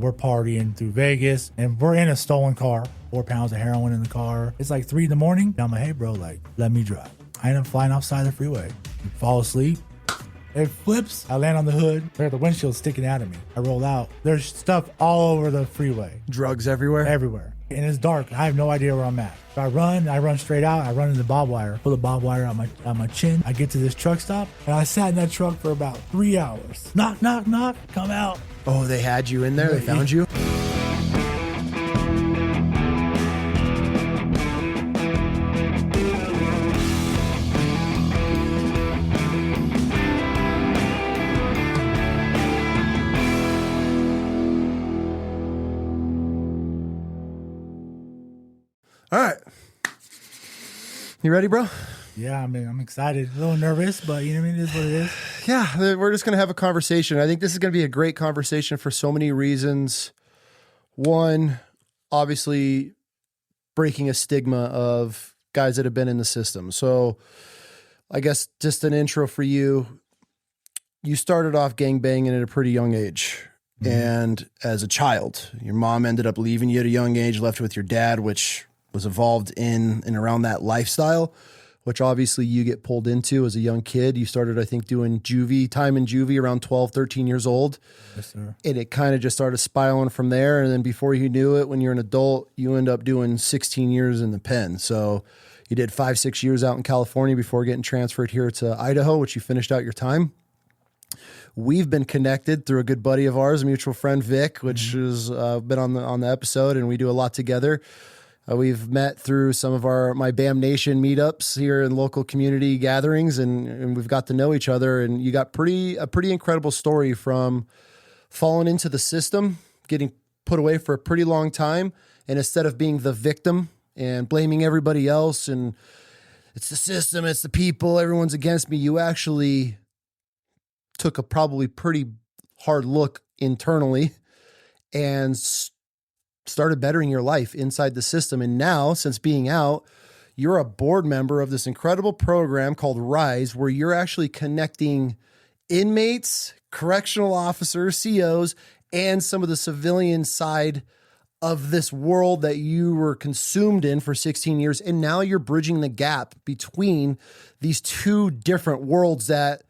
We're partying through Vegas, and we're in a stolen car. 4 pounds of heroin in the car. It's like 3 a.m. And I'm like, hey, bro, like, let me drive. I end up flying offside the freeway. Fall asleep. It flips. I land on the hood. There's the windshield sticking out at me. I roll out. There's stuff all over the freeway. Drugs everywhere? Everywhere. And it's dark. I have no idea where I'm at. So I run straight out. I run into the barbed wire, pull the barbed wire on my chin. I get to this truck stop, and I sat in that truck for about 3 hours. Knock, knock, knock. Come out. Oh, they had you in there? They found you? All right. You ready, bro? Yeah, I mean, I'm excited. A little nervous, but you know what I mean? It is what it is. Yeah, we're just going to have a conversation. I think this is going to be a great conversation for so many reasons. One, obviously, breaking a stigma of guys that have been in the system. So I guess just an intro for you. You started off gangbanging at a pretty young age. Mm-hmm. And as a child, your mom ended up leaving you at a young age, left with your dad, which was involved in and around that lifestyle, which obviously you get pulled into as a young kid. You started, I think, doing time in juvie around 12, 13 years old. Yes, sir. And it kind of just started spiraling from there. And then before you knew it, when you're an adult, you end up doing 16 years in the pen. So you did 5-6 years out in California before getting transferred here to Idaho, which you finished out your time. We've been connected through a good buddy of ours, a mutual friend, Vic, which has been on the episode, and we do a lot together. We've met through some of my BAM Nation meetups here in local community gatherings, and we've got to know each other. And you got a pretty incredible story from falling into the system, getting put away for a pretty long time, and instead of being the victim and blaming everybody else and it's the system, it's the people, everyone's against me, you actually took a probably pretty hard look internally and started bettering your life inside the system. And now, since being out, you're a board member of this incredible program called RISE, where you're actually connecting inmates, correctional officers, COs, and some of the civilian side of this world that you were consumed in for 16 years. And now you're bridging the gap between these two different worlds that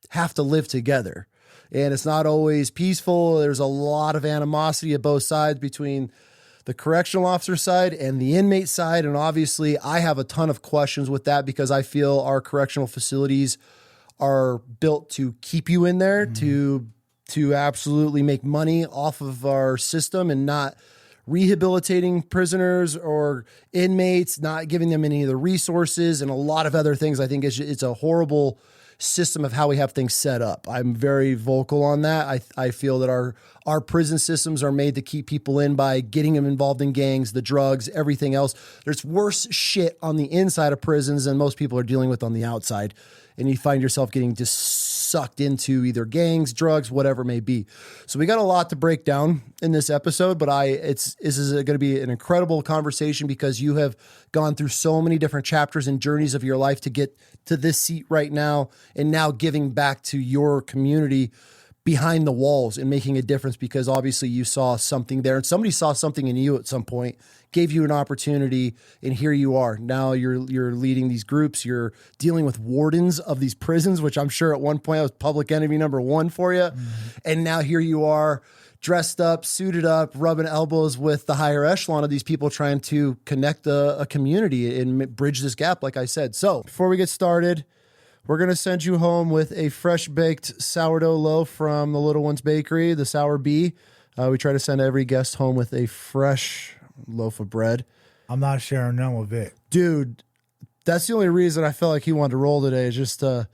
have to live together. And it's not always peaceful. There's a lot of animosity at both sides between the correctional officer side and the inmate side. And obviously, I have a ton of questions with that because I feel our correctional facilities are built to keep you in there, to absolutely make money off of our system and not rehabilitating prisoners or inmates, not giving them any of the resources and a lot of other things. I think it's a horrible system of how we have things set up. I'm very vocal on that. I feel that our prison systems are made to keep people in by getting them involved in gangs, the drugs, everything else. There's worse shit on the inside of prisons than most people are dealing with on the outside. And you find yourself getting just sucked into either gangs, drugs, whatever it may be. So we got a lot to break down in this episode, but this is going to be an incredible conversation because you have gone through so many different chapters and journeys of your life to get to this seat right now, and now giving back to your community behind the walls and making a difference because obviously you saw something there and somebody saw something in you at some point, gave you an opportunity, and here you are. Now you're leading these groups. You're dealing with wardens of these prisons, which I'm sure at one point I was public enemy number one for you. And now here you are, dressed up, suited up, rubbing elbows with the higher echelon of these people trying to connect a community and bridge this gap, like I said. So before we get started, we're going to send you home with a fresh-baked sourdough loaf from the Little One's Bakery, the Sour Bee. We try to send every guest home with a fresh loaf of bread. I'm not sharing none with Vic. Dude, that's the only reason I felt like he wanted to roll today, is just to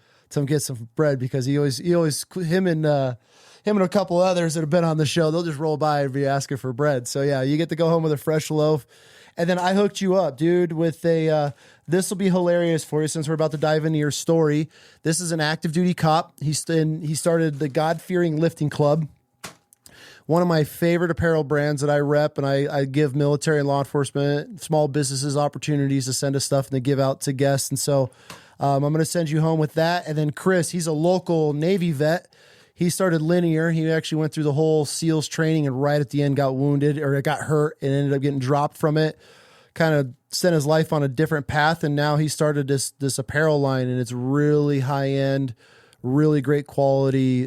get some bread, because him and a couple others that have been on the show, they'll just roll by and be asking for bread. So yeah, you get to go home with a fresh loaf. And then I hooked you up, dude, with this will be hilarious for you since we're about to dive into your story. This is an active duty cop. He started the God-Fearing Lifting Club, one of my favorite apparel brands that I rep, and I give military and law enforcement, small businesses opportunities to send us stuff and to give out to guests. And so I'm going to send you home with that. And then Chris, he's a local Navy vet. He started linear. He actually went through the whole SEALs training and right at the end got wounded or got hurt and ended up getting dropped from it. Kind of sent his life on a different path. And now he started this apparel line, and it's really high end, really great quality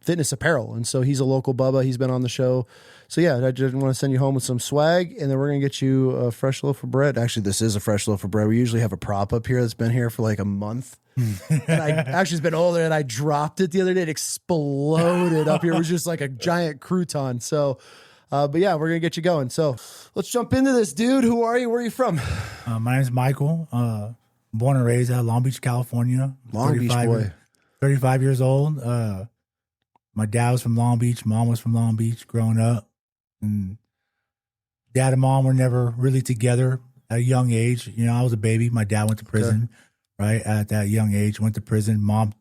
fitness apparel. And so he's a local Bubba. He's been on the show. So yeah, I just want to send you home with some swag, and then we're going to get you a fresh loaf of bread. Actually, this is a fresh loaf of bread. We usually have a prop up here that's been here for like a month. And I actually, it's been older, and I dropped it the other day. It exploded up here. It was just like a giant crouton. So, but yeah, we're going to get you going. So let's jump into this, dude. Who are you? Where are you from? My name's Michael. Born and raised out of Long Beach, California. Long Beach boy. 35 years old. My dad was from Long Beach. Mom was from Long Beach growing up. And dad and mom were never really together at a young age. You know, I was a baby. My dad went to prison, right? At that young age, went to prison. Mom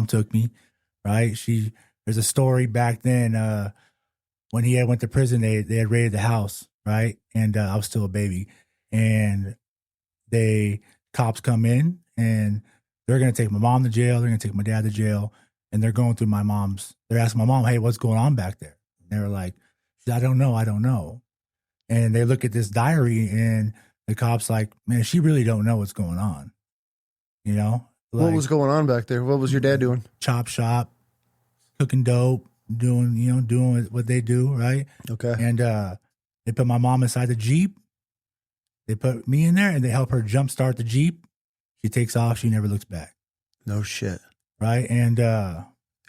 took me, right? There's a story back then when he went to prison, they had raided the house, right? And I was still a baby. And cops come in and they're going to take my mom to jail. They're going to take my dad to jail. And they're going through they're asking my mom, hey, what's going on back there? And they were like, I don't know. And they look at this diary and the cop's like, man, she really don't know what's going on. You know? Like, what was going on back there? What was your dad doing? Chop shop, cooking dope, doing what they do, right? Okay. And they put my mom inside the Jeep. They put me in there and they help her jump start the Jeep. She takes off. She never looks back. No shit. Right. And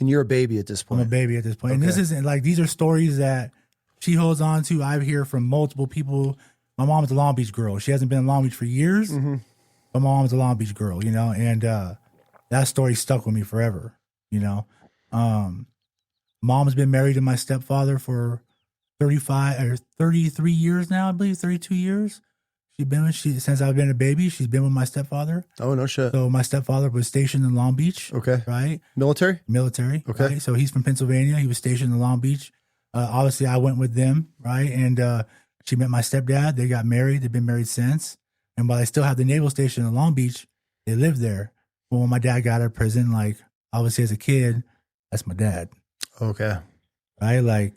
you're a baby at this point. I'm a baby at this point. Okay. And this isn't like, these are stories that she holds on to. I hear from multiple people. My mom is a Long Beach girl. She hasn't been in Long Beach for years. Mm-hmm. But my mom's a Long Beach girl, you know, and that story stuck with me forever, you know. Mom's been married to my stepfather for 33 years now, I believe, 32 years. Since I've been a baby, she's been with my stepfather. Oh, no shit. So my stepfather was stationed in Long Beach. Okay. Right? Military. Okay. Right? So he's from Pennsylvania. He was stationed in Long Beach. Obviously, I went with them, right? And she met my stepdad. They got married. They've been married since. And while they still have the naval station in Long Beach, they lived there. But when my dad got out of prison, like, obviously as a kid, that's my dad. Okay. Right? Like,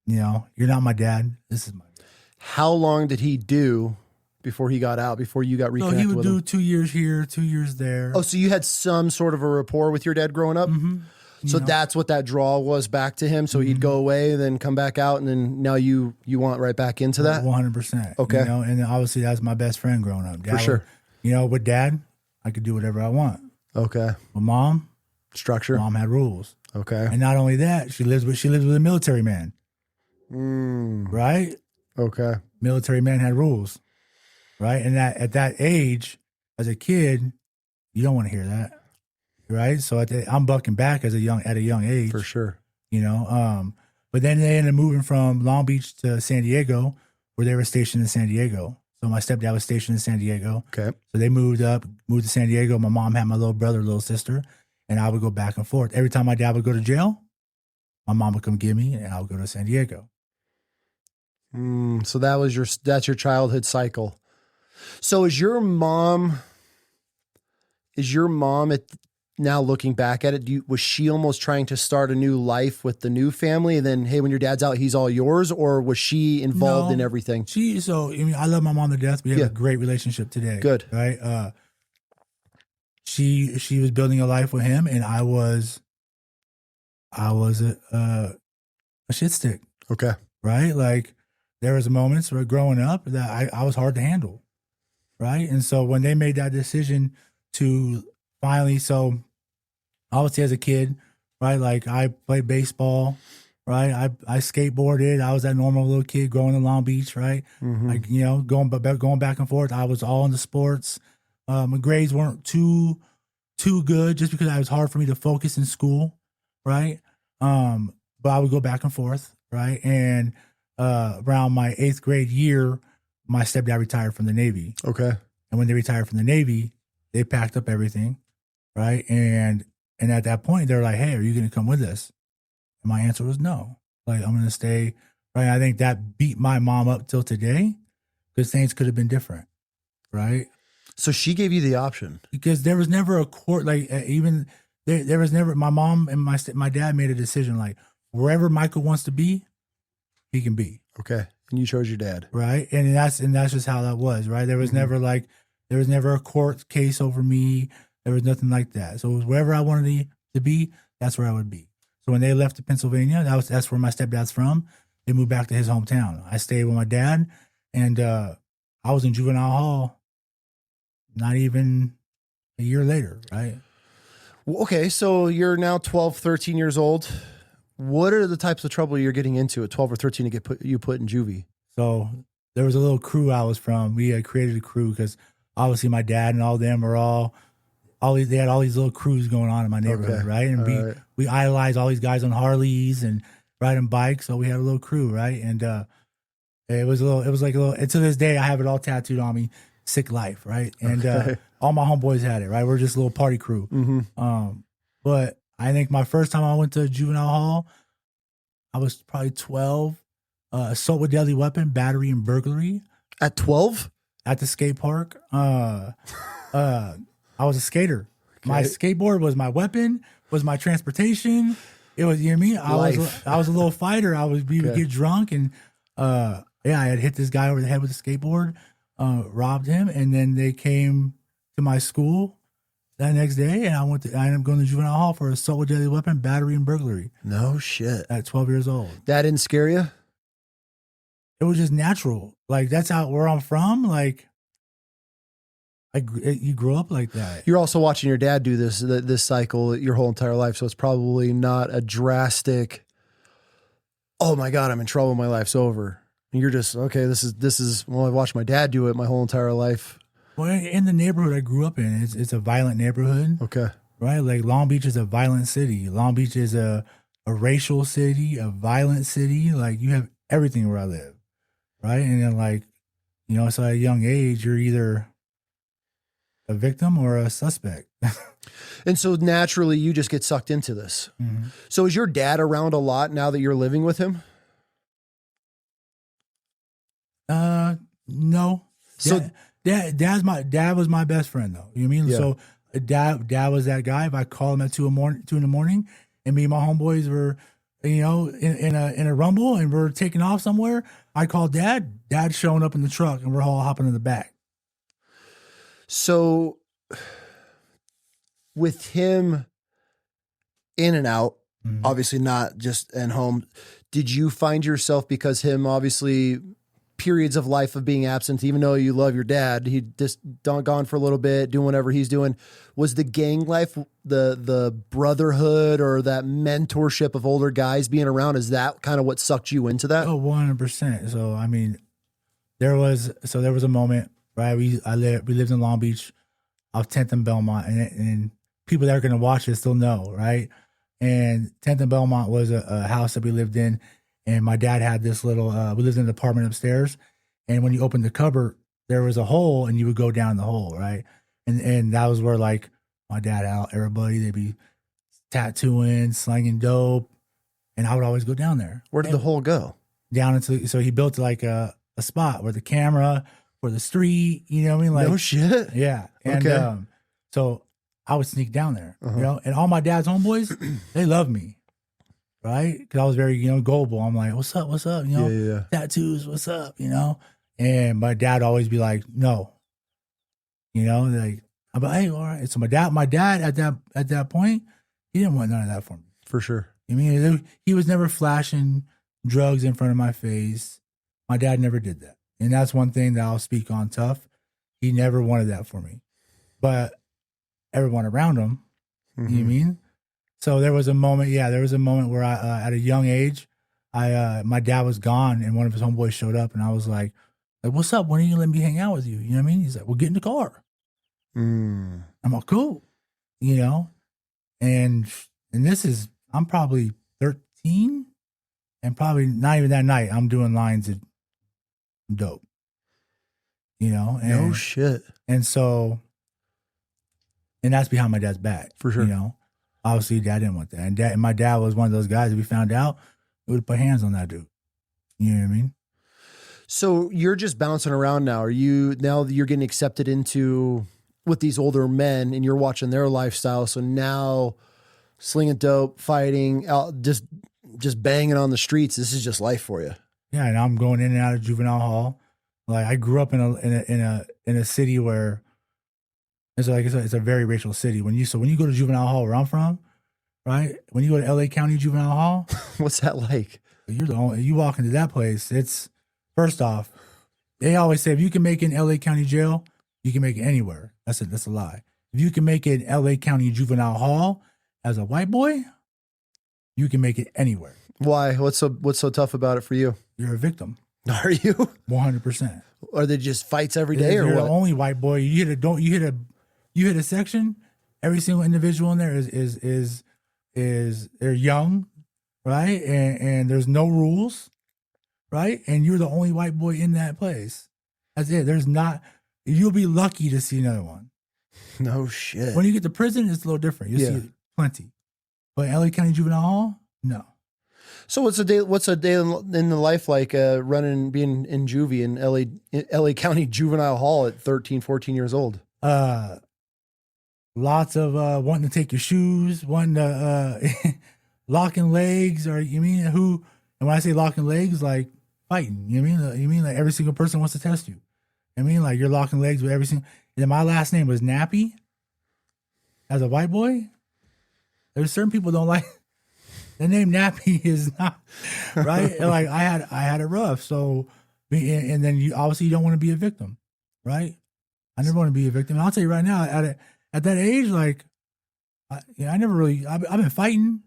you know, you're not my dad. This is my dad. How long did he do before he got out, before you got reconnected with him? So he would do 2 years here, 2 years there. Oh, so you had some sort of a rapport with your dad growing up? Mm-hmm. So that's what that draw was back to him. So he'd go away, then come back out, and then now you want right back into that? 100%. Okay. You know, and obviously that's my best friend growing up. Dad For sure. You know, with dad, I could do whatever I want. Okay. With mom, structure. Mom had rules. Okay. And not only that, she lives with a military man. Right? Okay. Military man had rules. Right? And at that age, as a kid, you don't want to hear that. Right? So I'm bucking back at a young age. For sure. You know, but then they ended up moving from Long Beach to San Diego, where they were stationed in San Diego. So my stepdad was stationed in San Diego. Okay. So they moved to San Diego. My mom had my little brother, little sister, and I would go back and forth. Every time my dad would go to jail, my mom would come get me, and I would go to San Diego. So that's your childhood cycle. So is your mom now looking back at it, was she almost trying to start a new life with the new family? And then, hey, when your dad's out, he's all yours? Or was she involved in everything? I love my mom to death. We have a great relationship today. Good. Right? She was building a life with him, and I was a shit stick. Okay. Right? Like, there was moments where growing up that I was hard to handle. Right? And so when they made that decision to finally, obviously as a kid, right? Like, I played baseball, right? I skateboarded. I was that normal little kid growing in Long Beach, right? Mm-hmm. Like, you know, going back and forth. I was all into sports. My grades weren't too good just because it was hard for me to focus in school, right? But I would go back and forth, right? And around my 8th grade year, my stepdad retired from the Navy. Okay. And when they retired from the Navy, they packed up everything, right? And at that point, they're like, hey, are you going to come with us? And my answer was no. Like, I'm going to stay, right? I think that beat my mom up till today because things could have been different, right? So she gave you the option? Because there was never a court, like, even there was never, my mom and my dad made a decision, like, wherever Michael wants to be, he can be. Okay. And you chose your dad. Right. And that's just how that was, right? There was never a court case over me. There was nothing like that. So it was wherever I wanted to be, that's where I would be. So when they left to Pennsylvania, that's where my stepdad's from. They moved back to his hometown. I stayed with my dad, and I was in juvenile hall not even a year later, right? Well, okay, so you're now 12, 13 years old. What are the types of trouble you're getting into at 12 or 13 to get put in juvie? So there was a little crew I was from. We had created a crew because obviously my dad and all them were they had all these little crews going on in my neighborhood, right? And we idolized all these guys on Harleys and riding bikes, so we had a little crew, right? And it was like a little, and to this day I have it all tattooed on me, Sick Life, right? And all my homeboys had it, right? We're just a little party crew. But I think my first time I went to juvenile hall, I was probably 12. Assault with deadly weapon, battery, and burglary. At 12? At the skate park. I was a skater. Okay. My skateboard was my weapon, was my transportation. It was, you know what I mean? I was a little fighter. We would get drunk, and I had hit this guy over the head with a skateboard, robbed him, and then they came to my school that next day, and I ended up going to juvenile hall for assault with deadly weapon, battery, and burglary. No shit. At 12 years old. That didn't scare you? It was just natural. Like, that's where I'm from. Like, you grew up like that. You're also watching your dad do this cycle your whole entire life, so it's probably not a drastic, oh my God, I'm in trouble, my life's over. And you're just, okay, this is, well, I watched my dad do it my whole entire life. Well, in the neighborhood I grew up in, it's a violent neighborhood. Okay. Right? Like, Long Beach is a violent city. Long Beach is a racial city, a violent city. Like, you have everything where I live. Right? And then, like, so at a young age, you're either a victim or a suspect. And so naturally you just get sucked into this. Mm-hmm. So is your dad around a lot now that you're living with him? No. So dad was my best friend though. You know what I mean? Yeah. So dad was that guy. If I call him at 2 in the morning and me and my homeboys were, in a rumble and we're taking off somewhere, I call dad's showing up in the truck and we're all hopping in the back. So with him in and out, obviously not just at home, did you find yourself, because him obviously periods of life of being absent, even though you love your dad, he just gone for a little bit, doing whatever he's doing, was the gang life, the brotherhood or that mentorship of older guys being around, is that kind of what sucked you into that? Oh, 100%. So, I mean, there was a moment, right? We lived in Long Beach off 10th and Belmont, and people that are going to watch this still know, right? And 10th and Belmont was a house that we lived in, and my dad had this little, we lived in an apartment upstairs, and when you opened the cupboard, there was a hole, and you would go down the hole, right? And that was where, like, my dad out everybody, they'd be tattooing, slanging dope, and I would always go down there. Where did the hole go? Down into, so he built like a spot where the camera, for the street, you know what I mean? Like, no shit. Yeah. And okay. So I would sneak down there, and all my dad's homeboys, they love me, right? Because I was very, gullible. I'm like, what's up? Tattoos, what's up? And my dad would always be like, no, like, I'm like, hey, all right. So my dad at that point, he didn't want none of that for me. For sure. I mean, he was never flashing drugs in front of my face. My dad never did that. And that's one thing that I'll speak on tough. He never wanted that for me. But everyone around him, you know what I mean? So there was a moment where I, at a young age, my dad was gone and one of his homeboys showed up and I was like, what's up? When are you letting me hang out with you? You know what I mean? He's like, well, get in the car. I'm like, cool. And this is, I'm probably 13 and probably not even that night, I'm doing lines of dope, and, no shit. And so, and that's behind my dad's back, for sure. Obviously dad didn't want that. And my dad was one of those guys, if we found out, we would put hands on that dude. You know what I mean? So you're just bouncing around now. Now you're getting accepted into with these older men and you're watching their lifestyle. So now slinging dope, fighting, out, just banging on the streets. This is just life for you. Yeah, and I'm going in and out of juvenile hall. Like I grew up in a city where it's a very racial city. When you go to juvenile hall where I'm from, right? When you go to LA County Juvenile Hall, what's that like? You walk into that place. It's first off, they always say if you can make it in LA County Jail, you can make it anywhere. That's a lie. If you can make it in LA County Juvenile Hall as a white boy, you can make it anywhere. Why? What's so tough about it for you? You're a victim. Are you? 100%. Are they just fights every day, or you're what? the only white boy. You hit a section. Every single individual in there is they're young, right? And there's no rules, right? And you're the only white boy in that place. That's it. You'll be lucky to see another one. No shit. When you get to prison, it's a little different. You'll see plenty. But LA County Juvenile Hall, no. So what's a day in the life like being in juvie in LA County Juvenile Hall at 13, 14 years old? Lots of wanting to take your shoes, wanting to locking legs, or you mean who? And when I say locking legs, like fighting. You mean like every single person wants to test you. I mean like you're locking legs with every single. And then my last name was Nappy. As a white boy, there's certain people don't like. The name Nappy is not right. Like I had it rough. So, and then you obviously don't want to be a victim, right? I never want to be a victim. And I'll tell you right now, at that age, like, I never really. I've been fighting,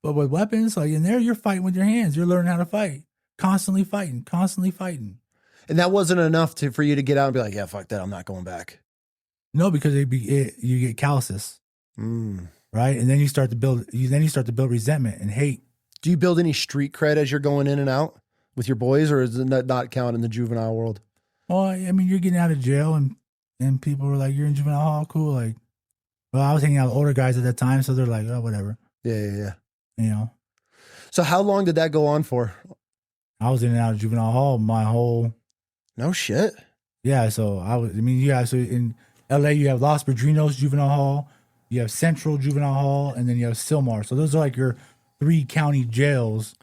but with weapons, like in there, you're fighting with your hands. You're learning how to fight, constantly fighting. And that wasn't enough for you to get out and be like, yeah, fuck that, I'm not going back. No, because you get calluses. Right, and then you start to build resentment and hate. Do you build any street cred as you're going in and out with your boys, or does it not count in the juvenile world? Well, I mean, you're getting out of jail, and people were like, "You're in juvenile hall, cool." Like, well, I was hanging out with older guys at that time, so they're like, "Oh, whatever." Yeah. You know. So how long did that go on for? I was in and out of juvenile hall my whole. No shit. Yeah, so so in LA you have Los Padrinos Juvenile Hall. You have Central Juvenile Hall, and then you have Silmar. So those are like your 3 county jails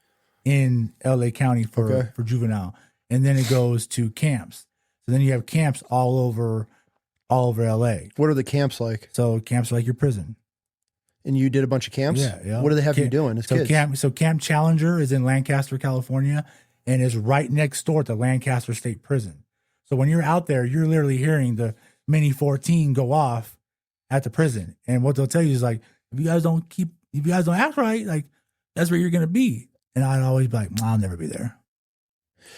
in LA County for juvenile. And then it goes to camps. So then you have camps all over LA. What are the camps like? So camps are like your prison. And you did a bunch of camps? Yeah. What do they have you doing as kids? Camp Challenger is in Lancaster, California, and is right next door to Lancaster State Prison. So when you're out there, you're literally hearing the Mini 14 go off at the prison. And what they'll tell you is like, if you guys don't act right, like that's where you're going to be. And I'd always be like, I'll never be there.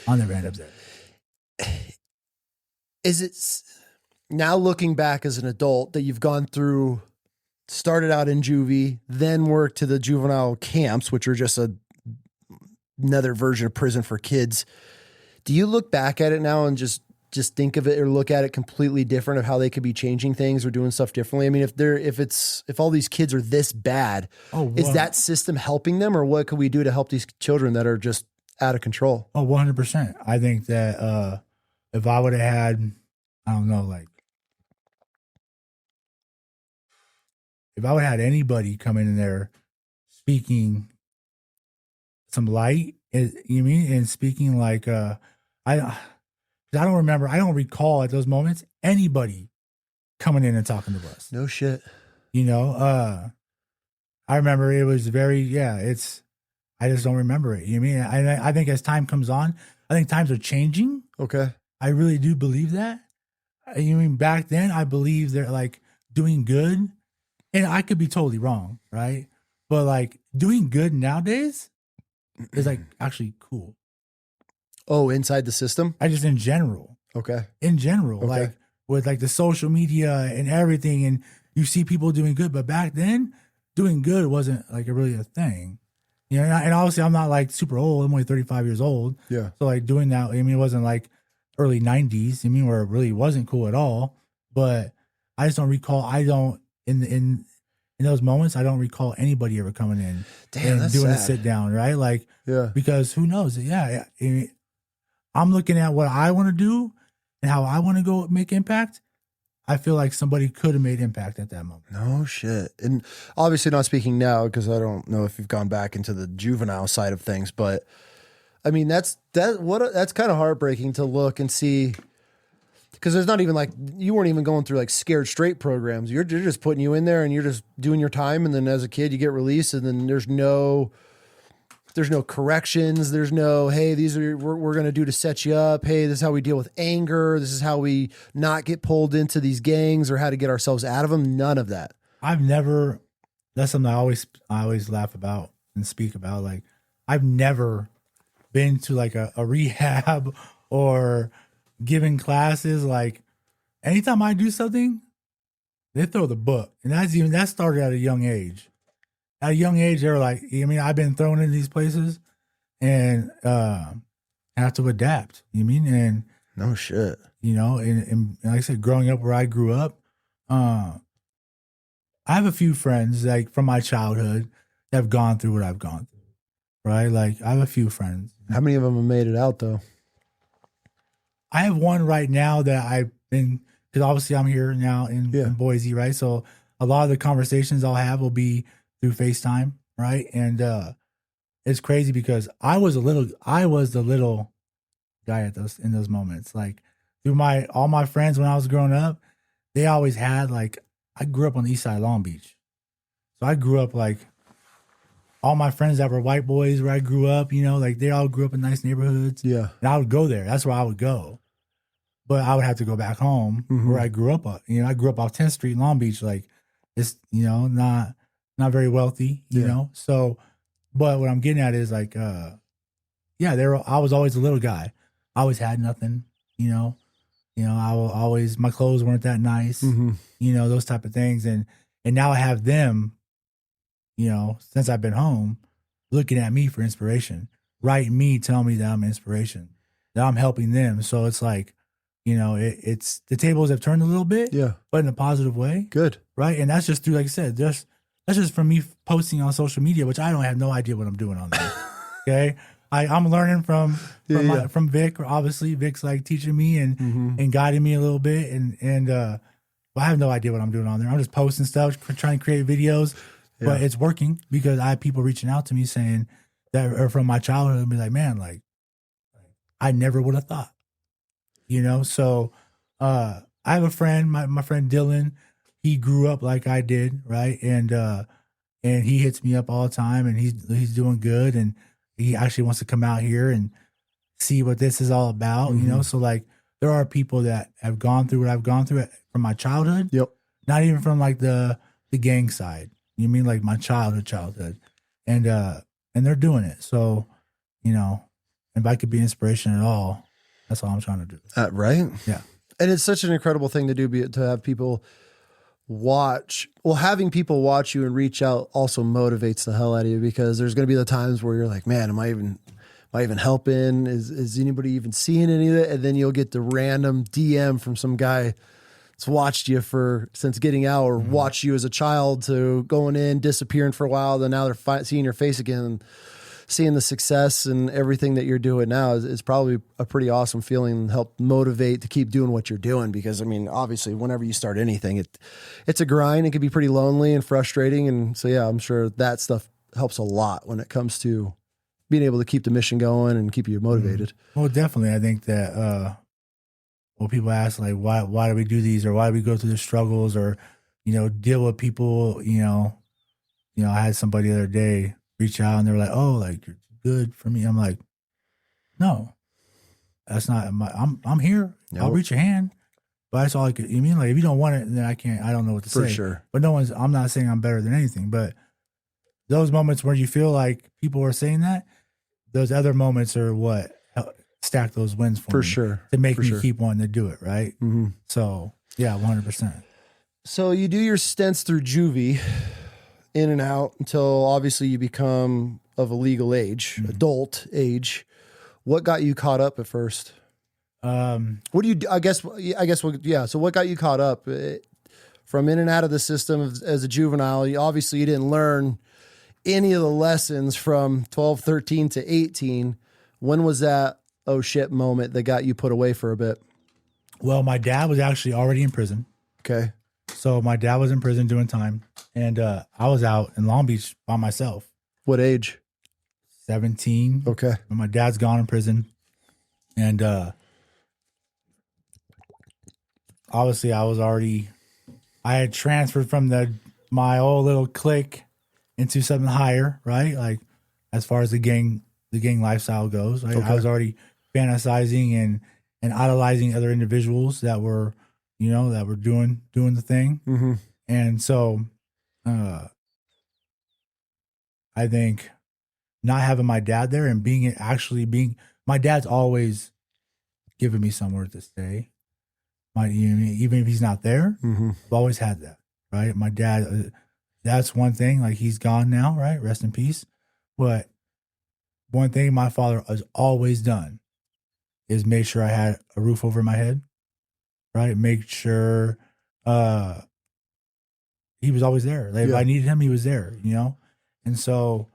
I'll never end up there. Is it now looking back as an adult that you've gone through, started out in juvie, then worked to the juvenile camps, which are just another version of prison for kids. Do you look back at it now and just think of it or look at it completely different of how they could be changing things or doing stuff differently? I mean, if all these kids are this bad, is that system helping them, or what could we do to help these children that are just out of control? 100%. I think that if I would have had, I don't know, like if I would have had anybody come in there speaking some light, you mean, and speaking like I don't recall at those moments anybody coming in and talking to us. No shit. You know, I remember it was I just don't remember it. You know what I mean? I think as time comes on, I think times are changing. Okay. I really do believe that. You mean back then I believe they're like doing good, and I could be totally wrong, right? But like doing good nowadays is like actually cool. Oh, inside the system? I just in general. Okay. In general, like with like the social media and everything, and you see people doing good, but back then doing good wasn't like really a thing. You know, and obviously I'm not like super old. I'm only 35 years old. Yeah. So like doing that, I mean, it wasn't like early 90s. I mean, where it really wasn't cool at all. But I just don't recall. I don't in those moments. I don't recall anybody ever coming in and doing a sit down, right? Like, because who knows? Yeah. I mean, I'm looking at what I want to do and how I want to go make impact. I feel like somebody could have made impact at that moment. No shit. And obviously not speaking now, because I don't know if you've gone back into the juvenile side of things, but I mean, that's kind of heartbreaking to look and see, because there's not even like, you weren't even going through like scared straight programs. You're just putting you in there and you're just doing your time. And then as a kid, you get released, and then there's no corrections. There's no, hey, these are, we're going to do to set you up. Hey, this is how we deal with anger. This is how we not get pulled into these gangs, or how to get ourselves out of them. None of that. That's something I always laugh about and speak about. Like, I've never been to like a rehab or giving classes. Like, anytime I do something, they throw the book. And that started at a young age. At a young age, they were like, I mean, I've been thrown in these places and have to adapt. You mean? And no shit. You know, and like I said, growing up where I grew up, I have a few friends like from my childhood that have gone through what I've gone through. Right? Like, I have a few friends. How many of them have made it out though? I have one right now that I've been, because obviously I'm here now in Boise, right? So a lot of the conversations I'll have will be through FaceTime, right? And it's crazy because I was the little guy in those moments. Like, through all my friends when I was growing up, they always had like, I grew up on the east side of Long Beach. So I grew up like, all my friends that were white boys where I grew up, you know, like they all grew up in nice neighborhoods. Yeah. And I would go there. That's where I would go. But I would have to go back home where I grew up. You know, I grew up off 10th Street in Long Beach. Like, it's, you know, not very wealthy, you know? So, but what I'm getting at is like, I was always a little guy. I always had nothing, you know, my clothes weren't that nice, you know, those type of things. And now I have them, you know, since I've been home, looking at me for inspiration, writing me, telling me that I'm inspiration, that I'm helping them. So it's like, you know, it's the tables have turned a little bit, but in a positive way. Good. Right. And that's just through, like I said, that's just from me posting on social media, which I don't have no idea what I'm doing on there. Okay. I'm learning from Vic. Obviously, Vic's like teaching me and guiding me a little bit. And I have no idea what I'm doing on there. I'm just posting stuff, trying to create videos. But it's working because I have people reaching out to me saying that are from my childhood and be like, man, like, I never would have thought, you know? So I have a friend, my friend Dylan, he grew up like I did, right? And he hits me up all the time, and he's doing good, and he actually wants to come out here and see what this is all about, you know? So like, there are people that have gone through what I've gone through from my childhood. Yep. Not even from like the gang side. You mean like my childhood, and they're doing it. So, you know, if I could be inspiration at all, that's all I'm trying to do. Right? Yeah. And it's such an incredible thing to do, to have people watch. Well, having people watch you and reach out also motivates the hell out of you, because there's going to be the times where you're like, man, am I even helping? Is anybody even seeing any of it? And then you'll get the random DM from some guy that's watched you since getting out, or watched you as a child to going in, disappearing for a while. Then now they're seeing your face again, and seeing the success and everything that you're doing now is probably a pretty awesome feeling, and help motivate to keep doing what you're doing. Because I mean, obviously whenever you start anything, it's a grind. It can be pretty lonely and frustrating. And so, yeah, I'm sure that stuff helps a lot when it comes to being able to keep the mission going and keep you motivated. Well, definitely. I think that, well, people ask like, why do we do these, or why do we go through the struggles, or, you know, deal with people, you know, I had somebody the other day reach out and they were like, oh, like, you're good for me. I'm like, no, that's not I'm here. Nope. I'll reach your hand, but that's all I could, you mean, like, if you don't want it, then I don't know what to say. For sure. But I'm not saying I'm better than anything, but those moments where you feel like people are saying that, those other moments are what stack those wins for me, sure, to make me keep wanting to do it, right? So yeah, 100%. So you do your stints through juvie, in and out, until obviously you become of a legal age, adult age. What got you caught up at first? What do you? I guess. Yeah. So what got you caught up from in and out of the system as a juvenile? You didn't learn any of the lessons from 12, 13 to 18. When was that oh shit moment that got you put away for a bit? Well, my dad was actually already in prison. Okay. So my dad was in prison doing time, and I was out in Long Beach by myself. What age? 17. Okay. When my dad's gone in prison, and obviously I had transferred from my old little clique into something higher, right? Like as far as the gang lifestyle goes, right? Okay. I was already fantasizing and idolizing other individuals that were, doing the thing. Mm-hmm. And so, I think not having my dad there and my dad's always given me somewhere to stay. Even if he's not there, Mm-hmm. I've always had that, right? My dad, that's one thing. Like he's gone now, right? Rest in peace. But one thing my father has always done is make sure I had a roof over my head, right? Make sure he was always there. Like if I needed him, he was there, And so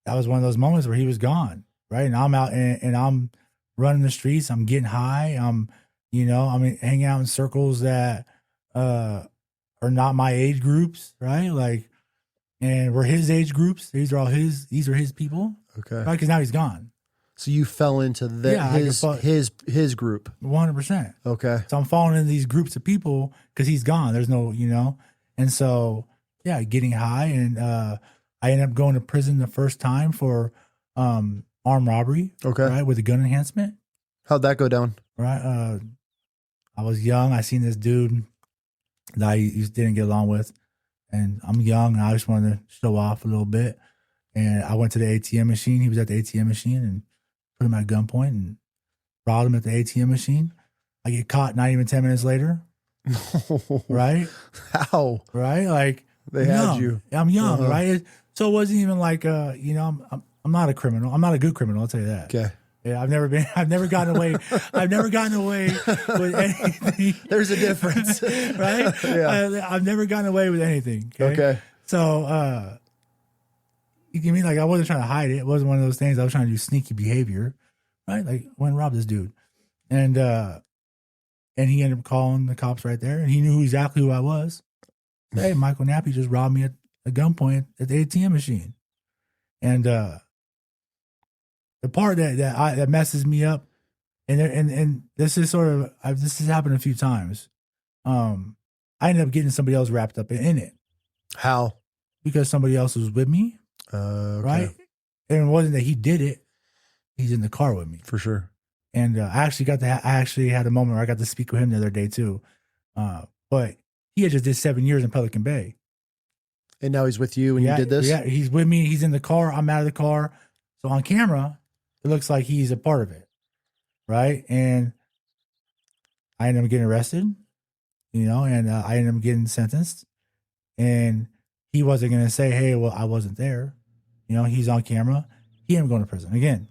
that was one of those moments where he was gone, right? And I'm out and I'm running the streets. I'm getting high. I'm hanging out in circles that are not my age groups, right? Like, and we're his age groups. These are his people. Okay. Right? Because now he's gone. So you fell into his group. 100%. Okay. So I'm falling into these groups of people because he's gone. There's no, and so, yeah, getting high. And I ended up going to prison the first time for armed robbery. Okay. Right. With a gun enhancement. How'd that go down? Right. I was young. I seen this dude that I didn't get along with. And I'm young and I just wanted to show off a little bit. And I went to the ATM machine. He was at the ATM machine and put him at gunpoint and robbed him at the ATM machine. I get caught not even 10 minutes later. Right? How? Right? Like they had you. I'm young, right? So it wasn't even like I'm not a criminal. I'm not a good criminal, I'll tell you that. Okay. Yeah, I've never gotten away with anything. There's a difference. Right? Yeah. I've never gotten away with anything. Okay. So you mean like I wasn't trying to hide it. It wasn't one of those things. I was trying to do sneaky behavior, right? Like I went and robbed this dude, and he ended up calling the cops right there, and he knew exactly who I was. Hey, Michael Nappy just robbed me at a gunpoint at the ATM machine, and the part that messes me up, and this is sort of this has happened a few times. I ended up getting somebody else wrapped up in it. How? Because somebody else was with me. Okay. Right? And it wasn't that he did it. He's in the car with me. For sure. And I actually had a moment where I got to speak with him the other day too. But he had just did 7 years in Pelican Bay. And now he's with you when you did this? Yeah, he's with me. He's in the car. I'm out of the car. So on camera, it looks like he's a part of it. Right? And I ended up getting arrested, and I ended up getting sentenced. And he wasn't going to say, hey, well, I wasn't there. He's on camera. He ended up going to prison again.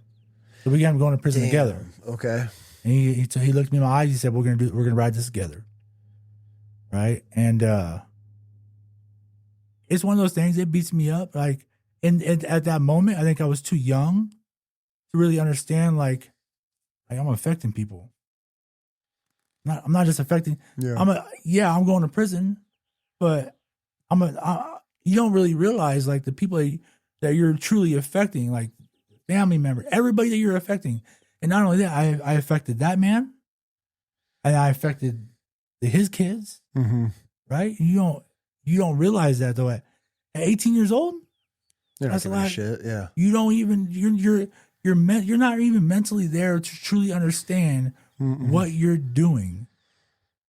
So we got him going to prison together. Okay. And he looked me in my eyes. He said, we're going to ride this together. Right. And it's one of those things that beats me up. Like, and at that moment, I think I was too young to really understand, like I'm affecting people. I'm not just affecting. Yeah. I'm going to prison, but you don't really realize like the people that you're truly affecting, like family member, everybody that you're affecting. And not only that, I affected that man and I affected his kids. Mm-hmm. Right. You don't realize that though. At 18 years old, that's a lot of shit. Yeah. You don't even, you're not even mentally there to truly understand what you're doing.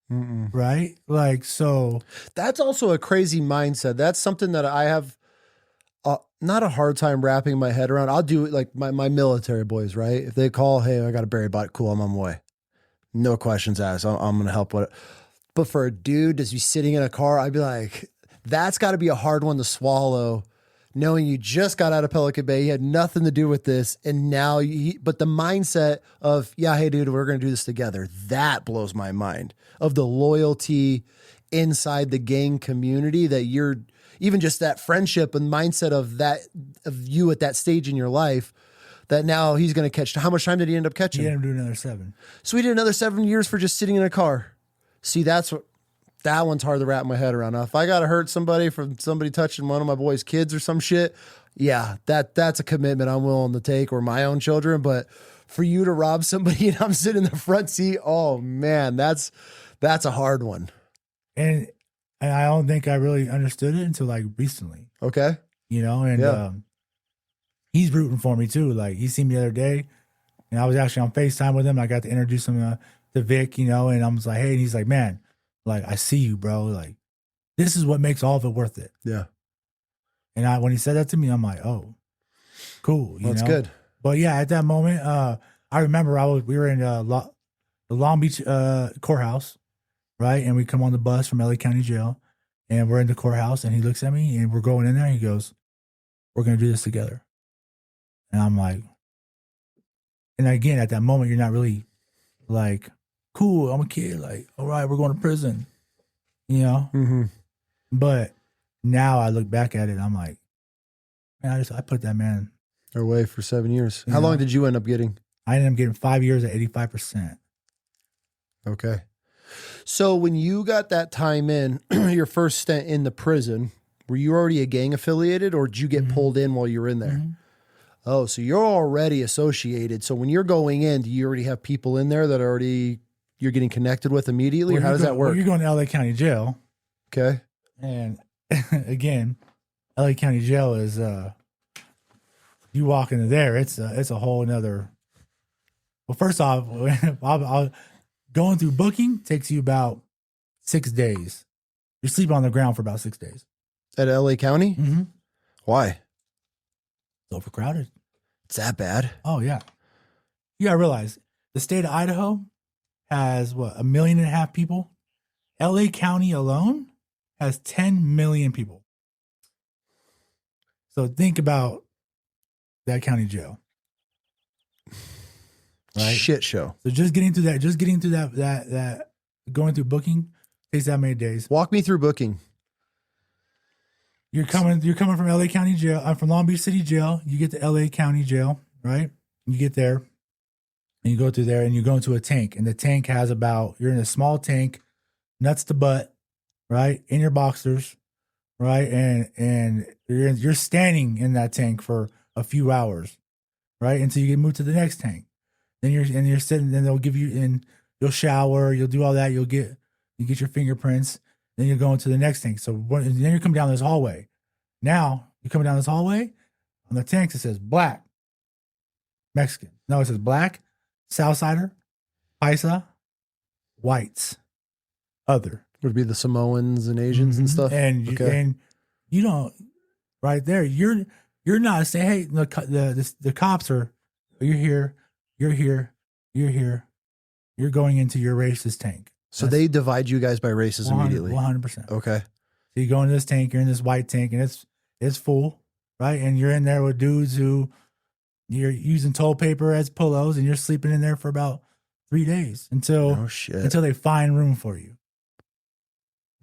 Right? Like, so. That's also a crazy mindset. That's something that I have not a hard time wrapping my head around. I'll do it like my military boys, right? If they call, hey, I got a berry bot, cool, I'm on my way. No questions asked. I'm going to help with it. But for a dude to be sitting in a car, I'd be like, that's got to be a hard one to swallow, knowing you just got out of Pelican Bay, you had nothing to do with this, and now but the mindset of, yeah, hey, dude, we're going to do this together, that blows my mind, of the loyalty inside the gang community, that you're, even just that friendship and mindset of you at that stage in your life, that now he's going to catch. How much time did he end up catching? He ended up doing another 7. So he did another 7 years for just sitting in a car. See, that's That one's hard to wrap my head around. Now, if I got to hurt somebody from somebody touching one of my boys' kids or some shit, yeah, that's a commitment I'm willing to take, or my own children. But for you to rob somebody and I'm sitting in the front seat, oh man, that's a hard one. And I don't think I really understood it until like recently. Okay. You know, and he's rooting for me too. Like he seen me the other day, and I was actually on FaceTime with him. I got to introduce him to Vic, you know, and I was like, hey, and he's like, man, like I see you, bro. Like this is what makes all of it worth it. Yeah. And when he said that to me, I'm like, oh, cool. You That's know? good. But yeah, at that moment, I remember we were in the Long Beach courthouse, right? And we come on the bus from LA County Jail, and we're in the courthouse, and he looks at me, and we're going in there, and he goes, we're going to do this together. And I'm like, and again, at that moment, you're not really like, cool, I'm a kid. Like, all right, we're going to prison, you know? Mm-hmm. But now I look back at it, I'm like, man, I put that man away for 7 years. How long did you end up getting? I ended up getting 5 years at 85%. Okay. So when you got that time in, your first stint in the prison, were you already a gang affiliated, or did you get pulled in while you were in there? Mm-hmm. Oh, so you're already associated. So when you're going in, do you already have people in there that you're getting connected with immediately, or how does that work? Well, you're going to LA County Jail. Okay. And again, LA County Jail is, you walk into there, it's a whole nother. Well, first off, going through booking takes you about 6 days. You're sleeping on the ground for about 6 days. At LA County? Mm-hmm. Why? It's overcrowded. It's that bad? Oh, yeah. You got to realize the state of Idaho has, 1.5 million people? LA County alone has 10 million people. So think about that county jail. Right? Shit show. So just getting through that going through booking takes that many days. Walk me through booking. You're coming from LA County Jail. I'm from Long Beach City Jail. You get to LA County Jail, right? You get there and you go through there and you go into a tank. And the tank has you're in a small tank, nuts to butt, right? In your boxers, right? And you're standing in that tank for a few hours, right? Until you get moved to the next tank. Then you're sitting, then they'll give you in, you'll shower, you'll do all that, you get your fingerprints, then you're going to the next tank. So then you're coming down this hallway. Now you're coming down this hallway, on the tanks it says black, Mexican. No, it says black, Southsider, Paisa, whites, other. Would be the Samoans and Asians and stuff. And you don't, right there, you're not saying, hey, the cops are, you're here, you're going into your racist tank. So they divide you guys by races immediately. 100%. Okay. So you go into this tank, you're in this white tank, and it's full, right? And you're in there with dudes who you're using toilet paper as pillows, and you're sleeping in there for about 3 days until they find room for you.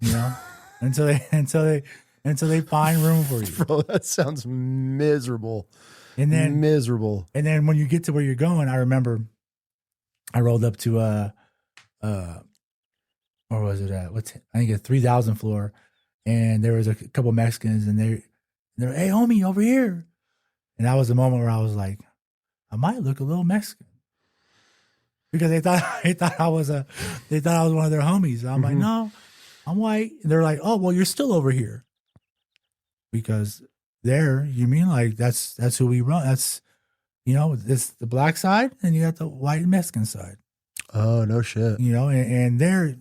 You know, until they find room for you. Bro, that sounds miserable. And then miserable. And then when you get to where you're going, I remember I rolled up to where was it at? I think a 3,000 floor, and there was a couple Mexicans, and they're hey homie, over here. And that was the moment where I was like, I might look a little Mexican, because they thought I was one of their homies. I'm like, no, I'm white. And they're like, oh well, you're still over here, because there, you mean like that's who we run. That's, you know, it's the black side, and you got the white and Mexican side. Oh no shit. You know, and they're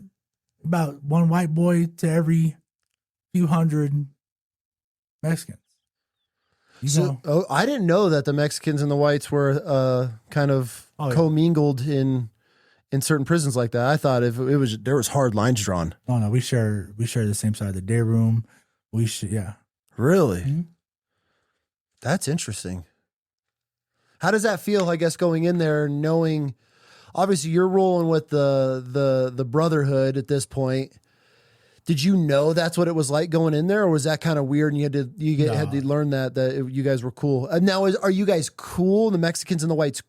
about one white boy to every few hundred Mexicans. I didn't know that the Mexicans and the whites were kind of commingled in certain prisons like that. I thought there was hard lines drawn. Oh no, we share the same side of the day room. Yeah. Really? Mm-hmm. That's interesting. How does that feel, I guess, going in there knowing, obviously you're rolling with the brotherhood at this point. Did you know that's what it was like going in there, or was that kind of weird and you had to learn that you guys were cool? Now, are you guys cool, the Mexicans and the whites,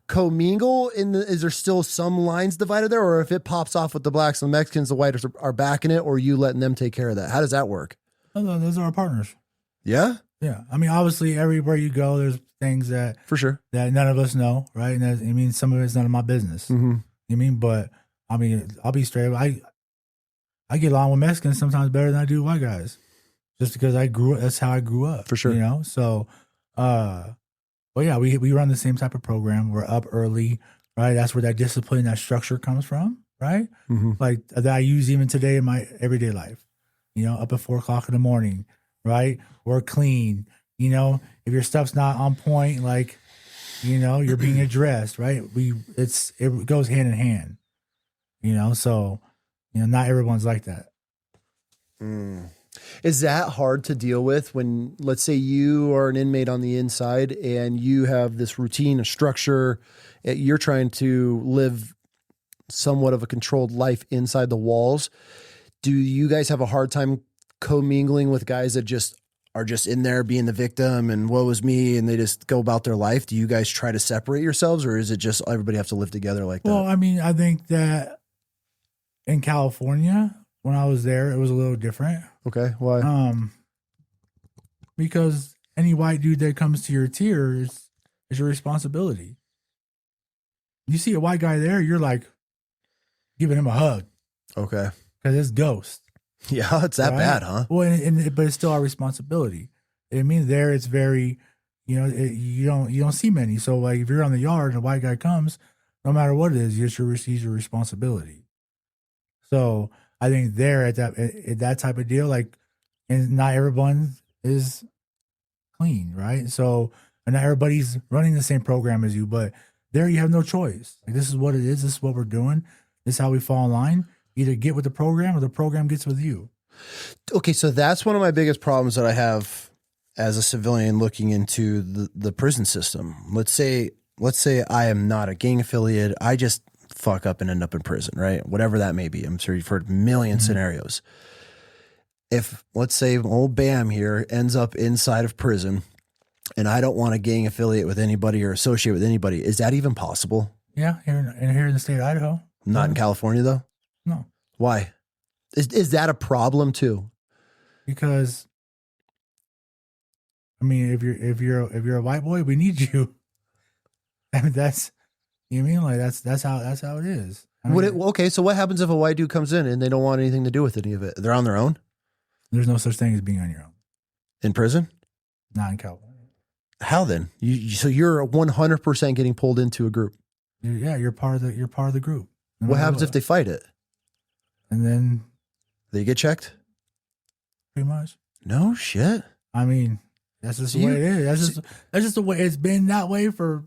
commingle is there still some lines divided there, or if it pops off with the blacks and the Mexicans, the whites are backing it, or you letting them take care of that? How does that work? Those are our partners. Yeah. Yeah. I mean, obviously everywhere you go, there's things that For sure. that none of us know. Right. And I mean, some of it's none of my business. Mm-hmm. You mean, but I mean, I'll be straight. I get along with Mexicans sometimes better than I do white guys, just because that's how I grew up. For sure. You know? So, but yeah, we run the same type of program. We're up early, right? That's where that discipline, that structure comes from, right? Mm-hmm. Like that I use even today in my everyday life. You know, up at 4 o'clock in the morning, right? We're clean. You know, if your stuff's not on point, like, you know, you're being addressed, right? It goes hand in hand. You know, so you know, not everyone's like that. Is that hard to deal with when, let's say, you are an inmate on the inside and you have this routine, a structure, you're trying to live somewhat of a controlled life inside the walls? Do you guys have a hard time commingling with guys that are just in there being the victim and woe is me and they just go about their life? Do you guys try to separate yourselves, or is it just everybody have to live together like that? Well, I mean, I think that in California, when I was there, it was a little different. Okay, why? Because any white dude that comes to your tier is your responsibility. You see a white guy there, you're like giving him a hug. Okay. Because it's ghost. Yeah, it's that bad, huh? Well, but it's still our responsibility. I mean, there it's very, you know, you don't see many. So like, if you're on the yard and a white guy comes, no matter what it is, it's your responsibility. So I think there at that type of deal, like, and not everyone is clean, right? So and not everybody's running the same program as you, but there you have no choice. Like, this is what it is. This is what we're doing. This is how we fall in line. Either get with the program or the program gets with you. Okay, so that's one of my biggest problems that I have as a civilian looking into the prison system. Let's say I am not a gang affiliate. I just fuck up and end up in prison, right? Whatever that may be. I'm sure you've heard a million scenarios. If, let's say, old Bam here ends up inside of prison and I don't want to gang affiliate with anybody or associate with anybody, is that even possible? Yeah, here in the state of Idaho. Not in California, though? No. Why? Is that a problem, too? Because, I mean, if you're a white boy, we need you. I mean, that's, you know what I mean? Like, that's how it is. I mean, Okay, so what happens if a white dude comes in and they don't want anything to do with any of it? They're on their own? There's no such thing as being on your own. In prison? Not in California. How then? So you're 100% getting pulled into a group. You're part of the group. No What matter happens if they fight it? And then They get checked? pretty much. No shit. I mean, that's just the way it is. That's just the way it's been that way for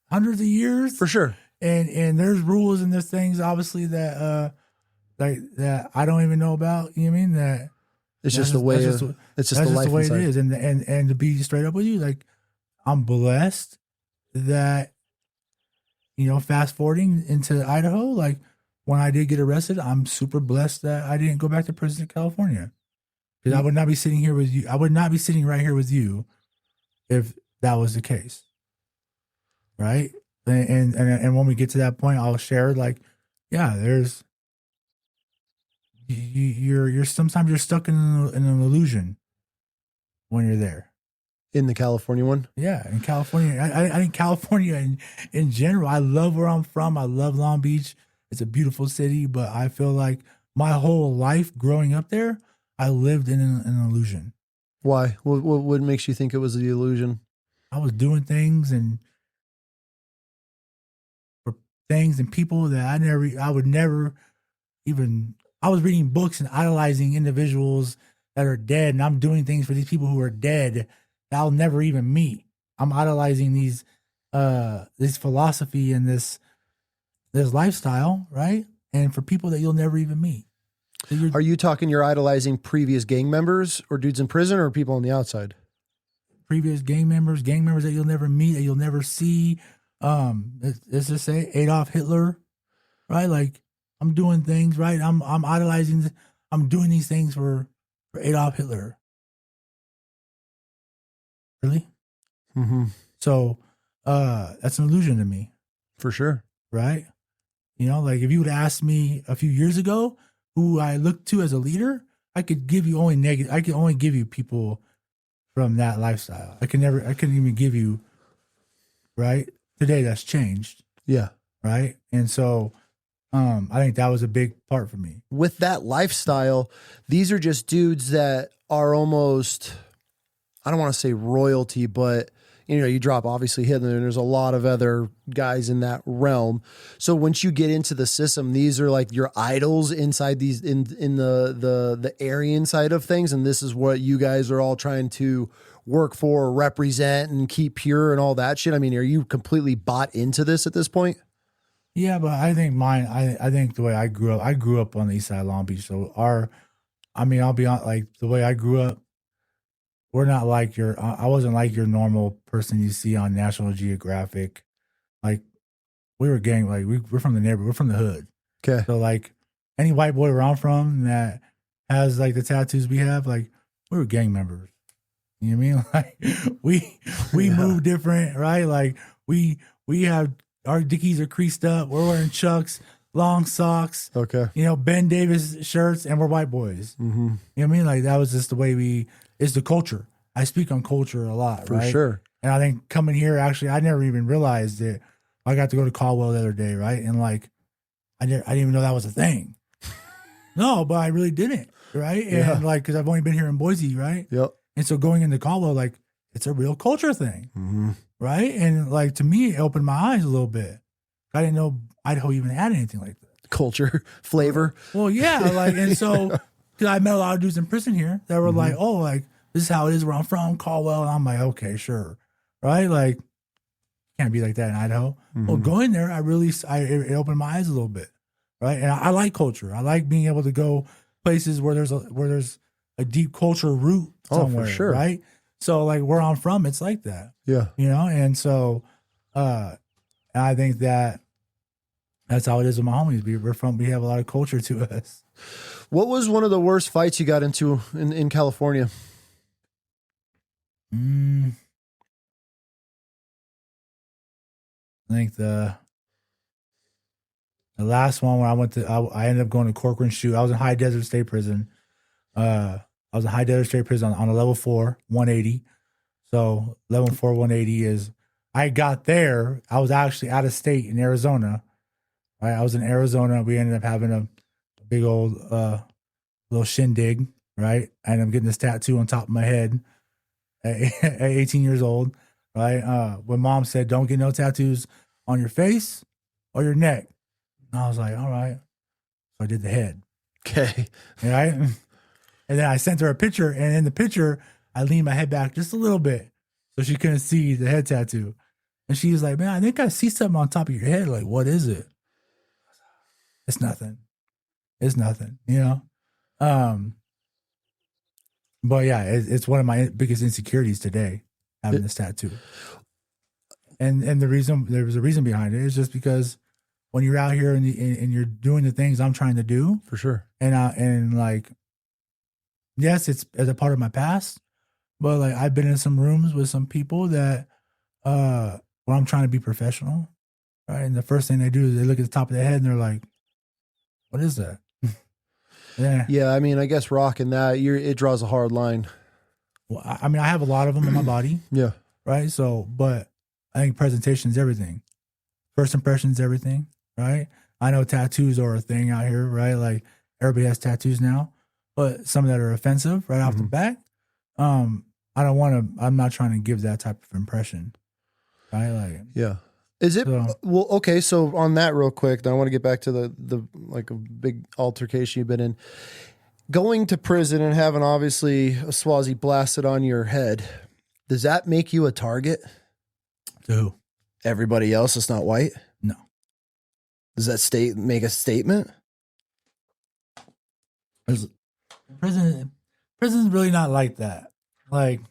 hundreds of years. For sure. And there's rules and there's things obviously that that I don't even know about. You know what I mean? That it's just the way it's just the life way inside. it is. And to be straight up with you, like, I'm blessed that, you know, fast forwarding into Idaho, like, when I did get arrested, I'm super blessed that I didn't go back to prison in California, because I would not be sitting here with you. I would not be sitting right here with you if that was the case, right? And when we get to that point, I'll share, like, yeah, there's you're sometimes you're stuck in an illusion when you're there. In the California one? Yeah, in California. I think California in general, I love where I'm from. I love Long Beach. It's a beautiful city, but I feel like my whole life growing up there, I lived in an illusion. Why? What makes you think it was the illusion? I was doing things and for things and people that I would never even. I was reading books and idolizing individuals that are dead, and I'm doing things for these people who are dead that I'll never even meet. I'm idolizing this philosophy and this lifestyle, right? And for people that you'll never even meet. So are you talking you're idolizing previous gang members or dudes in prison or people on the outside? Previous gang members that you'll never meet, that you'll never see. Let's just say Adolf Hitler, right? Like, I'm doing things, right? I'm idolizing. I'm doing these things for Adolf Hitler. Really? Mm-hmm. So that's an illusion to me. For sure. right? You know, like if you would ask me a few years ago who I looked to as a leader, I could give you only negative. I could only give you people from that lifestyle. I couldn't even give you, right? Today that's changed, Yeah. right? And so I think that was a big part for me. With that lifestyle, these are just dudes that are almost, I don't want to say royalty, but you know, you drop obviously hit, and there's a lot of other guys in that realm. So once you get into the system, these are like your idols inside these in the Aryan side of things, and this is what you guys are all trying to work for, represent, and keep pure and all that shit. I mean, are you completely bought into this at this point? Yeah, but I think I think the way I grew up on the east side of Long Beach. So I'll be on, like the way I grew up, we're not like I wasn't like your normal person you see on National Geographic. Like we were gang, like we're from the neighborhood, we're from the hood. Okay. So like any white boy where I'm from that has like the tattoos we have, like we were gang members. You know what I mean? Like we move different, right? Like we have our dickies are creased up, we're wearing Chucks, long socks, Okay. you know, Ben Davis shirts, and we're white boys. Mm-hmm. You know what I mean? Like that was just the way it's the culture. I speak on culture a lot, For right? sure. And I think coming here, actually, I never even realized it. I got to go to Caldwell the other day, right? And like, I didn't even know that was a thing. No, but I really didn't, right? Yeah. And like, because I've only been here in Boise, right? Yep. And so going into Caldwell, like, it's a real culture thing, Mm-hmm. right? And like, to me, it opened my eyes a little bit. I didn't know Idaho even had anything like that. Culture, flavor. Well, yeah, like, and so, because I met a lot of dudes in prison here that were like, oh, like, this is how it is where I'm from, Caldwell. And I'm like, okay, sure. Right? Like, can't be like that in Idaho. Well, going there, it opened my eyes a little bit. Right? And I like culture. I like being able to go places where there's a deep culture root somewhere. Oh, for sure. Right? So, like, where I'm from, it's like that. Yeah. You know? And so, I think that's how it is with my homies. We have a lot of culture to us. What was one of the worst fights you got into in California? I think the last one where I ended up going to Corcoran Shoot. I was in High Desert State Prison. I was in High Desert State Prison on a level 4, 180. So level 4, 180 is, I got there. I was actually out of state in Arizona. Right? I was in Arizona. We ended up having a big old little shindig. Right? I ended up getting this tattoo on top of my head at 18 years old. Right? When mom said, don't get no tattoos on your face or your neck. And I was like, all right. So I did the head. Okay. Right? And then I sent her a picture, and in the picture, I leaned my head back just a little bit so she couldn't see the head tattoo. And she was like, man, I think I see something on top of your head. Like, what is it? It's nothing. It's nothing, you know? But yeah, it's one of my biggest insecurities today, having this tattoo. And there was a reason behind it. It's just because when you're out here and you're doing the things I'm trying to do, For sure. and like, yes, it's as a part of my past, but like I've been in some rooms with some people that when I'm trying to be professional, right? And the first thing they do is they look at the top of their head and they're like, what is that? Yeah. Yeah, I mean, I guess rocking that, it draws a hard line. Well, I mean, I have a lot of them in my body, Yeah. right? So, but I think presentation is everything. First impression is everything, right? I know tattoos are a thing out here, right? Like everybody has tattoos now, but some that are offensive right off the bat. I'm not trying to give that type of impression, right? Like, Yeah. Is it, well, okay. So on that real quick, then I want to get back to the like a big altercation you've been in. Going to prison and having obviously a Swazi blasted on your head, does that make you a target? to who? Everybody else that's not white? No. Does that make a statement? Prison's really not like that. Like,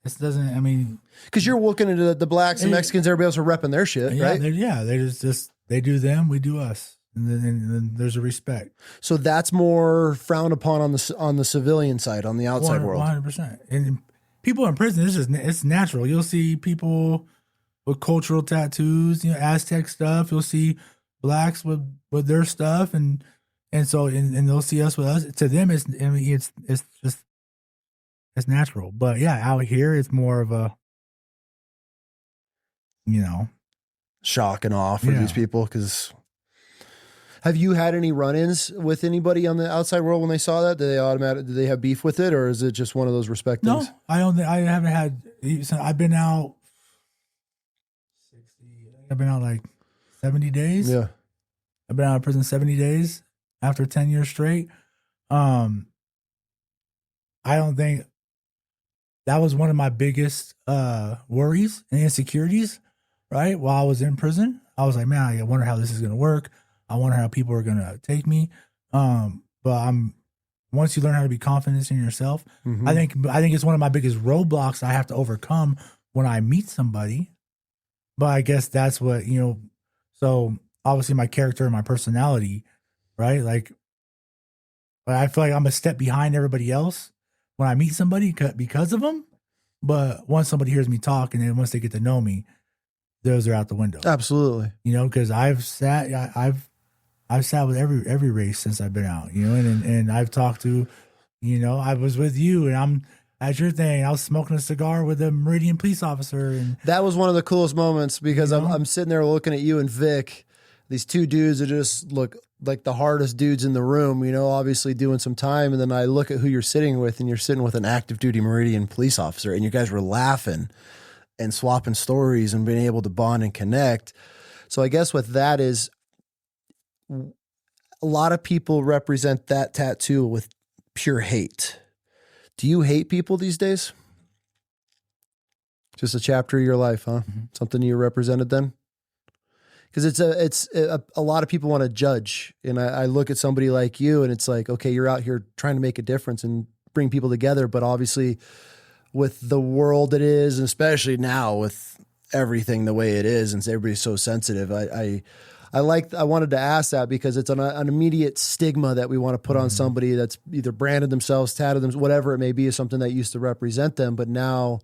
this doesn't, I mean, Because you're looking at the blacks and Mexicans, everybody else are repping their shit, right? They just they do them, we do us, and then there's a respect. So that's more frowned upon on the civilian side, on the outside world. 100%. And people in prison, it's natural. You'll see people with cultural tattoos, Aztec stuff. You'll see blacks with their stuff, and so and they'll see us with us. To them, it's just it's natural. But yeah, out here it's more of a shock and awe for these people. Because have you had any run-ins with anybody on the outside world when they saw that? Did they have beef with it, or is it just one of those respect things? No, I don't. I haven't had. I've been out. I've been out like 70 days. Yeah, I've been out of prison 70 days after 10 years straight. I don't think that was one of my biggest worries and insecurities. Right while I was in prison, I was like, man, I wonder how this is going to work. I wonder how people are going to take me. But once you learn how to be confident in yourself, I think it's one of my biggest roadblocks I have to overcome when I meet somebody. But I guess that's what, so obviously my character and my personality, right? Like, I feel like I'm a step behind everybody else when I meet somebody because of them. But once somebody hears me talk and then once they get to know me, those are out the window. Absolutely. Because I've sat with every race since I've been out, and I've talked to, I was with you and I'm at your thing. I was smoking a cigar with a Meridian police officer. And that was one of the coolest moments because I'm sitting there looking at you and Vic, these two dudes that just look like the hardest dudes in the room, obviously doing some time. And then I look at who you're sitting with and you're sitting with an active duty Meridian police officer and you guys were laughing and swapping stories and being able to bond and connect. So I guess with that is a lot of people represent that tattoo with pure hate. Do you hate people these days? Just a chapter of your life, huh? Mm-hmm. Something you represented then? Because it's a lot of people want to judge. And I look at somebody like you and it's like, okay, you're out here trying to make a difference and bring people together. But obviously with the world it is, and especially now with everything the way it is, and everybody's so sensitive, I wanted to ask that because it's an immediate stigma that we want to put on somebody that's either branded themselves, tatted them, whatever it may be, is something that used to represent them. But now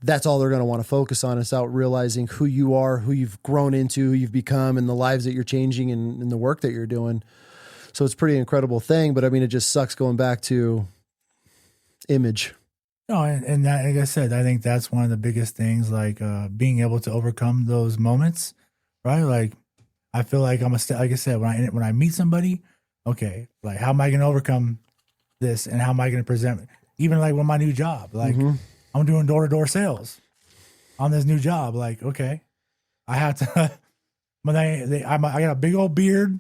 that's all they're going to want to focus on is out realizing who you are, who you've grown into, who you've become, and the lives that you're changing and the work that you're doing. So it's a pretty incredible thing. But I mean, it just sucks going back to image. No, and that, like I said, I think that's one of the biggest things, like being able to overcome those moments, right? Like, I feel like I'm like I said, when I meet somebody, okay, like how am I going to overcome this, and how am I going to present it? Even like with my new job, like I'm doing door-to-door sales on this new job. Like, okay, I have to. When I got a big old beard,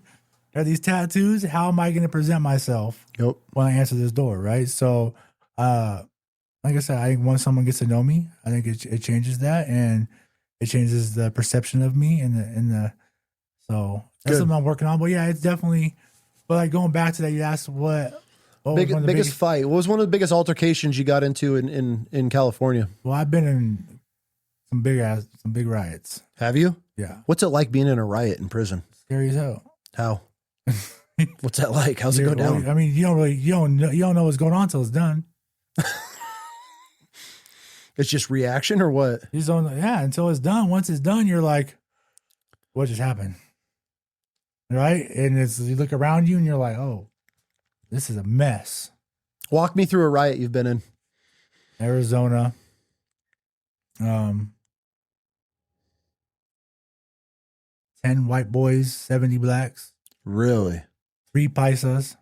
I got these tattoos. How am I going to present myself when I answer this door, right? So, like I said, I think once someone gets to know me, I think it changes that, and it changes the perception of me so that's something I'm working on. But yeah, it's definitely. But like going back to that, you asked what biggest fight. What was one of the biggest altercations you got into in California? Well, I've been in some big riots. Have you? Yeah. What's it like being in a riot in prison? Scary as hell. How? What's that like? How's it go down? I mean, you don't know what's going on until it's done. It's just reaction or what? Until it's done. Once it's done, you're like, what just happened? Right? And you look around you and you're like, oh, this is a mess. Walk me through a riot you've been in. Arizona. 10 white boys, 70 blacks. Really? 3 paisas.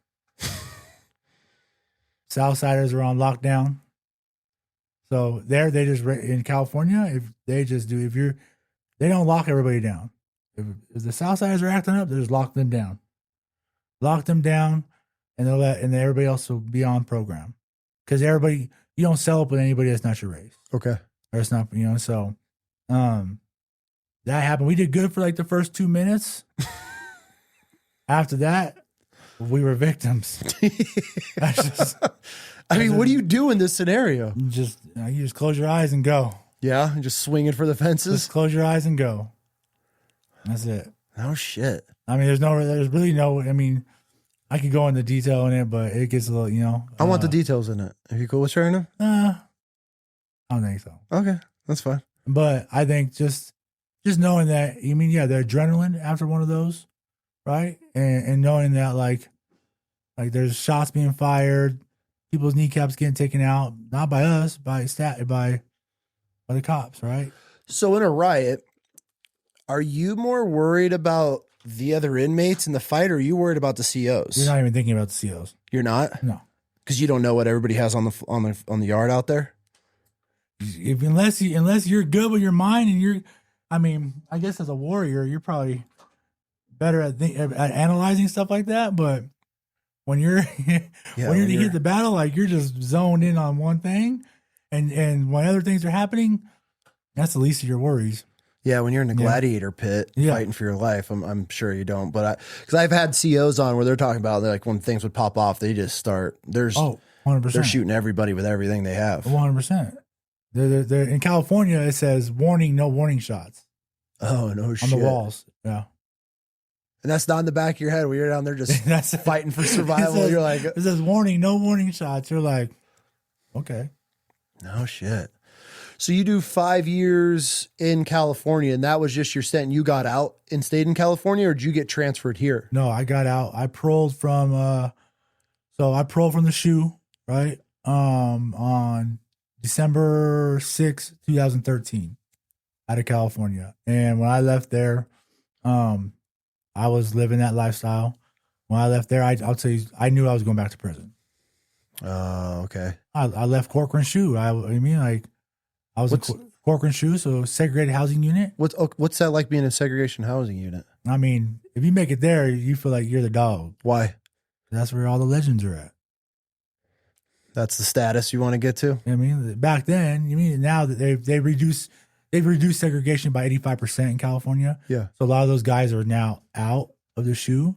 Southsiders are on lockdown. So they just in California, they don't lock everybody down. If the Southsiders are acting up, they just lock them down. Lock them down, and and everybody else will be on program. Because you don't sell up with anybody that's not your race. Okay. Or it's not, so that happened. We did good for like the first 2 minutes. After that, we were victims. What do you do in this scenario? You just close your eyes and go. Yeah, just swinging for the fences. Just close your eyes and go. That's it. Oh shit. I mean, there's really no. I mean, I could go into detail in it, but it gets a little, I want the details in it. Are you cool with sharing them? I don't think so. Okay, that's fine. But I think just knowing that, the adrenaline after one of those, right? And knowing that like there's shots being fired, people's kneecaps getting taken out, not by us, by the cops, right? So in a riot, are you more worried about the other inmates in the fight, or are you worried about the COs? You're not even thinking about the COs. You're not? No. Because you don't know what everybody has on the yard out there? Unless you're good with your mind and I guess as a warrior, you're probably better at analyzing stuff like that. But when you're when you're to hit the battle, like you're just zoned in on one thing, and when other things are happening, that's the least of your worries. Yeah, when you're in the gladiator pit fighting for your life, I'm sure you don't. But because I've had COs on where they're talking about like when things would pop off, they just start. 100%. They're shooting everybody with everything they have. 100%. They're in California, it says warning, no warning shots. Oh no shit! On the walls, yeah. And that's not in the back of your head where you're down there just fighting for survival. You're like, it says warning, no warning shots. You're like, okay. No shit. So you do 5 years in California, and that was just your stint. You got out and stayed in California, or did you get transferred here? No, I got out. I paroled from the SHU, right? On December 6th, 2013, out of California. And when I left there, I was living that lifestyle. When I left there, I'll tell you, I knew I was going back to prison. Oh, okay. I left Corcoran SHU. I was a Corcoran SHU, so segregated housing unit. What's that like being in a segregation housing unit? I mean, if you make it there, you feel like you're the dog. Why? That's where all the legends are at. That's the status you want to get to? I mean, back then, now that they've reduced segregation by 85% in California. Yeah. So a lot of those guys are now out of the SHU,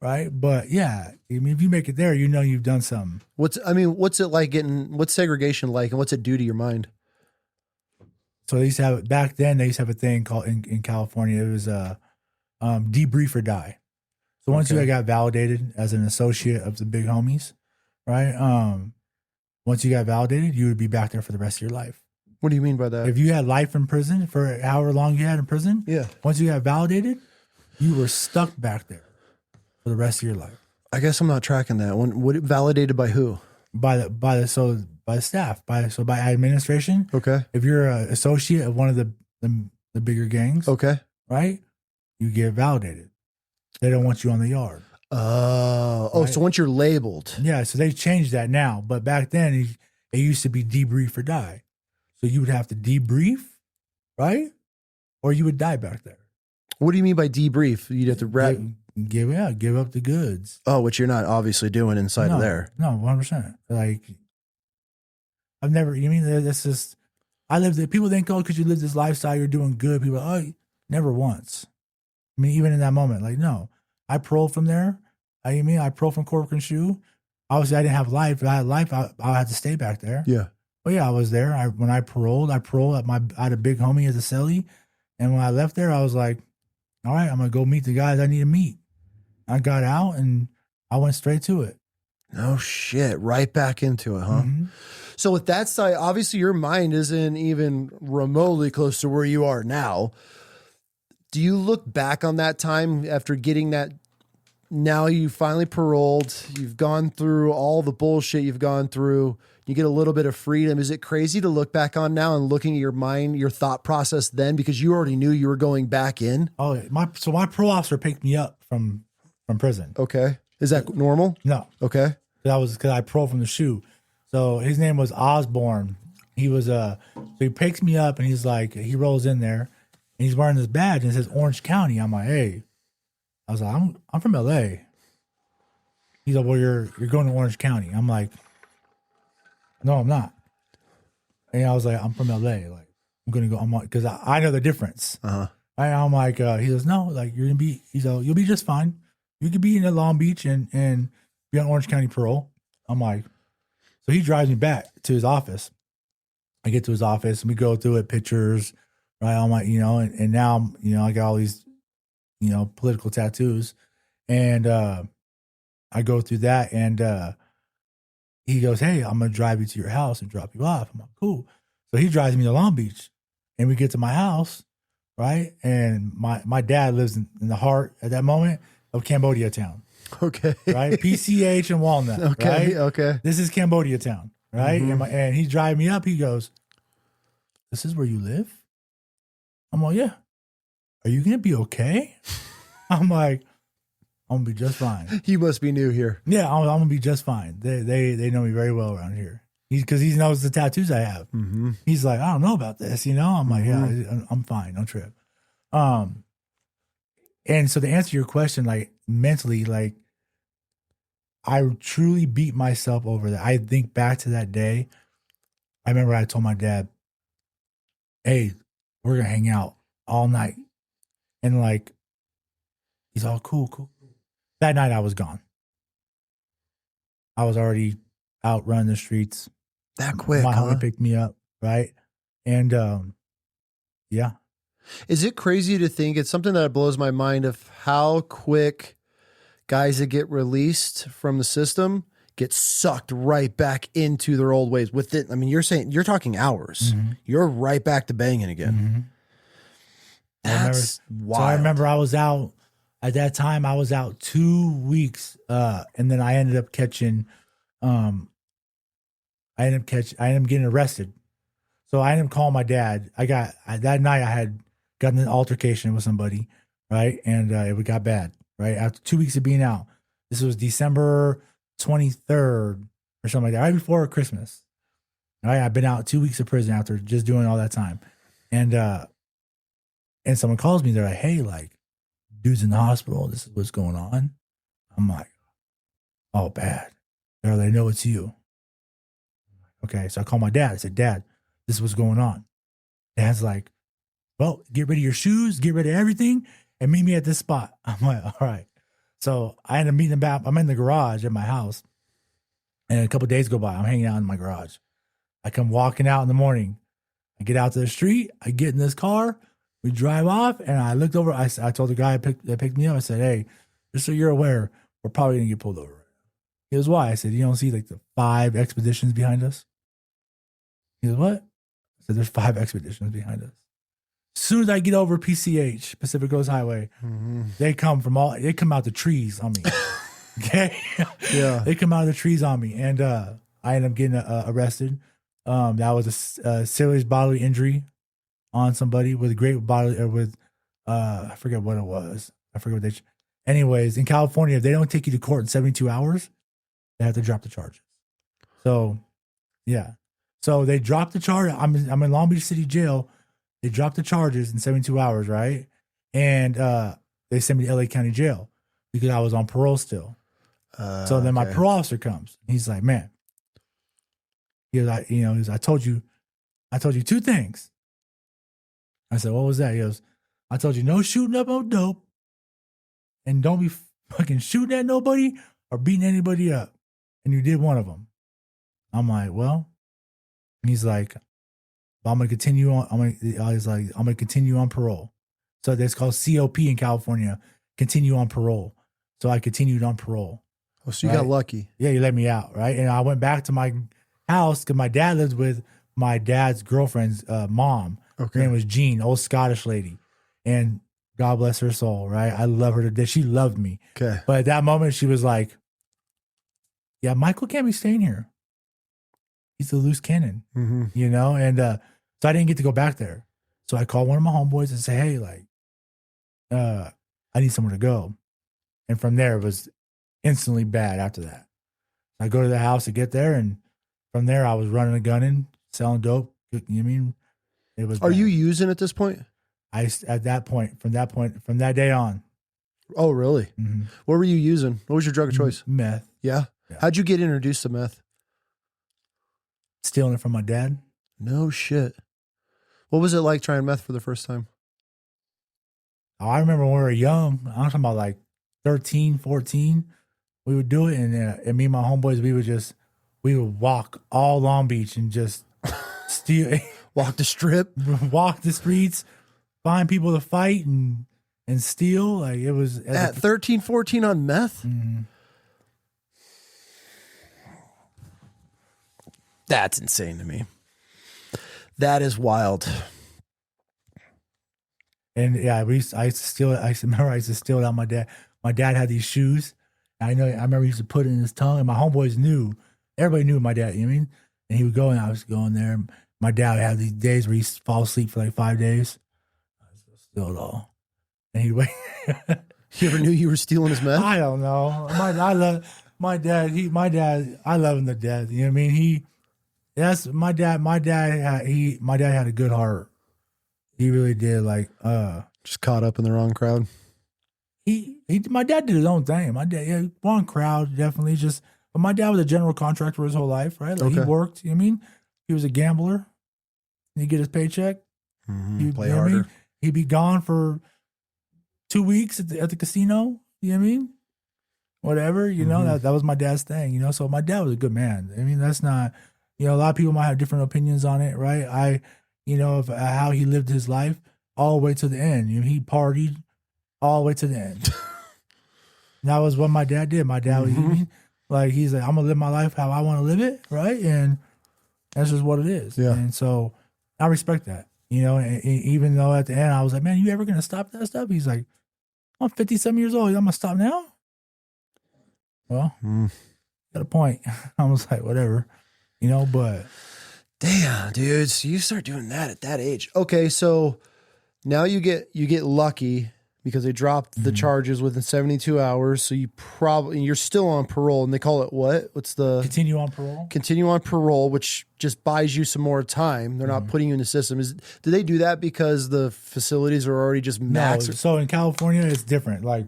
right? But yeah, if you make it there, you've done something. What's it like what's segregation like, and what's it do to your mind? So they used to have back then. They used to have a thing called in California. It was debrief or die. So once you got validated as an associate of the big homies, right? Once you got validated, you would be back there for the rest of your life. What do you mean by that? If you had life in prison for however long you had in prison, once you got validated, you were stuck back there for the rest of your life. I guess I'm not tracking that. What validated by who? By the staff, by administration. Okay. If you're an associate of one of the bigger gangs, okay, right, you get validated. They don't want you on the yard. Right? So once you're labeled, so they changed that now. But back then, it used to be debrief or die. So you would have to debrief, right, or you would die back there. What do you mean by debrief? You'd have to give up the goods. Oh, which you're not obviously doing inside of there. No, 100%. Like, I've never. That's just. I lived it. People think, because you live this lifestyle, you're doing good. People, never once. Even in that moment, like, no. I paroled from there. I paroled from Corcoran SHU. Obviously, I didn't have life. If I had life, I had to stay back there. Yeah. But yeah, I was there. When I paroled I had a big homie as a cellie. And when I left there, I was like, all right, I'm going to go meet the guys I need to meet. I got out and I went straight to it. No shit. Right back into it, huh? Mm-hmm. So with that side, obviously your mind isn't even remotely close to where you are now. Do you look back on that time after getting that? Now you finally paroled, you've gone through all the bullshit you've gone through, you get a little bit of freedom. Is it crazy to look back on now and looking at your mind, your thought process then, because you already knew you were going back in? Oh, my parole officer picked me up from prison. Okay. Is that normal? No. Okay. Because I paroled from the SHU. So his name was Osborne. He was so he picks me up and he's like, he rolls in there and he's wearing this badge and it says Orange County. I'm like, hey. I was like, I'm from LA. He's like, well, you're going to Orange County. I'm like, no, I'm not. And I was like, I'm from LA. Like, I'm gonna go. I'm like, because I know the difference. I'm like, he goes, no, like you're gonna be. He's like, you'll be just fine. You could be in Long Beach and be on Orange County parole. I'm like, so he drives me back to his office. I get to his office and we go through it, pictures, right? I'm like, and now I got all these, political tattoos, and I go through that, and he goes, hey, I'm gonna drive you to your house and drop you off. I'm like, cool. So he drives me to Long Beach, And we get to my house, right? And my dad lives in the heart at that moment of Cambodia town. Okay. Right? PCH and Walnut. Okay. Right? Okay. This is Cambodia town. Right? And he's driving me up. He goes, "This is where you live?" I'm like, "Yeah." "Are you going to be okay?" I'm like, "I'm going to be just fine." He must be new here. Yeah, I'm going to be just fine. They know me very well around here. Because he knows the tattoos I have. He's like, "I don't know about this, you know?" I'm like, "Yeah, I'm fine. Don't trip." And so to answer your question, like mentally, like I truly beat myself over that. I think back to that day. I remember I told my dad, "Hey, we're going to hang out all night." And like, he's all cool. That night I was gone. I was already out running the streets. That quick, My huh? homie picked me up, right? And yeah. Is it crazy to think, it's something that blows my mind of how quick guys that get released from the system get sucked right back into their old ways within, I mean, you're talking hours. You're right back to banging again. That's wild. So I remember I was out at that time. I was out 2 weeks, and then I ended up catching. I ended up getting arrested. So I ended up calling my dad. That night I had gotten an altercation with somebody, right, and it got bad. Right after 2 weeks of being out, this was December 23rd or something like that, right before Christmas. Right, I've been out 2 weeks of prison after just doing all that time, and someone calls me. They're like, "Hey, like, dude's in the hospital. This is what's going on." I'm like, "Oh, bad." They're like, "They know it's you." Okay, so I call my dad. I said, "Dad, this is what's going on." Dad's like, "Well, get rid of your shoes, get rid of everything, and meet me at this spot." I'm like, "All right." So I end up meeting him back. I'm in the garage at my house, and a couple of days go by. I'm hanging out in my garage. I come walking out in the morning. I get out to the street. I get in this car. We drive off, and I looked over. I told the guy that picked me up, I said, "Hey, just so you're aware, we're probably going to get pulled over." He goes, "Why?" I said, "You don't see like the 5 expeditions behind us?" He goes, "What?" I said, "There's 5 expeditions behind us." As soon as I get over PCH, Pacific Coast Highway, they come out the trees on me. Okay? Yeah. They come out of the trees on me. And I ended up getting arrested. That was a serious bodily injury on somebody with a great bodily, I forget what it was. I forget what anyways, in California, if they don't take you to court in 72 hours, they have to drop the charges. So, yeah. So they dropped the charge. I'm in Long Beach City Jail. They dropped the charges in 72 hours, right? And they sent me to LA County Jail because I was on parole still. So then my parole officer comes. He's like, "Man," he goes, "I told you 2 things." I said, "What was that?" He goes, "I told you no shooting up no dope, and don't be fucking shooting at nobody or beating anybody up. And you did one of them." I'm like, "Well," and he's like, "But I'm gonna continue on. I'm gonna continue on parole." So that's called COP in California. Continue on parole. So I continued on parole. Oh, so you got lucky. Yeah, you let me out, right? And I went back to my house because my dad lives with my dad's girlfriend's mom. Okay. Her name was Jean, old Scottish lady, and God bless her soul, right? I love her to death. She loved me. Okay. But at that moment, she was like, "Yeah, Michael can't be staying here. He's a loose cannon," you know? And so I didn't get to go back there. So I called one of my homeboys and say, "Hey, like, I need somewhere to go." And from there, it was instantly bad after that. I go to the house to get there, and from there, I was running and gunning, selling dope. You know what I mean? It was. Are bad. you using at this point? From that day on. Oh, really? What were you using? What was your drug of choice? Meth. Yeah. How'd you get introduced to meth? Stealing it from my dad. No shit. What was it like trying meth for the first time? Oh, I remember when we were young. I'm talking about like 13, 14. We would do it, and me and my homeboys, we would walk all Long Beach and just steal, Walk the strip, walk the streets, find people to fight and steal. Like it was at 13, 14 on meth. That's insane to me. That is wild. And yeah, I used to steal it. I used to steal it out of my dad. My dad had these shoes. I remember he used to put it in his tongue, and my homeboys knew. Everybody knew my dad, you know what I mean? And he would go, and I was going there. My dad would have these days where he'd fall asleep for like 5 days. I was steal it all. And he'd wait. You ever knew you were stealing his meth? I don't know. I love my dad. I love him to death. You know what I mean? My dad had a good heart. He really did. Like, just caught up in the wrong crowd. My dad did his own thing. My dad, yeah, wrong crowd, definitely. But my dad was a general contractor his whole life, right? Like, he worked. You know what I mean? He was a gambler. He'd get his paycheck. Mm-hmm. Play harder. I mean? He'd be gone for 2 weeks at the casino. You know what I mean? Whatever, you know, that was my dad's thing, you know. So my dad was a good man. I mean, that's not, you know, a lot of people might have different opinions on it, right? Of how he lived his life all the way to the end. You know, he partied all the way to the end. That was what my dad did. My dad was, like, he's like, I'm gonna live my life how I want to live it, right? And that's just what it is. Yeah. And so I respect that, you know. And even though at the end I was like, man, you ever gonna stop that stuff? He's like, I'm 50-some years old. I'm gonna stop now. Well, got a point. I was like, whatever, you know. But damn, dude, so you start doing that at that age. Okay, so now you get lucky because they dropped the charges within 72 hours. So you're still on parole, and they call it what? What's the continue on parole? Continue on parole, which just buys you some more time. They're not putting you in the system. Do they do that because the facilities are already just max? No. So in California, it's different. Like,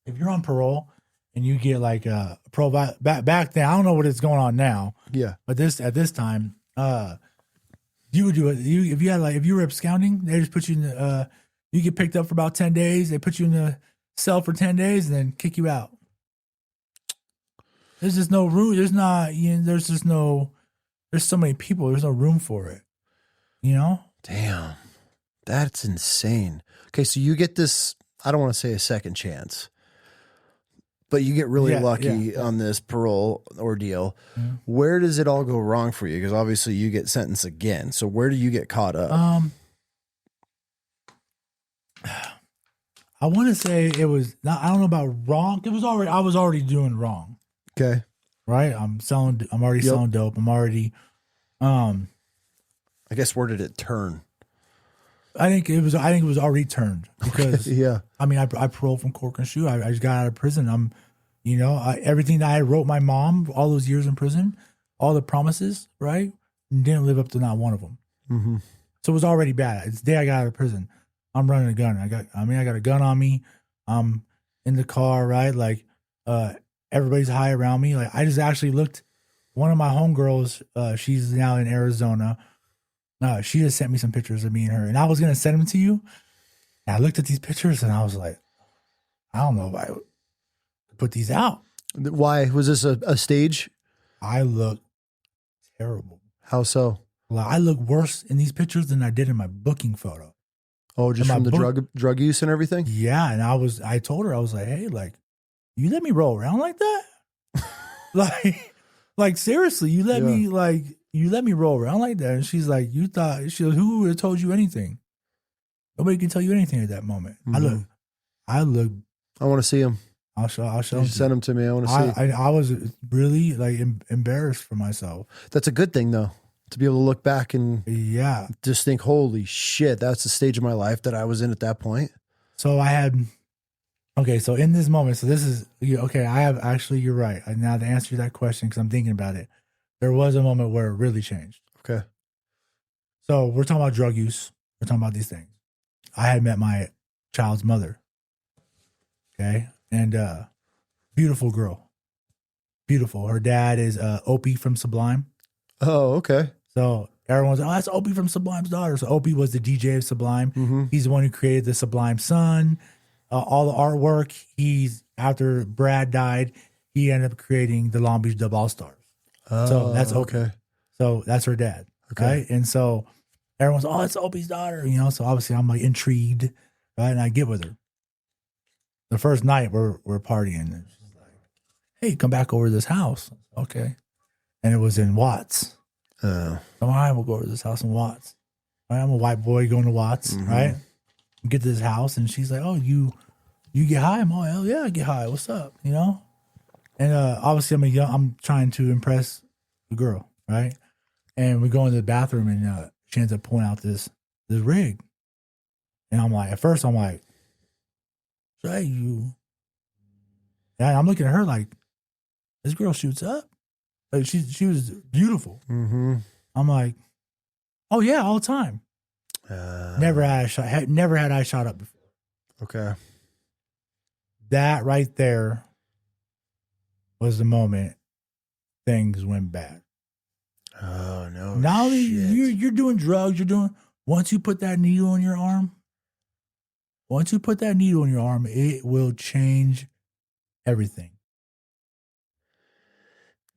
if you're on parole and you get like a parole back then, I don't know what is going on now. Yeah, but at this time, you would do it. If you were absconding, they just put you in the. You get picked up for about 10 days. They put you in the cell for 10 days and then kick you out. There's just no room. There's so many people. There's no room for it. You know? Damn. That's insane. Okay, so you get this, I don't want to say a second chance, but you get really lucky on this parole ordeal. Mm-hmm. Where does it all go wrong for you? Because obviously you get sentenced again. So where do you get caught up? I want to say it was not. I don't know about wrong. I was already doing wrong. Okay, right. I'm already selling dope. I'm already. I guess where did it turn? I think it was already turned because I mean I paroled from correctional. I just got out of prison. Everything that I wrote my mom all those years in prison, all the promises, right, didn't live up to not one of them. Mm-hmm. So it was already bad. It's the day I got out of prison. I'm running a gun. I got a gun on me. I'm in the car, right? Like, everybody's high around me. Like, I just actually looked. One of my homegirls, she's now in Arizona. She just sent me some pictures of me and her, and I was gonna send them to you. And I looked at these pictures, and I was like, I don't know if I would put these out. Why was this a stage? I look terrible. How so? Well, I look worse in these pictures than I did in my booking photo. Oh, just from the drug use and everything? Yeah, and I told her, I was like, hey, like, you let me roll around like that? like seriously, you let me roll around like that? And she's like, who would have told you anything? Nobody can tell you anything at that moment. Mm-hmm. I want to see him. I'll show you. Send him to me. I want to see. I was really like embarrassed for myself. That's a good thing though. To be able to look back and just think, holy shit, that's the stage of my life that I was in at that point. So so in this moment, so this is, you're right. Now to answer that question, because I'm thinking about it, there was a moment where it really changed. Okay. So we're talking about drug use. We're talking about these things. I had met my child's mother. Okay. And beautiful girl. Beautiful. Her dad is Opie from Sublime. Oh, okay. So everyone's like, oh, that's Opie from Sublime's daughter. So Opie was the DJ of Sublime. Mm-hmm. He's the one who created the Sublime Sun, all the artwork. After Brad died, he ended up creating the Long Beach Dub All Stars. So that's Opie. Okay. So that's her dad. Okay. Right? And so everyone's, oh, it's Opie's daughter. So obviously I'm like intrigued, right? And I get with her. The first night we're partying, and she's like, hey, come back over to this house. Okay. And it was in Watts. So all right, we'll go over to this house in Watts. All right, I'm a white boy going to Watts, right? We get to this house, and she's like, "Oh, you get high?" I'm like, "Oh, yeah, I get high. What's up?" You know. And obviously, I'm trying to impress the girl, right? And we go into the bathroom, and she ends up pulling out this rig, and I'm like, at first, I'm like, "Hey, you." And I'm looking at her like, this girl shoots up. Like she was beautiful. Mm-hmm. I'm like, oh yeah, all the time. Never had I shot up before. Okay. That right there was the moment things went bad. Oh no! Now shit. you're doing drugs. Once you put that needle in your arm, it will change everything.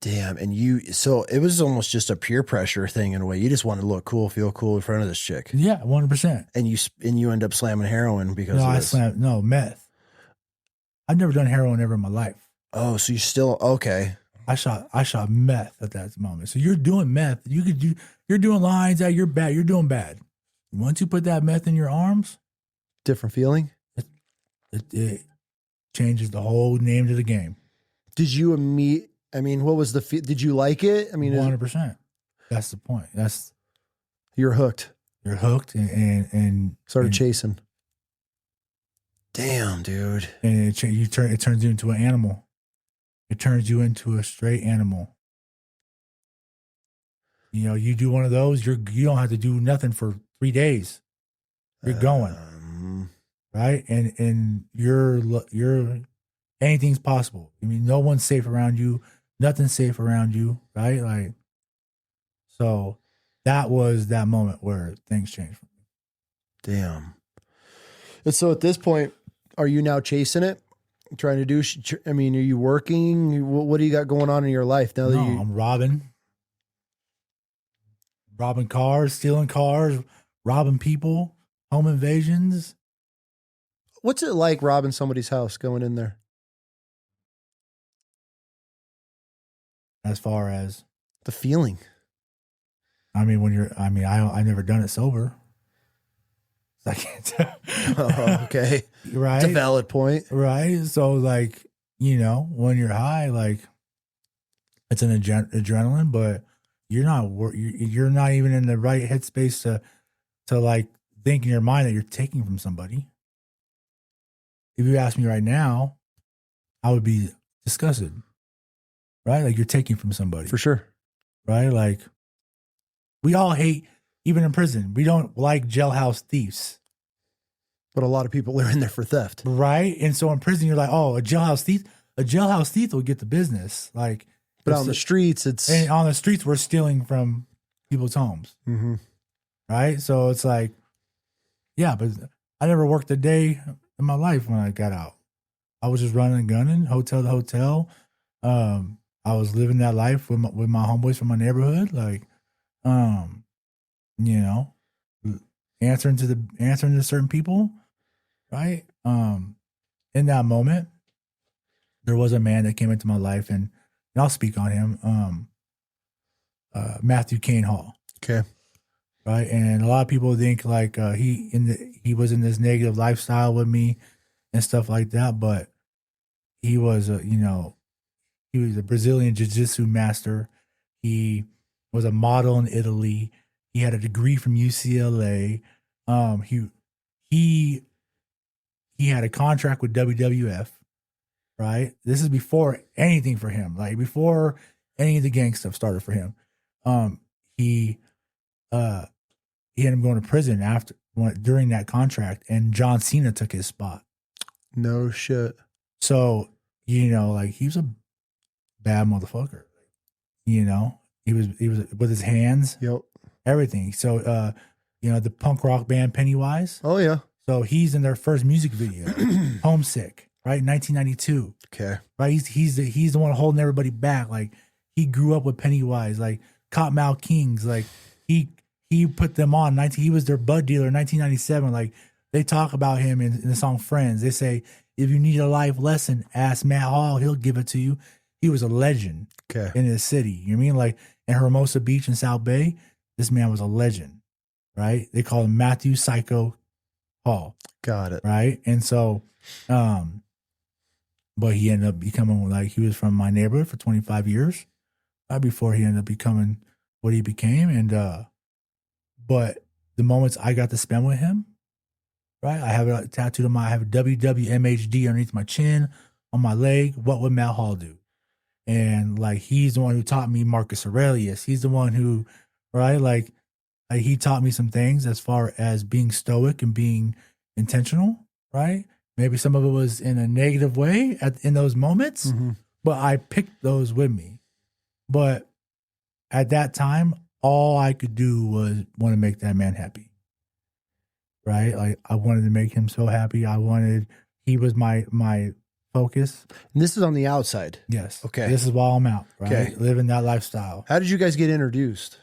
Damn, and so it was almost just a peer pressure thing in a way. You just wanted to look cool, feel cool in front of this chick. Yeah, 100%. And you end up slamming heroin because no, of I this. slammed meth. I've never done heroin ever in my life. Oh, so you still okay? I shot meth at that moment. So you're doing meth. You're doing lines that you're bad. You're doing bad. Once you put that meth in your arms, Different feeling. it changes the whole name to the game. Did you what was did you like it? I mean, 100%. That's the point. You're hooked. You're hooked and Started chasing. Damn, dude. And it turns you into an animal. It turns you into a straight animal. You know, you do one of those, you don't have to do nothing for 3 days. You're going. Right? And you're anything's possible. I mean, no one's safe around you. Nothing's safe around you, right? Like, so that was that moment where things changed for me. Damn. And so at this point, are you now chasing it? Trying to do, are you working? What do you got going on in your life now that I'm robbing cars, stealing cars, robbing people, home invasions. What's it like robbing somebody's house, going in there? As far as the feeling. I never done it sober. I can't tell. Oh, okay. Right. It's a valid point. Right. So like, when you're high, like it's an adrenaline, but you're not even in the right headspace to like think in your mind that you're taking from somebody. If you ask me right now, I would be disgusted. Right? Like you're taking from somebody. For sure. Right? Like we all hate, even in prison, we don't like jailhouse thieves. But a lot of people are in there for theft. Right? And so in prison, you're like, oh, a jailhouse thief will get the business. Like, but on the streets, and on the streets, we're stealing from people's homes. Mm-hmm. Right? So it's like, yeah, but I never worked a day in my life when I got out. I was just running and gunning, hotel to hotel. I was living that life with my homeboys from my neighborhood, like, answering to certain people, right? In that moment, there was a man that came into my life, and I'll speak on him, Matthew Kane Hall. Okay. Right, and a lot of people think like he was in this negative lifestyle with me and stuff like that, but he was he was a Brazilian jiu-jitsu master. He was a model in Italy. He had a degree from UCLA. He had a contract with WWF, right? This is before anything for him, like before any of the gang stuff started for him. He ended up going to prison during that contract, and John Cena took his spot. No shit. So, like he was a bad motherfucker. He was with his hands. Yep. Everything. So, the punk rock band Pennywise. Oh yeah. So he's in their first music video, Homesick, right? 1992. Okay. Right. He's the one holding everybody back. Like he grew up with Pennywise, like Cottonmouth Kings. Like he put them on. He was their bud dealer in 1997. Like they talk about him in the song Friends. They say, if you need a life lesson, ask Matt Hall. He'll give it to you. He was a legend in his city. You know what I mean? Like in Hermosa Beach in South Bay, this man was a legend, right? They call him Matthew Psycho Hall. Got it. Right. And so, but he ended up becoming like, he was from my neighborhood for 25 years before he ended up becoming what he became. And, but the moments I got to spend with him, right? I have it tattooed on I have a WWMHD underneath my chin, on my leg. What would Matt Hall do? And like, he's the one who taught me Marcus Aurelius. He's the one who, right? Like he taught me some things as far as being stoic and being intentional, right? Maybe some of it was in a negative way in those moments, but I picked those with me. But at that time, all I could do was want to make that man happy, right? Like I wanted to make him so happy. He was my focus. And this is on the outside. Yes. Okay. This is while I'm out, right? Okay. Living that lifestyle. How did you guys get introduced?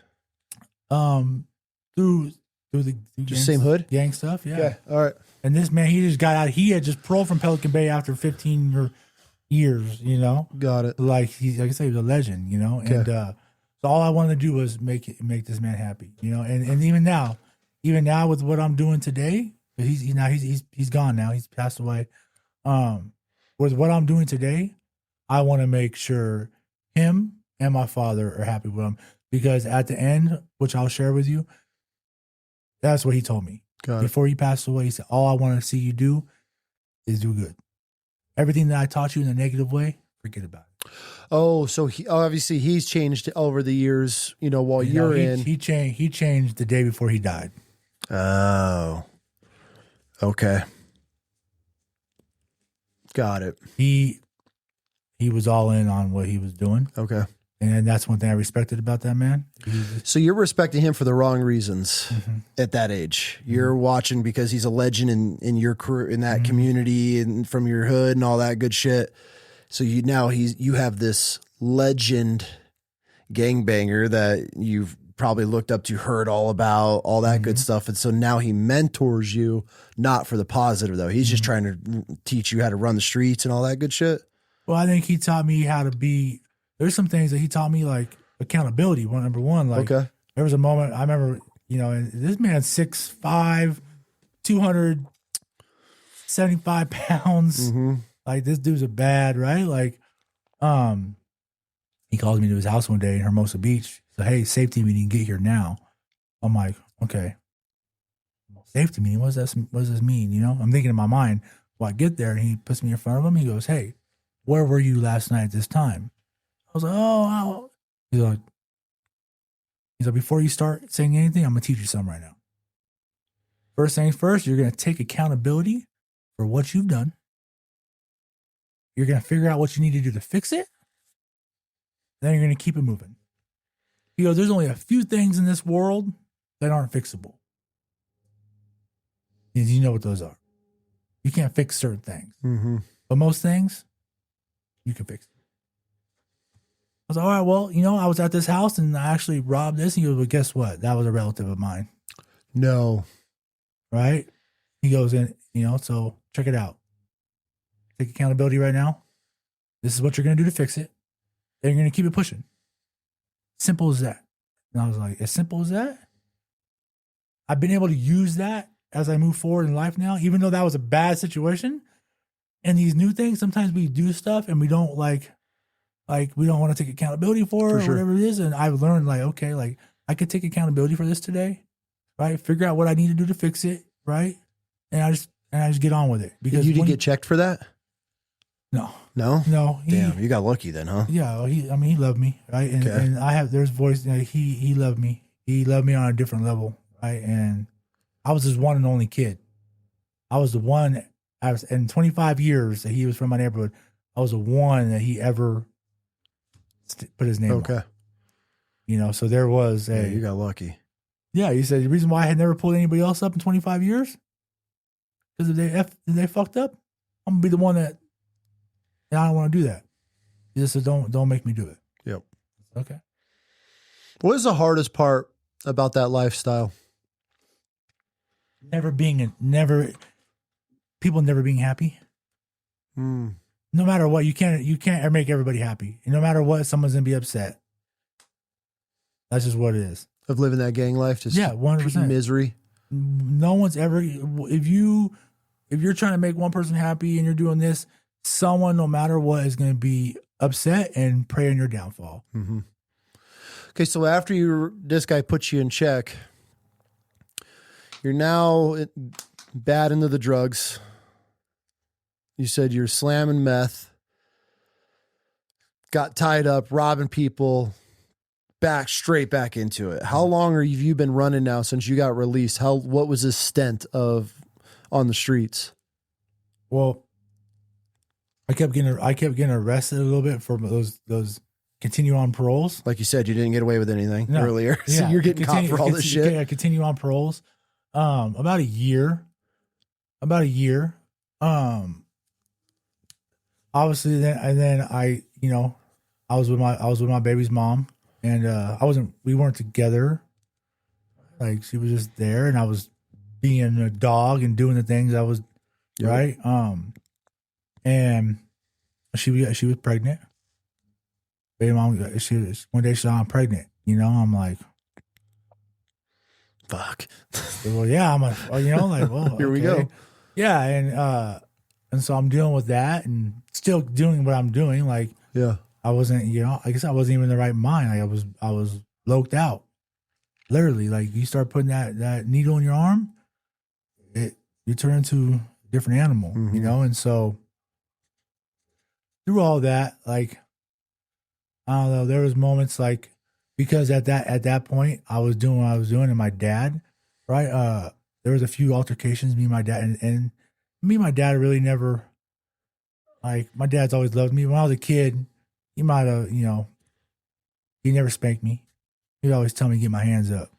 Through the Just same hood? gang stuff. Yeah. Okay. All right. And this man, he just got out. He had just paroled from Pelican Bay after 15 years, you know? Got it. Like I said, he was a legend, you know? Okay. And so all I wanted to do was make this man happy, you know? And even now with what I'm doing today, he's gone now. He's passed away. With what I'm doing today, I want to make sure him and my father are happy with him, because at the end, which I'll share with you, that's what he told me. Before he passed away, he said, all I want to see you do is do good. Everything that I taught you in a negative way, forget about it. Oh, so obviously he's changed over the years, you know, while you're in. He changed the day before he died. Oh, okay. Got it. He was all in on what he was doing. Okay. And that's one thing I respected about that man. So you're respecting him for the wrong reasons at that age. You're watching because he's a legend in your career, in that community and from your hood and all that good shit. So you have this legend gangbanger that you've probably looked up to, heard all about, all that good stuff. And so now he mentors you, not for the positive though. He's just trying to teach you how to run the streets and all that good shit. Well, I think he taught me how to be. There's some things that he taught me, like accountability. Number one, like there was a moment I remember, you know, and this man's 6'5", 275 pounds. Like this dude's a bad, right? Like, he calls me to his house one day in Hermosa Beach. So, hey, safety meeting, get here now. I'm like, okay, safety meeting. What does this mean? You know, I'm thinking in my mind. Well, I get there and he puts me in front of him. He goes, hey, where were you last night at this time? I was like, oh, wow. He's like, before you start saying anything, I'm going to teach you something right now. First things first, you're going to take accountability for what you've done. You're going to figure out what you need to do to fix it. Then you're going to keep it moving. He goes, there's only a few things in this world that aren't fixable. You know what those are. You can't fix certain things. But most things, you can fix it. I was like, all right, well, you know, I was at this house and I actually robbed this. And he goes, well, guess what? That was a relative of mine. No. Right? He goes in, you know, so check it out. Take accountability right now. This is what you're going to do to fix it. Then you're going to keep it pushing. Simple as that. And I was like, as simple as that? I've been able to use that as I move forward in life now, even though that was a bad situation. And these new things, sometimes we do stuff and we don't like we don't want to take accountability for it or whatever it is. And I've learned like, okay, like I could take accountability for this today, right? Figure out what I need to do to fix it, right? And I just get on with it. Because you didn't get checked for that? No. No? No. Damn, you got lucky then, huh? Yeah. He loved me, right? And there's voice, you know, he loved me. He loved me on a different level, right? And I was his one and only kid. I was the one, in 25 years that he was from my neighborhood, I was the one that he ever put his name on. You know, so there was yeah, you got lucky. Yeah, he said the reason why I had never pulled anybody else up in 25 years, because if they fucked up, I'm gonna be the one that I don't want to do that. He just said, don't make me do it. Yep. Okay. What is the hardest part about that lifestyle? People never being happy. No matter what, you can't ever make everybody happy. And no matter what, someone's gonna be upset. That's just what it is. Of living that gang life, just 100% misery. no one's ever, if you're trying to make one person happy and you're doing this, someone, no matter what, is going to be upset and pray on your downfall. Mm-hmm. Okay, so after this guy puts you in check, you're now bad into the drugs. You said you're slamming meth, got tied up, robbing people, straight back into it. How long have you been running now since you got released? What was this stint of on the streets? Well, I kept getting arrested a little bit for those continue on paroles. Like you said, you didn't get away with anything earlier. So you're getting caught for all this shit. Yeah, continue on paroles. About a year. Obviously then I was with my baby's mom, and we weren't together. Like, she was just there, and I was being a dog and doing the things I was right. And she was pregnant. Baby mom, one day she said, I'm pregnant. I'm like, fuck. Well, yeah, I'm like, well, here we go. Yeah, and so I'm dealing with that and still doing what I'm doing. Like, yeah, I wasn't, I guess I wasn't even in the right mind. Like, I was loked out. Literally, like, you start putting that needle in your arm, you turn into a different animal, and so through all that, like, I don't know, there was moments like, because at that point I was doing what I was doing, and my dad, right? There was a few altercations, me and my dad, and me and my dad really never, like, my dad's always loved me. When I was a kid, he might have, he never spanked me. He'd always tell me to get my hands up.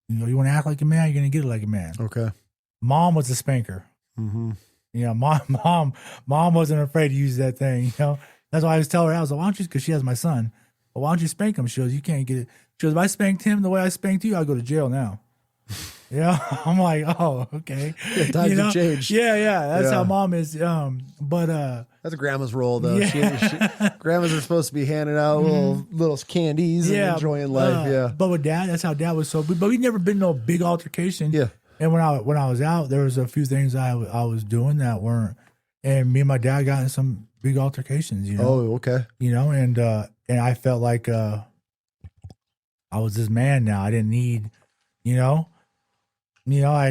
You want to act like a man, you're going to get it like a man. Okay. Mom was a spanker. Mm-hmm. Mom wasn't afraid to use that thing, That's why I was telling her, I was like, why don't you, because she has my son, well, why don't you spank him? She goes, you can't get it. She goes, if I spanked him the way I spanked you, I'll go to jail now. I'm like, oh, okay. Yeah, times have changed. Yeah. That's how mom is. But that's grandma's role, though. Yeah. Grandmas are supposed to be handing out little candies and enjoying life. Yeah. But with dad, that's how dad was. But we never been no big altercation. Yeah. And when I was out, there was a few things I was doing that weren't. And me and my dad got in some big altercations. Oh, okay. And I felt like I was this man now. I didn't need, I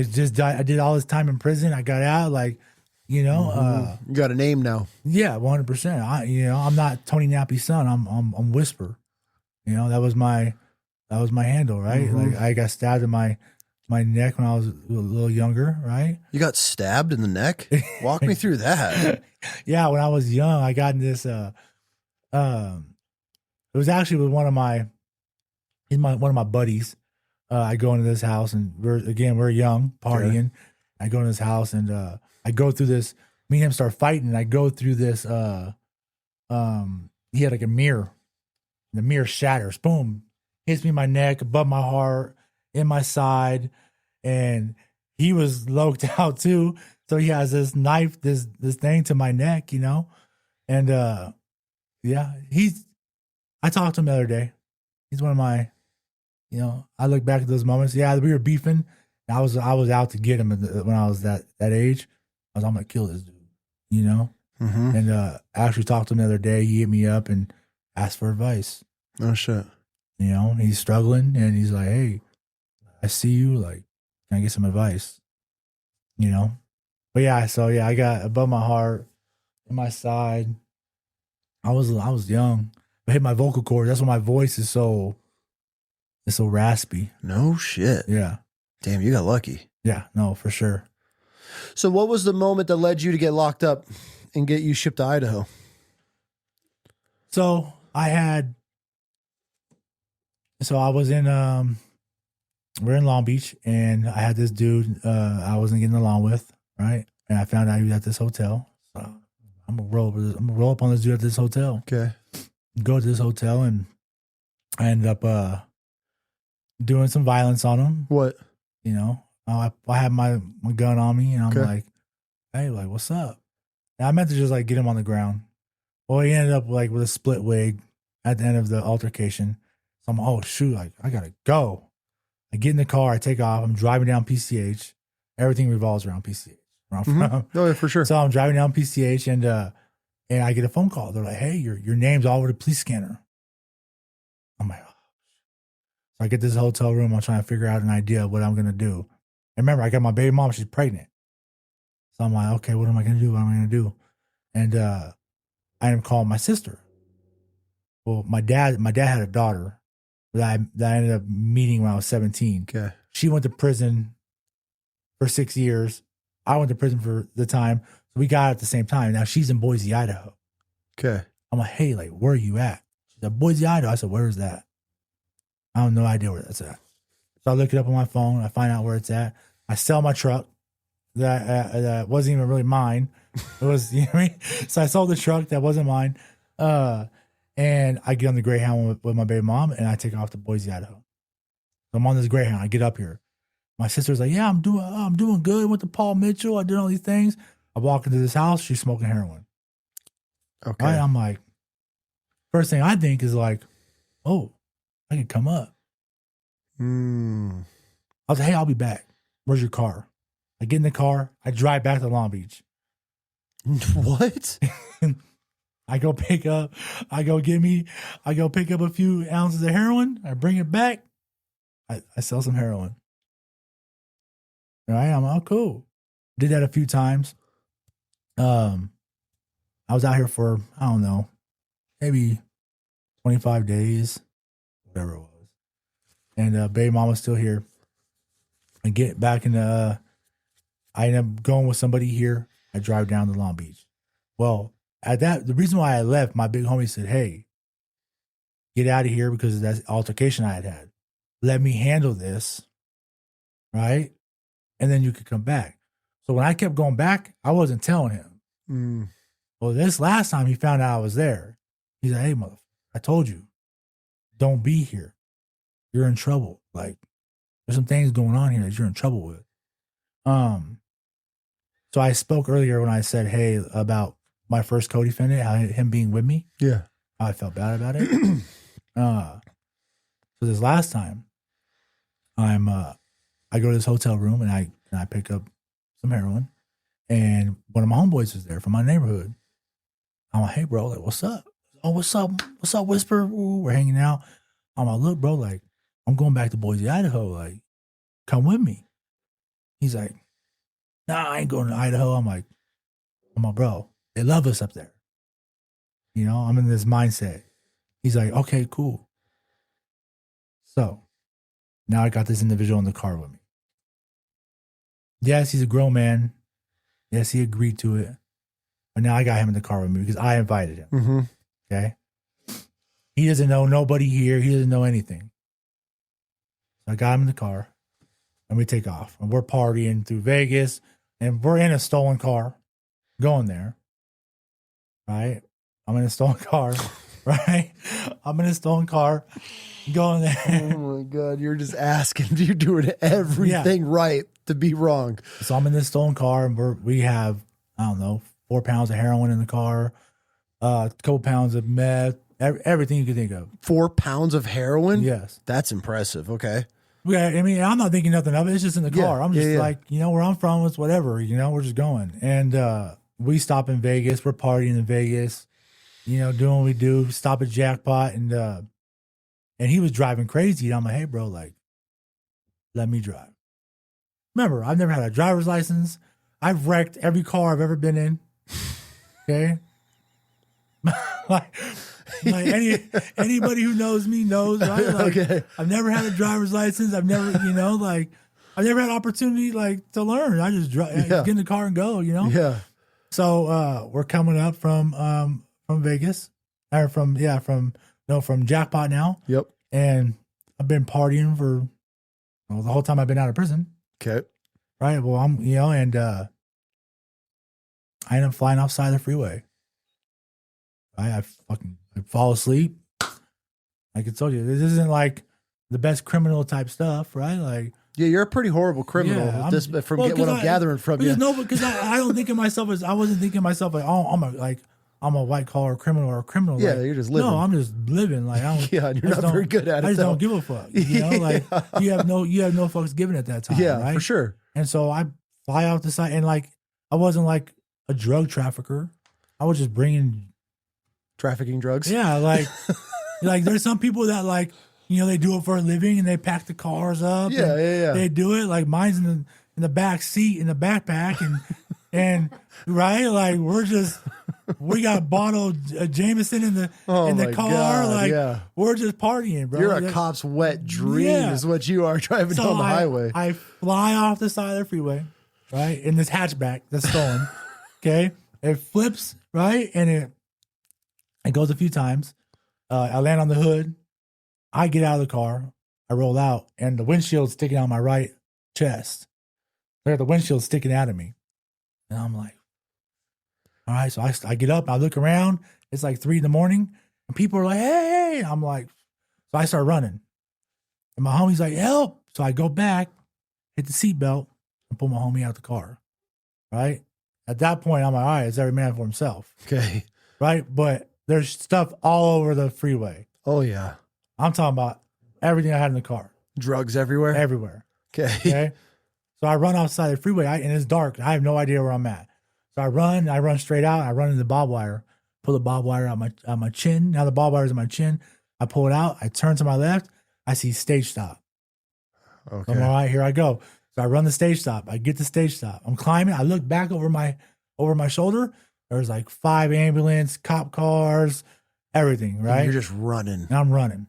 did all this time in prison. I got out, like, you got a name now. Yeah, 100%. I'm not Tony Nappy's son. I'm Whisper. That was my handle, right? Mm-hmm. Like, I got stabbed in my neck when I was a little younger, right? You got stabbed in the neck? Walk me through that. Yeah, when I was young, I got in this. It was actually with one of my buddies. I go into this house, and we're young, partying. Okay. I go into this house, and I go through this. Me and him start fighting, and I go through this. He had like a mirror. The mirror shatters. Boom, hits me in my neck, above my heart, in my side, and he was loked out too. So he has this knife, this thing to my neck, and yeah, I talked to him the other day. He's one of my, I look back at those moments. Yeah, we were beefing. I was out to get him when I was that age. I'm gonna kill this dude, Mm-hmm. And I actually talked to him the other day. He hit me up and asked for advice. Oh shit. He's struggling, and he's like, "Hey, I see you. Like, can I get some advice?" But yeah, so yeah, I got above my heart, in my side. I was young. I hit my vocal cord. That's why my voice is so raspy. No shit. Yeah. Damn, you got lucky. Yeah, no, for sure. So what was the moment that led you to get locked up and get you shipped to Idaho? So I was in we're in Long Beach, and I had this dude I wasn't getting along with, right? And I found out he was at this hotel. So I'm gonna roll up on this dude at this hotel. Okay. Go to this hotel, and I ended up doing some violence on him. What? I had my gun on me, and I'm like, hey, like, what's up? And I meant to just like get him on the ground. Well, he ended up like with a split wig at the end of the altercation. So I'm, oh shoot, like, I gotta go. I get in the car, I take off, I'm driving down PCH. Everything revolves around PCH. Where I'm from. Oh, yeah, for sure. So I'm driving down PCH and I get a phone call. They're like, hey, your name's all over the police scanner. I'm like, oh. So I get this hotel room. I'm trying to figure out an idea of what I'm going to do. And remember, I got my baby mom. She's pregnant. So I'm like, okay, what am I going to do? What am I going to do? And I ended up calling my sister. Well, my dad had a daughter that I ended up meeting when I was 17. Okay. She went to prison for 6 years. I went to prison for the time. So we got out at the same time. Now she's in Boise, Idaho. Okay. I'm like, hey, like, where are you at? She said, Boise, Idaho. I said, where is that? I have no idea where that's at. So I look it up on my phone. I find out where it's at. I sell my truck that wasn't even really mine. It was, you know what I mean? So I sold the truck that wasn't mine. And I get on the Greyhound with my baby mom and I take off to Boise, Idaho. So I'm on this Greyhound. I get up here. My sister's like, yeah, I'm doing good. Went to Paul Mitchell. I did all these things. I walk into this house. She's smoking heroin. Okay. Right? I'm like, first thing I think is like, oh, I could come up. I was like, hey, I'll be back. Where's your car? I get in the car. I drive back to Long Beach. What? I go pick up a few ounces of heroin. I bring it back. I sell some heroin. Right? I'm like, oh, cool. Did that a few times. I was out here for, I don't know, maybe 25 days, whatever it was. And baby mama's still here. I get back in I end up going with somebody here. I drive down to Long Beach. Well, the reason why I left, my big homie said, hey, get out of here because of that altercation I had. Let me handle this, right? And then you could come back. So when I kept going back, I wasn't telling him. Well, this last time he found out I was there. He's like, hey, motherfucker, I told you, don't be here. You're in trouble. Like, there's some things going on here that you're in trouble with. So I spoke earlier when I said, hey, about my first co-defendant, how him being with me. Yeah. How I felt bad about it. So this last time, I go to this hotel room and I pick up some heroin, and one of my homeboys was there from my neighborhood. I'm like, hey, bro, like, what's up? Oh, what's up? What's up, Whisper? Ooh, we're hanging out. I'm like, look, bro, like, I'm going back to Boise, Idaho. Like, come with me. He's like, nah, I ain't going to Idaho. I'm like, bro, they love us up there. You know, I'm in this mindset. He's like, okay, cool. So now I got this individual in the car with me. Yes, he's a grown man. Yes, he agreed to it. But now I got him in the car with me because I invited him. Mm-hmm. Okay. He doesn't know nobody here. He doesn't know anything. So I got him in the car and we take off. And we're partying through Vegas and we're in a stolen car going there. Right? I'm in a stolen car. Right? I'm in a stolen car going there. Oh my God. You're just asking. You're doing everything right to be wrong. So I'm in this stolen car and we have, I don't know, 4 pounds of heroin in the car, a couple pounds of meth, everything you can think of. 4 pounds of heroin? Yes. That's impressive. Okay. Yeah, I mean, I'm not thinking nothing of it. It's just in the car. I'm just like, you know, where I'm from, it's whatever, you know, we're just going. And we stop in Vegas. We're partying in Vegas, you know, doing what we do, stop at Jackpot. And he was driving crazy. And I'm like, hey, bro, like, let me drive. Remember, I've never had a driver's license. I've wrecked every car I've ever been in. Okay. like anybody who knows me knows, right? Like, okay. I've never had a driver's license. I've never, you know, like, I've never had opportunity like to learn. I just get in the car and go, you know? Yeah. So we're coming up from Vegas or from Jackpot now. Yep. And I've been partying for the whole time I've been out of prison. Okay. Right. Well, I'm, you know, and I end up flying offside the freeway. I fall asleep. Like I told you, this isn't like the best criminal type stuff, right? Like, yeah, you're a pretty horrible criminal. Yeah, What I'm gathering from you. No, because I don't think of myself as, I wasn't thinking of myself like, oh, I'm a white collar criminal or a criminal. Yeah, like, you're just living. No, I'm just living. Like I don't. Yeah, and you're not very good at it. I just though. don't give a fuck. You know, like you have no fucks given at that time. Yeah, right? for sure. And so I fly out the side, and like I wasn't like a drug trafficker. I was just bringing Trafficking drugs. Yeah, like there's some people that like they do it for a living and they pack the cars up. Yeah. They do it. Like mine's in the back seat in the backpack and right, like we got bottled Jameson in the car. God, like we're just partying, bro. You're a cop's wet dream, is what you are driving down the highway. I fly off the side of the freeway, right, in this hatchback that's stolen. Okay, it flips right, and it goes a few times. I land on the hood. I get out of the car. I roll out, and the windshield's sticking out my right chest. Look at the windshield sticking out of me, and I'm like, all right. So I get up. I look around. It's like 3 a.m, and people are like, hey. I'm like, so I start running, and my homie's like, help. So I go back, hit the seatbelt, and pull my homie out the car. Right at that point, I'm like, all right, it's every man for himself. Okay. Right, but there's stuff all over the freeway. Oh yeah. I'm talking about everything I had in the car. Drugs everywhere? Everywhere. Okay. So I run outside the freeway, and it's dark. I have no idea where I'm at. So I run straight out. I run into the barbed wire, pull the barbed wire out my chin. Now the barbed wire's in my chin. I pull it out. I turn to my left. I see stage stop. Okay. I'm all right, here I go. So I run the stage stop. I get the stage stop. I'm climbing. I look back over my shoulder. There's like 5 ambulance, cop cars, everything, right? And you're just running. And I'm running,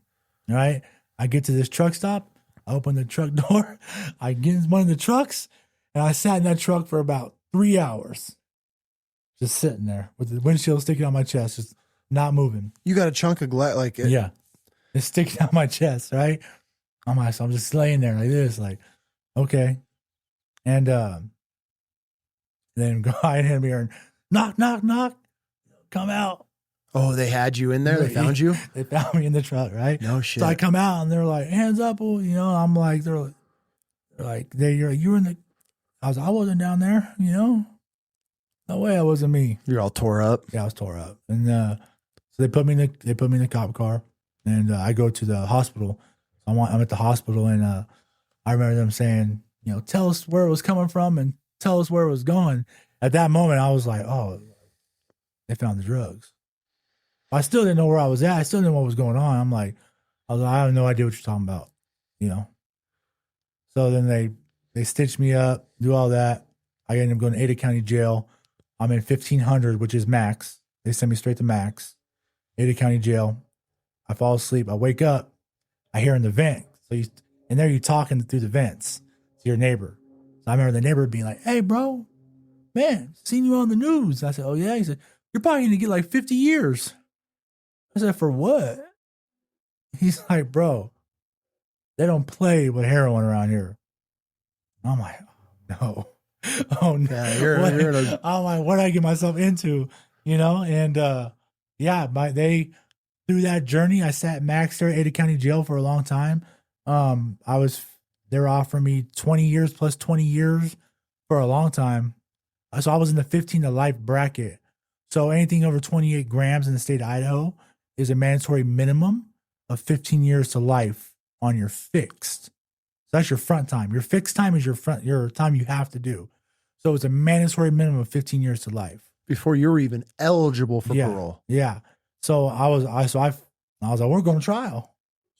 right? I get to this truck stop. I open the truck door. I get in one of the trucks, and I sat in that truck for about 3 hours, just sitting there with the windshield sticking on my chest, just not moving. You got a chunk of glass, like yeah, it's sticking out my chest, right? So I'm just laying there like this, like, okay. And then guy hit me and knock, knock, knock, come out. Oh, they had you in there? They found you? They found me in the truck, right? No shit. So I come out and they're like, hands up, I'm like, you were in the, I wasn't down there, No way, I wasn't me. You're all tore up. Yeah, I was tore up. And so they put me in the cop car, and I go to the hospital. I'm at the hospital, and I remember them saying, tell us where it was coming from and tell us where it was going. At that moment, I was like, oh, they found the drugs. I still didn't know where I was at. I still didn't know what was going on. I have no idea what you're talking about, So then they stitched me up, do all that. I ended up going to Addic County Jail. I'm in 1500, which is max. They sent me straight to max. Addic County Jail. I fall asleep. I wake up. I hear in the vent. So you're talking through the vents to your neighbor. So I remember the neighbor being like, hey, bro, man, seen you on the news. I said, oh, yeah. He said, you're probably going to get like 50 years. I said, for what? He's like, bro, they don't play with heroin around here. I'm like, no. Oh, no. Yeah, I'm like, what did I get myself into? And through that journey, I sat max there at Addic County Jail for a long time. They were offering me 20 years plus 20 years for a long time. So I was in the 15 to life bracket. So anything over 28 grams in the state of Idaho is a mandatory minimum of 15 years to life on your fixed. So that's your front time. Your fixed time is your time you have to do. So it's a mandatory minimum of 15 years to life. Before you were even eligible for parole. Yeah. So I was like, we're going to trial.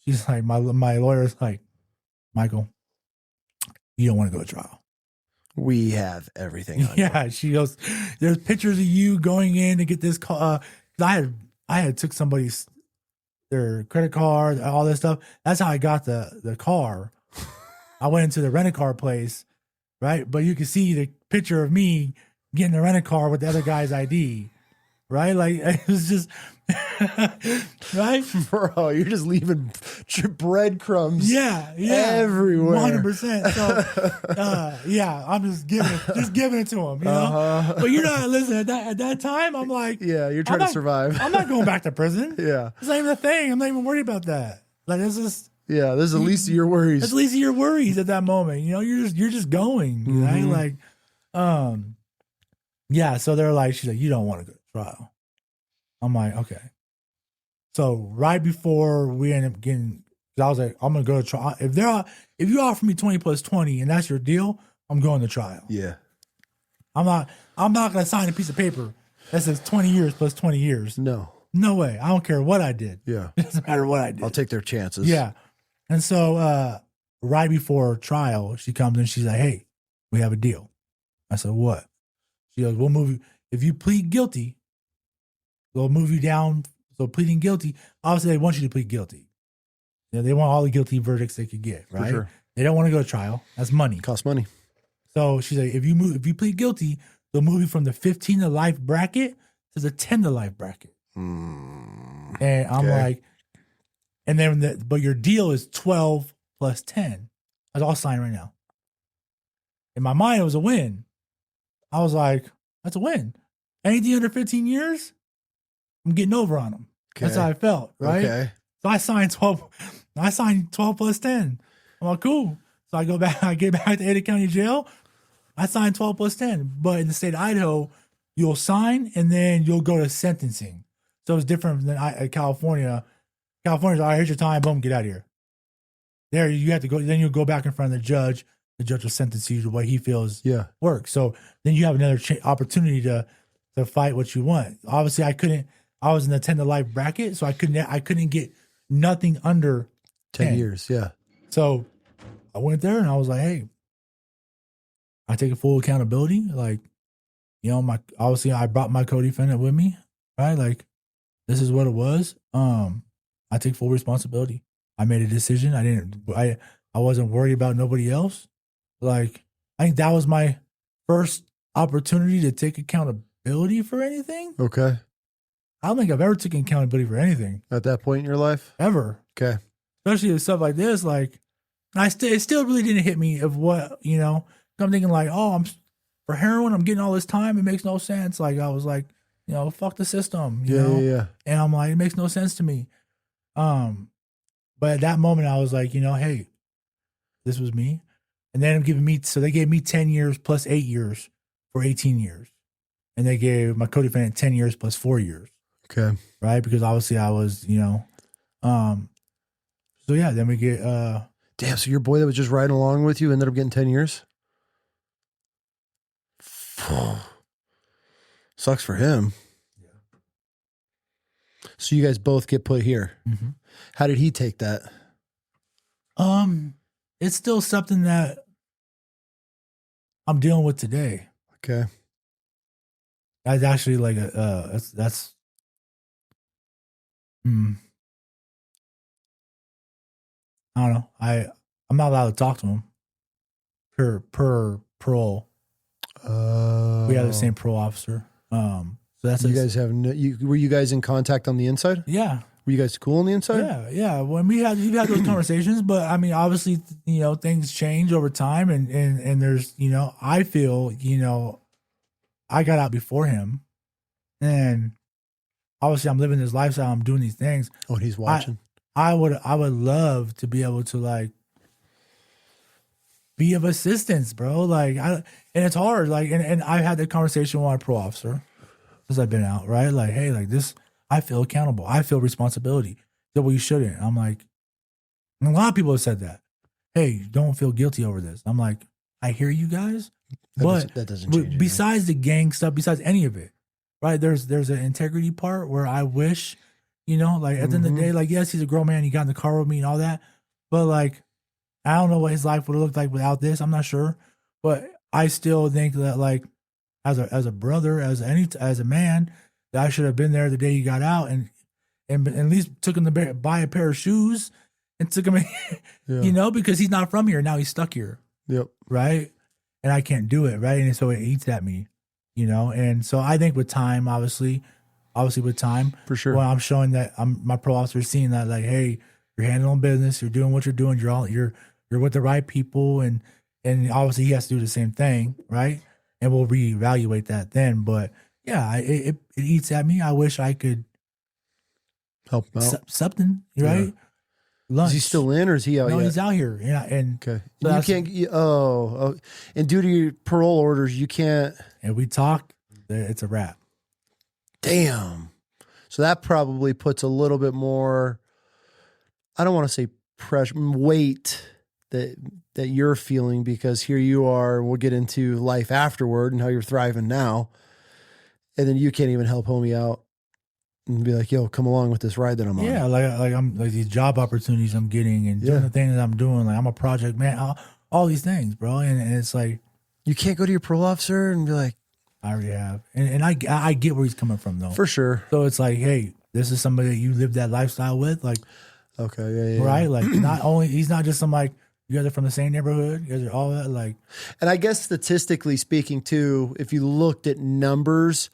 She's like, my lawyer's like, Michael, you don't want to go to trial. We have everything on Yeah. you. She goes, there's pictures of you going in to get this call. I had took their credit card, all this stuff. That's how I got the car. I went into the rent-a-car place, right? But you can see the picture of me getting the rent-a-car with the other guy's ID, right? Like, it was just, right? Bro, you're just leaving breadcrumbs everywhere. 100%. So, I'm just giving it to him, But you're not, listen, at that time, I'm like. Yeah, you're trying to survive. I'm not going back to prison. Yeah. It's not even a thing. I'm not even worried about that. Like, this is. Yeah, this is the least of your worries. It's the least of your worries at that moment. You're just going, right? Like, so they're like, she's like, you don't want to go to trial. I'm like, okay. So right before we end up getting, I was like, I'm gonna go to trial. If you offer me 20 plus 20 and that's your deal, I'm going to trial. Yeah. I'm not gonna sign a piece of paper that says 20 years plus 20 years. No. No way. I don't care what I did. Yeah. It doesn't matter what I did. I'll take their chances. Yeah. And so right before trial, she comes in, she's like, hey, we have a deal. I said, what? She goes, we'll move you. If you plead guilty, they'll move you down. So pleading guilty, obviously they want you to plead guilty. You know, they want all the guilty verdicts they could get, right? For sure. They don't want to go to trial. That's money. Costs money. So she's like, if you plead guilty, they'll move you from the 15 to life bracket to the 10 to life bracket. And I'm like, and then but your deal is 12 plus 10. I'll sign right now. In my mind, it was a win. I was like, that's a win. Anything under 15 years, I'm getting over on them. Okay. That's how I felt, right? Okay. So I signed 12 plus 10. I'm like, cool. So I get back to Addic County Jail. I signed 12 plus 10. But in the state of Idaho, you'll sign and then you'll go to sentencing. So it's different than California. California's, all right, here's your time, boom, get out of here. There, you have to go, then you'll go back in front of the judge. The judge will sentence you to what he feels works. So then you have another opportunity to fight what you want. Obviously, I was in the 10 to life bracket, so I couldn't get nothing under 10 years. Yeah. So I went there and I was like, hey, I take a full accountability. Like, you know, obviously I brought my co-defendant with me, right? Like, this is what it was. I take full responsibility. I made a decision. I wasn't worried about nobody else. Like, I think that was my first opportunity to take accountability for anything. Okay. I don't think I've ever taken accountability for anything. At that point in your life? Ever. Okay. Especially with stuff like this. Like, it still really didn't hit me of what, you know, I'm thinking like, oh, for heroin, I'm getting all this time. It makes no sense. Like, I was like, you know, fuck the system, you know? Yeah. And I'm like, it makes no sense to me. But at that moment, I was like, you know, hey, this was me. And then they gave me 10 years plus 8 years for 18 years. And they gave my co-defendant 10 years plus 4 years. Okay. Right? Because obviously I was, you know, so yeah, then we get, damn, so your boy that was just riding along with you ended up getting 10 years? Sucks for him. Yeah. So you guys both get put here. Mm-hmm. How did he take that? It's still something that I'm dealing with today. Okay. That's actually like that's I don't know. I'm not allowed to talk to him per parole. We have the same parole officer. So that's you guys have were you guys in contact on the inside? Yeah. Were you guys cool on the inside? Yeah. When we've had those conversations, but I mean, obviously, you know, things change over time, and there's, you know, I feel, you know, I got out before him, and obviously, I'm living this lifestyle. I'm doing these things. Oh, and he's watching. I would love to be able to like be of assistance, bro. Like, and it's hard. Like, and I've had that conversation with my parole officer since I've been out, right? Like, hey, like this. I feel accountable. I feel responsibility. So, well, you shouldn't. I'm like, and a lot of people have said that. Hey, don't feel guilty over this. I'm like, I hear you guys, but that doesn't change besides the gang stuff, besides any of it, right? There's an integrity part where I wish, you know, like at the end of the day, like, yes, he's a grown man. He got in the car with me and all that, but like, I don't know what his life would have looked like without this. I'm not sure, but I still think that like, as a brother, as a man, I should have been there the day he got out and at least took him to buy a pair of shoes and took him, you know, because he's not from here. Now he's stuck here. Yep. Right. And I can't do it. Right. And so it eats at me, you know? And so I think with time, obviously with time, for sure. When I'm showing that my parole officer is seeing that, like, hey, you're handling business, you're doing what you're doing. You're with the right people. And obviously he has to do the same thing. Right. And we'll reevaluate that then. But yeah, it eats at me. I wish I could help him out. Something, right? Yeah. Is he still in or is he out? No, yet? he's out here. Yeah, and okay. So you can't. And due to your parole orders, you can't. And we talk. It's a wrap. Damn. So that probably puts a little bit more, I don't want to say pressure, weight that you're feeling, because here you are, and we'll get into life afterward and how you're thriving now. And then you can't even help homie out and be like, yo, come along with this ride that I'm on. Yeah, like I'm like these job opportunities I'm getting and doing the things that I'm doing. Like I'm a project man, all these things, bro. And it's like you can't go to your parole officer and be like, I already have. And I get where he's coming from though. For sure. So it's like, hey, this is somebody that you live that lifestyle with, like, okay, right? Like not only he's not just some like you guys are from the same neighborhood, you guys are all that like. And I guess statistically speaking too, if you looked at numbers,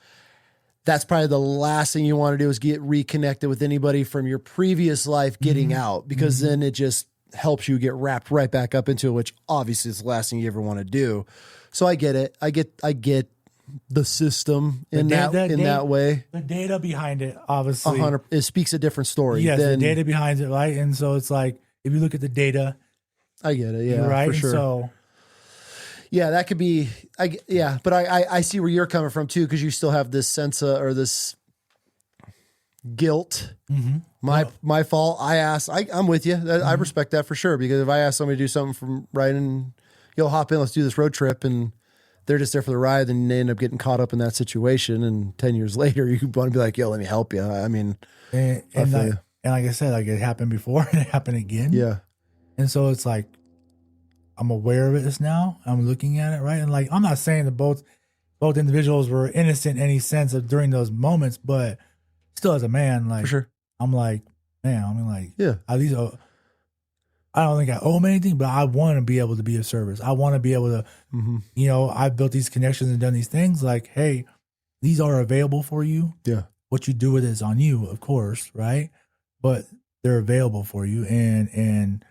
that's probably the last thing you want to do is get reconnected with anybody from your previous life getting out, because then it just helps you get wrapped right back up into it, which obviously is the last thing you ever want to do. So I get it. I get the system in that way. The data behind it, obviously. It speaks a different story. Yes, the data behind it, right? And so it's like, if you look at the data. I get it, yeah, right? for sure. So, yeah, that could be, but I see where you're coming from too, because you still have this sense of, or this guilt. My fault. I'm with you. I respect that for sure, because if I ask somebody to do something from right and yo, hop in, let's do this road trip, and they're just there for the ride, then they end up getting caught up in that situation, and 10 years later, you want to be like, yo, let me help you. I mean, and like I said, like it happened before and it happened again. Yeah. And so it's like, I'm aware of it now. I'm looking at it, right? And like, I'm not saying that both individuals were innocent in any sense of during those moments, but still as a man, like, for sure. I'm like, man, I mean, like, yeah, at least I don't think I owe them anything, but I want to be able to be of service. I want to be able to, you know, I've built these connections and done these things. Like, hey, these are available for you. Yeah. What you do with it is on you, of course, right? But they're available for you, and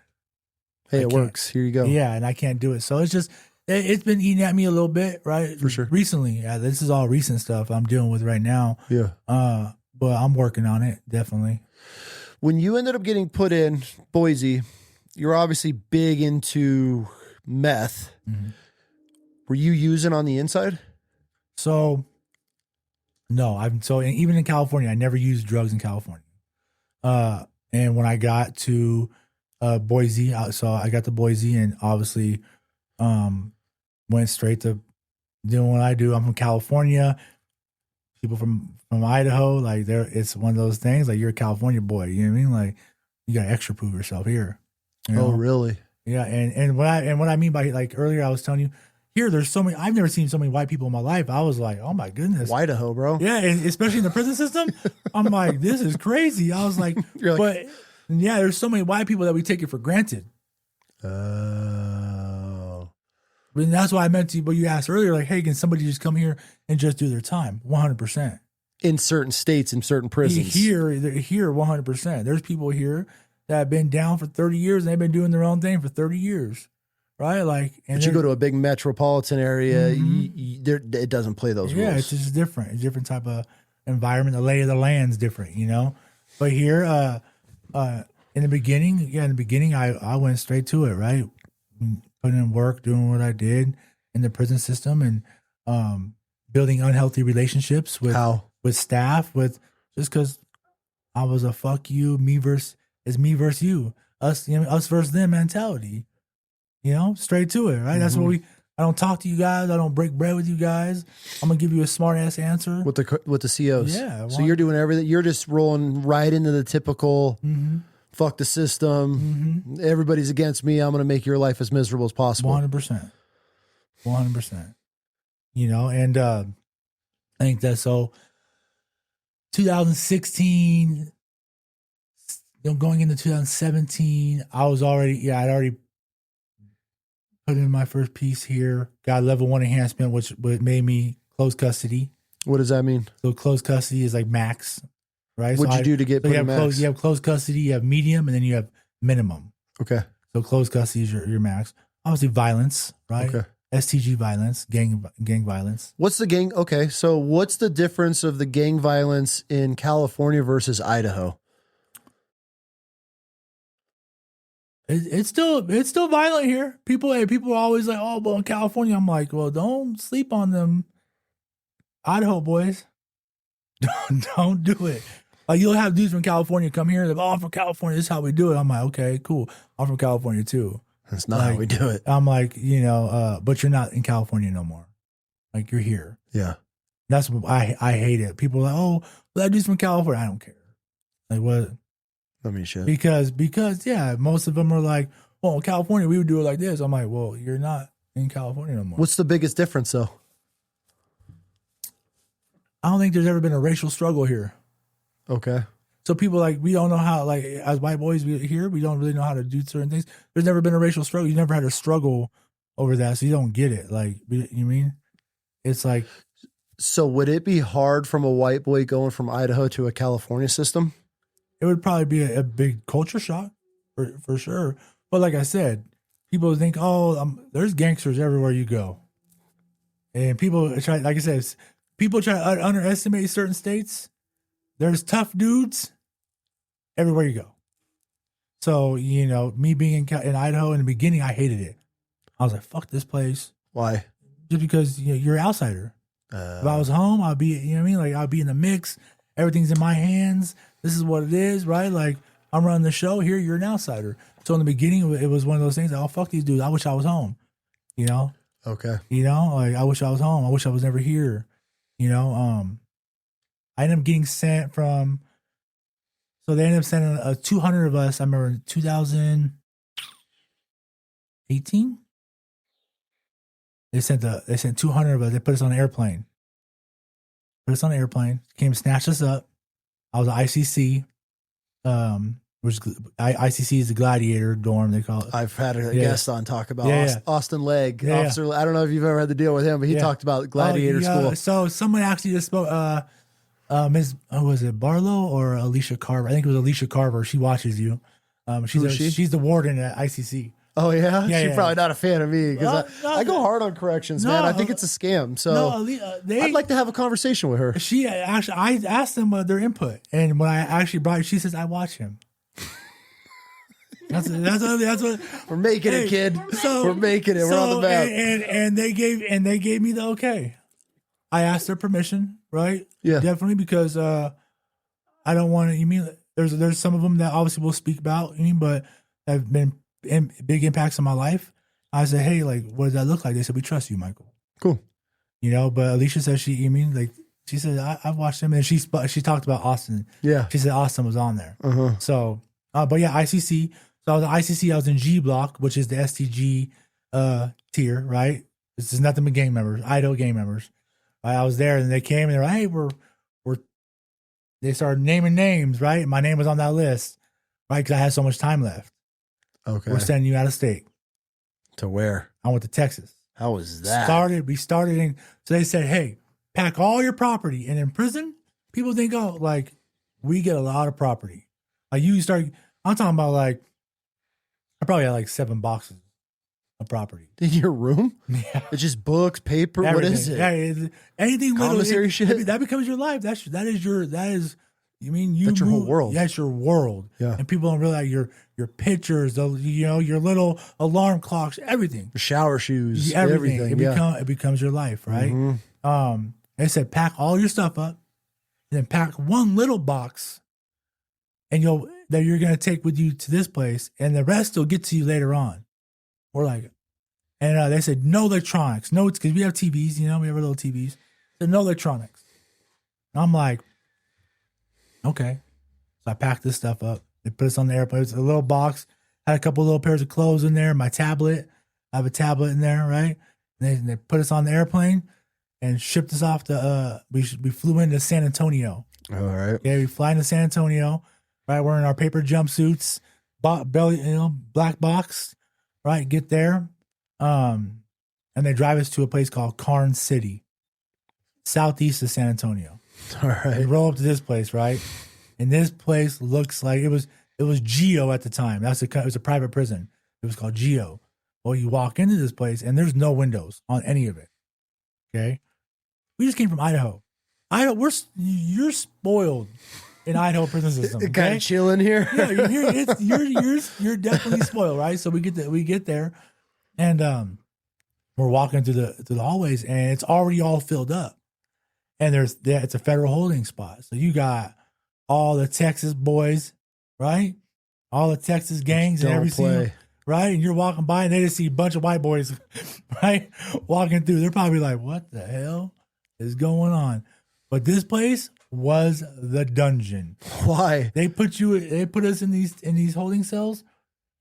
hey, it works. Here you go. Yeah, and I can't do it. So it's just, it's been eating at me a little bit, right? For sure. Recently. Yeah, this is all recent stuff I'm dealing with right now. Yeah. But I'm working on it, definitely. When you ended up getting put in Boise, you're obviously big into meth. Were you using on the inside? So, no. Even in California, I never used drugs in California. And when I got to Boise, so I got to Boise and obviously went straight to doing what I do. I'm from California. People from Idaho, like it's one of those things, like you're a California boy, you know what I mean? Like you got to extra prove yourself here. You know? Oh, really? Yeah, and what I mean by, like, earlier I was telling you, here there's so many. I've never seen so many white people in my life. I was like, oh my goodness, Idaho, bro. Yeah, and especially in the prison system. I'm like, this is crazy. I was like, but yeah, there's so many white people that we take it for granted. Oh, and that's why I meant to you. But you asked earlier, like, hey, can somebody just come here and just do their time? 100%. In certain states, in certain prisons. Here, 100%. There's people here that have been down for 30 years and they've been doing their own thing for 30 years. Right? Like, and but you go to a big metropolitan area, it doesn't play those rules. Yeah, it's just different. It's a different type of environment. The lay of the land's different, you know? But here, in the beginning, I went straight to it, right? Putting in work, doing what I did in the prison system, and building unhealthy relationships with staff, just because I was a fuck you, me versus you, us versus them mentality. You know, straight to it, right? That's what I don't talk to you guys. I don't break bread with you guys. I'm gonna give you a smart ass answer with the COs. Yeah. So you're doing everything. You're just rolling right into the typical fuck the system. Everybody's against me. I'm gonna make your life as miserable as possible. 100%. You know, and I think that's so. 2016, going into 2017, I'd already put in my first piece here. Got level 1 enhancement, which made me close custody. What does that mean? So close custody is like max, right? What'd you do to get put in max? You have close custody, you have medium, and then you have minimum. Okay. So close custody is your max. Obviously violence, right? Okay. STG violence, gang violence. What's the gang? Okay. So what's the difference of the gang violence in California versus Idaho? It's still violent here. People are always like, oh, well, in California, I'm like, well, don't sleep on them Idaho boys. Don't do it. Like you'll have dudes from California come here. Like, oh, I'm from California. This is how we do it. I'm like, okay, cool. I'm from California too. That's not how we do it. I'm like, but you're not in California no more. Like you're here. Yeah. That's what I hate it. People are like, oh, well, that dude's from California. I don't care. Like what? I mean, shit. Because yeah, most of them are like, well, in California we would do it like this. I'm like, well, you're not in California no more. What's the biggest difference though? I don't think there's ever been a racial struggle here. Okay. So people like, we don't know how, like as white boys here, we don't really know how to do certain things. There's never been a racial struggle. You never had a struggle over that. So you don't get it. Like, you mean? It's like. So would it be hard from a white boy going from Idaho to a California system? It would probably be a big culture shock for sure. But like I said, people think, oh, there's gangsters everywhere you go. And people try, like I said, people try to underestimate certain states. There's tough dudes everywhere you go. So, me being in Idaho in the beginning, I hated it. I was like, fuck this place. Why? Just because you're an outsider. If I was home, I'd be, like I'd be in the mix. Everything's in my hands. This is what it is, right? Like I'm running the show here. You're an outsider. So in the beginning, it was one of those things. Like, oh, fuck these dudes. I wish I was home. Okay. Like I wish I was home. I wish I was never here. I ended up getting sent from. So they ended up sending 200 of us. I remember in 2018. They sent 200 of us. They put us on an airplane. Came snatched us up. I was at ICC, which ICC is the gladiator dorm, they call it. I've had a guest on talk about Austin Legg. Officer, I don't know if you've ever had to deal with him, but he talked about gladiator school. So someone actually just spoke, Ms. Was it Barlow or Alicia Carver? I think it was Alicia Carver. She watches you. She's the warden at ICC. Oh yeah, she's probably not a fan of me because I go hard on corrections, man. I think it's a scam. So I'd like to have a conversation with her. She actually, I asked them their input, and when I actually brought it, she says I watch him. That's what we're making it, kid. So we're making it. We're on the map. And they gave me the okay. I asked their permission, right? Yeah, definitely because I don't want to. You mean there's some of them that obviously we'll speak about. But have been big impacts on my life. I said, hey, like, what does that look like? They said, we trust you, Michael. Cool. But Alicia said she said, I've watched him, and she talked about Austin. Yeah. She said Austin was on there. So, but yeah, ICC. So I was at ICC, I was in G block, which is the STG tier, right? This is nothing but gang members, Idaho gang members. I was there, and they came, and they're like, hey, they started naming names, right? And my name was on that list, right? Because I had so much time left. Okay. We're sending you out of state. To where? I went to Texas. How was that? We started in, so they said, hey, pack all your property. And in prison, people think, oh, like, we get a lot of property. Like, I'm talking about, like, I probably had like 7 boxes of property. In your room? Yeah. It's just books, paper, Everything. what is it? Yeah, anything commissary shit? That becomes your life. That's your whole world. That's your world. Yeah. And people don't realize your pictures, your little alarm clocks, everything. Your shower shoes, everything. everything. It becomes your life, right? Mm-hmm. They said pack all your stuff up, and then pack one little box, and that you're gonna take with you to this place, and the rest will get to you later on. We're like, and they said no electronics, no, because we have TVs, we have our little TVs. So no electronics. And I'm like, okay. So I packed this stuff up. They put us on the airplane. It's a little box. Had a couple little pairs of clothes in there. My tablet. I have a tablet in there, right? And they put us on the airplane and shipped us off to. We flew into San Antonio. All right. Yeah, we fly into San Antonio. Right, we're in our paper jumpsuits, belly, black box. Right, get there, and they drive us to a place called Karn City, southeast of San Antonio. All right. We roll up to this place, right? And this place looks like it was Geo at the time. It was a private prison. It was called Geo. Well, you walk into this place and there's no windows on any of it. Okay, we just came from Idaho. You're spoiled in Idaho prison system. Okay? Kind of chilling here. Yeah, you're definitely spoiled, right? So we get there, and we're walking through the hallways, and it's already all filled up. And it's a federal holding spot. So you got all the Texas boys, right? All the Texas gangs and Don't everything, play. right? And you're walking by and they just see a bunch of white boys, right? Walking through. They're probably like, what the hell is going on? But this place was the dungeon. Why? They put us in these holding cells,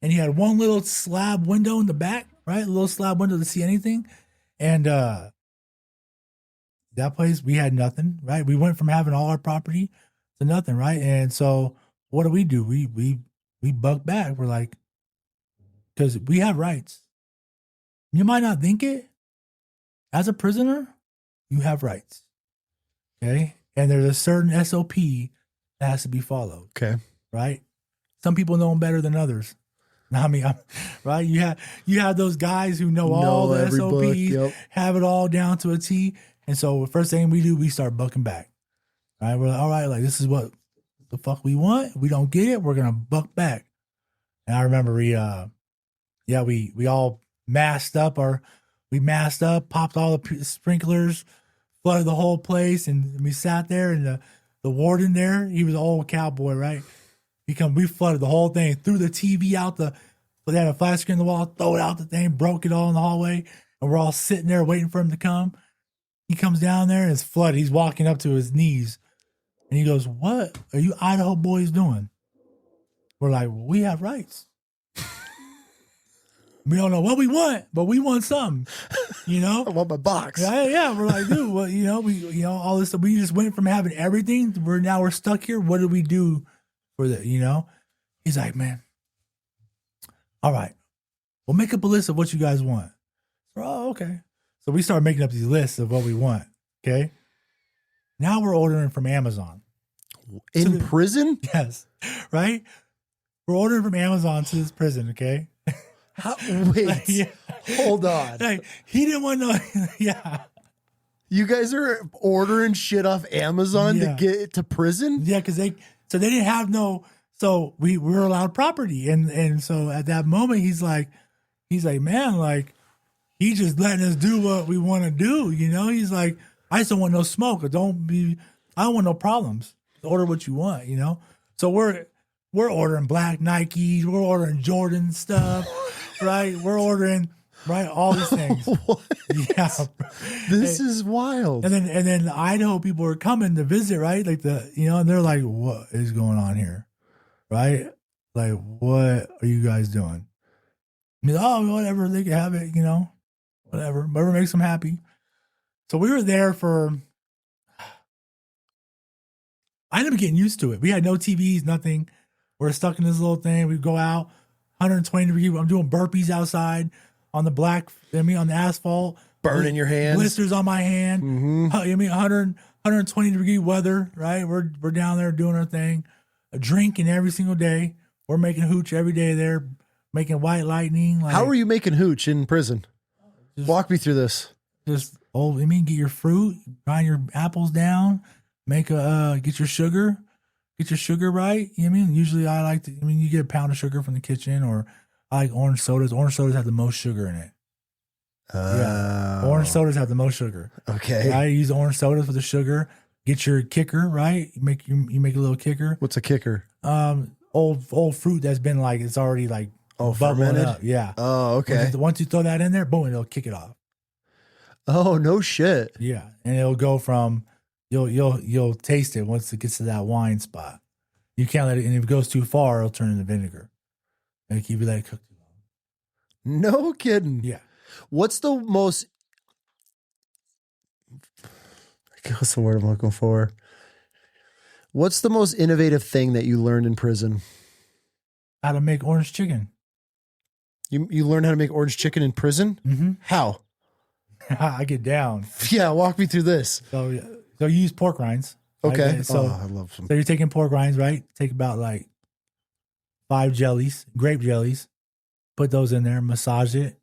and you had one little slab window in the back, right? A little slab window to see anything. And that place, we had nothing, right? We went from having all our property to nothing, right? And so what do? We buck back. We're like, because we have rights. You might not think it. As a prisoner, you have rights. Okay? And there's a certain SOP that has to be followed. Okay. Right? Some people know them better than others. I mean, right? You have those guys who know all the every SOPs, book, yep. have it all down to a T. And so the first thing we do, we start bucking back. Right? We're like, all right, like this is what the fuck we want. We don't get it, we're gonna buck back. And I remember we all masked up, popped all the sprinklers, flooded the whole place, and we sat there, and the warden there, he was an old cowboy, right? We flooded the whole thing, threw the TV out but they had a flat screen in the wall, throw it out the thing, broke it all in the hallway, and we're all sitting there waiting for him to come. He comes down there and it's flooded. He's walking up to his knees, and he goes, "What are you Idaho boys doing?" We're like, well, "We have rights. We don't know what we want, but we want something, you know." I want my box. Yeah. We're like, dude, well, we all this stuff. We just went from having everything. We're stuck here. What do we do for the, He's like, "Man, all right, we'll make up a list of what you guys want." Oh, okay. So we started making up these lists of what we want. Okay. Now we're ordering from Amazon. In prison? Yes. Right? We're ordering from Amazon to this prison, okay? Wait. Yeah. Hold on. Like, he didn't want to know. Yeah. You guys are ordering shit off Amazon to get it to prison? Yeah, because they didn't have so we were allowed property. And so at that moment, he's like, "Man, like, he's just letting us do what we want to do, He's like, "I just don't want no smoke. I don't want no problems. Order what you want, So we're ordering black Nikes, we're ordering Jordan stuff, right? We're ordering all these things. What? Yeah. This is wild. And then the Idaho people are coming to visit, right? Like and they're like, "What is going on here?" Right? Like, "What are you guys doing?" I mean, "Oh, whatever, they can have it, whatever makes them happy." So we were there I ended up getting used to it. We had no TVs, nothing. We're stuck in this little thing. We go out, 120 degrees. I'm doing burpees outside on the on the asphalt. Burning your hands. Blisters on my hand. Mm-hmm. 120 degree weather, right? We're down there doing our thing. Drinking every single day. We're making hooch every day there, making white lightning. How are you making hooch in prison? Walk me through this. Get your fruit, grind your apples down, get your sugar right. Usually I like to, you get a pound of sugar from the kitchen, or I like orange sodas. Orange sodas have the most sugar in it. Yeah. Orange sodas have the most sugar. Okay. I use orange sodas with the sugar. Get your kicker, right? You make a little kicker. What's a kicker? Old fruit that's been it's already bubbling fermented? up. Yeah. Oh, okay. Once you throw that in there, boom, it'll kick it off. Oh, no shit. Yeah. And it'll go from you'll taste it once it gets to that wine spot. You can't let it, and if it goes too far, it'll turn into vinegar. And if you let it cook too long. No kidding. Yeah. What's the most, what's the word I'm looking for? What's the most innovative thing that you learned in prison? How to make orange chicken. You learned how to make orange chicken in prison? Mm-hmm. How? I get down. Yeah, walk me through this. So you use pork rinds. Right? Okay. So I love some. So you're taking pork rinds, right? Take about 5 grape jellies. Put those in there. Massage it.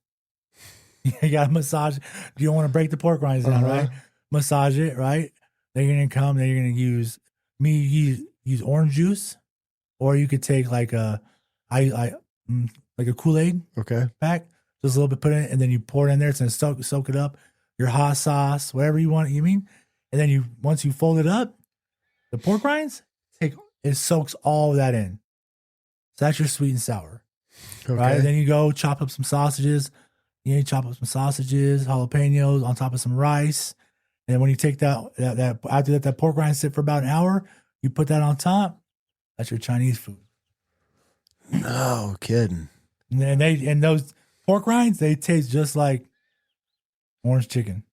You got to massage it. You don't want to break the pork rinds down, right? Massage it, right? Then you're going to come. Then you're going to use orange juice, or you could take like a Kool-Aid pack, just a little bit, put it in, and then you pour it in there. It's going to soak it up. Your hot sauce, whatever you want. And then once you fold it up, the pork rinds, take it soaks all of that in. So that's your sweet and sour. Okay. Right? Then you go chop up some sausages. You chop up some sausages, jalapenos on top of some rice. And when you take that after that pork rind sit for about an hour, you put that on top. That's your Chinese food. No kidding. And those pork rinds, they taste just like orange chicken.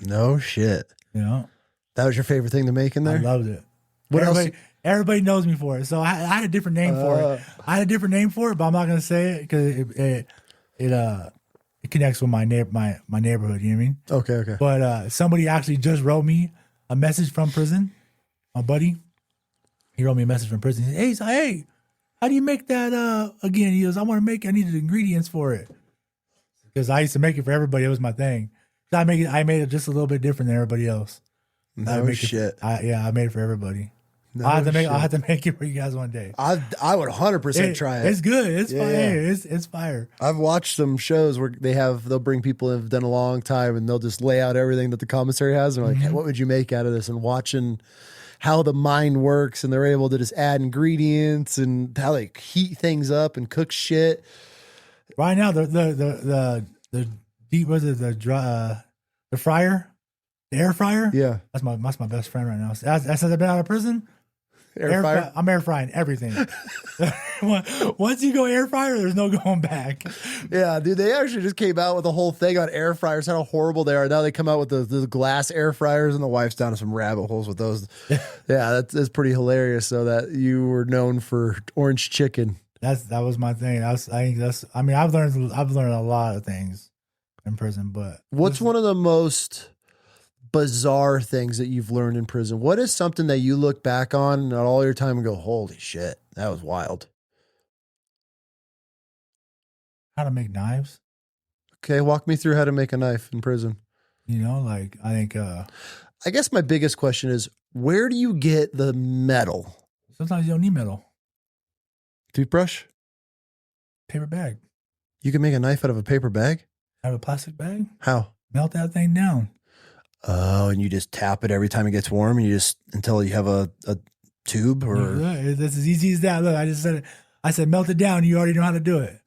No shit. You know? That was your favorite thing to make in there? I loved it. What else? Everybody knows me for it. So I had a different name for it. I had a different name for it, but I'm not going to say it because it connects with my neighborhood. You know what I mean? Okay. But somebody actually just wrote me a message from prison. My buddy, he wrote me a message from prison. He said, hey, how do you make that again? He goes, I needed ingredients for it. Because I used to make it for everybody. It was my thing. So I made it just a little bit different than everybody else. No shit. I made it for everybody. No I'll have to make it for you guys one day. I would 100% try it. It's good. It's fire. It's fire. I've watched some shows where they'll bring people who've done a long time and they'll just lay out everything that the commissary has. And they're like, hey, what would you make out of this? And watching how the mind works and they're able to just add ingredients and how they heat things up and cook shit. Right now, the deep was it the fryer, the air fryer. Yeah, that's my best friend right now. Since I've been out of prison, air fryer. I'm air frying everything. Once you go air fryer, there's no going back. Yeah, dude, they actually just came out with a whole thing on air fryers, how horrible they are. Now they come out with the glass air fryers, and the wife's down to some rabbit holes with those. Yeah, that's pretty hilarious. So that you were known for orange chicken. That was my thing. I've learned a lot of things in prison, but what's one of the most bizarre things that you've learned in prison? What is something that you look back on all your time and go, holy shit, that was wild? How to make knives. Okay, walk me through how to make a knife in prison. You know, like I think I guess my biggest question is, where do you get the metal? Sometimes you don't need metal. Toothbrush? Paper bag. You can make a knife out of a paper bag? Out of a plastic bag? How? Melt that thing down. Oh, and you just tap it every time it gets warm, and you just until you have a tube, or it's as easy as that. Look, I just said it. I said melt it down. You already know how to do it.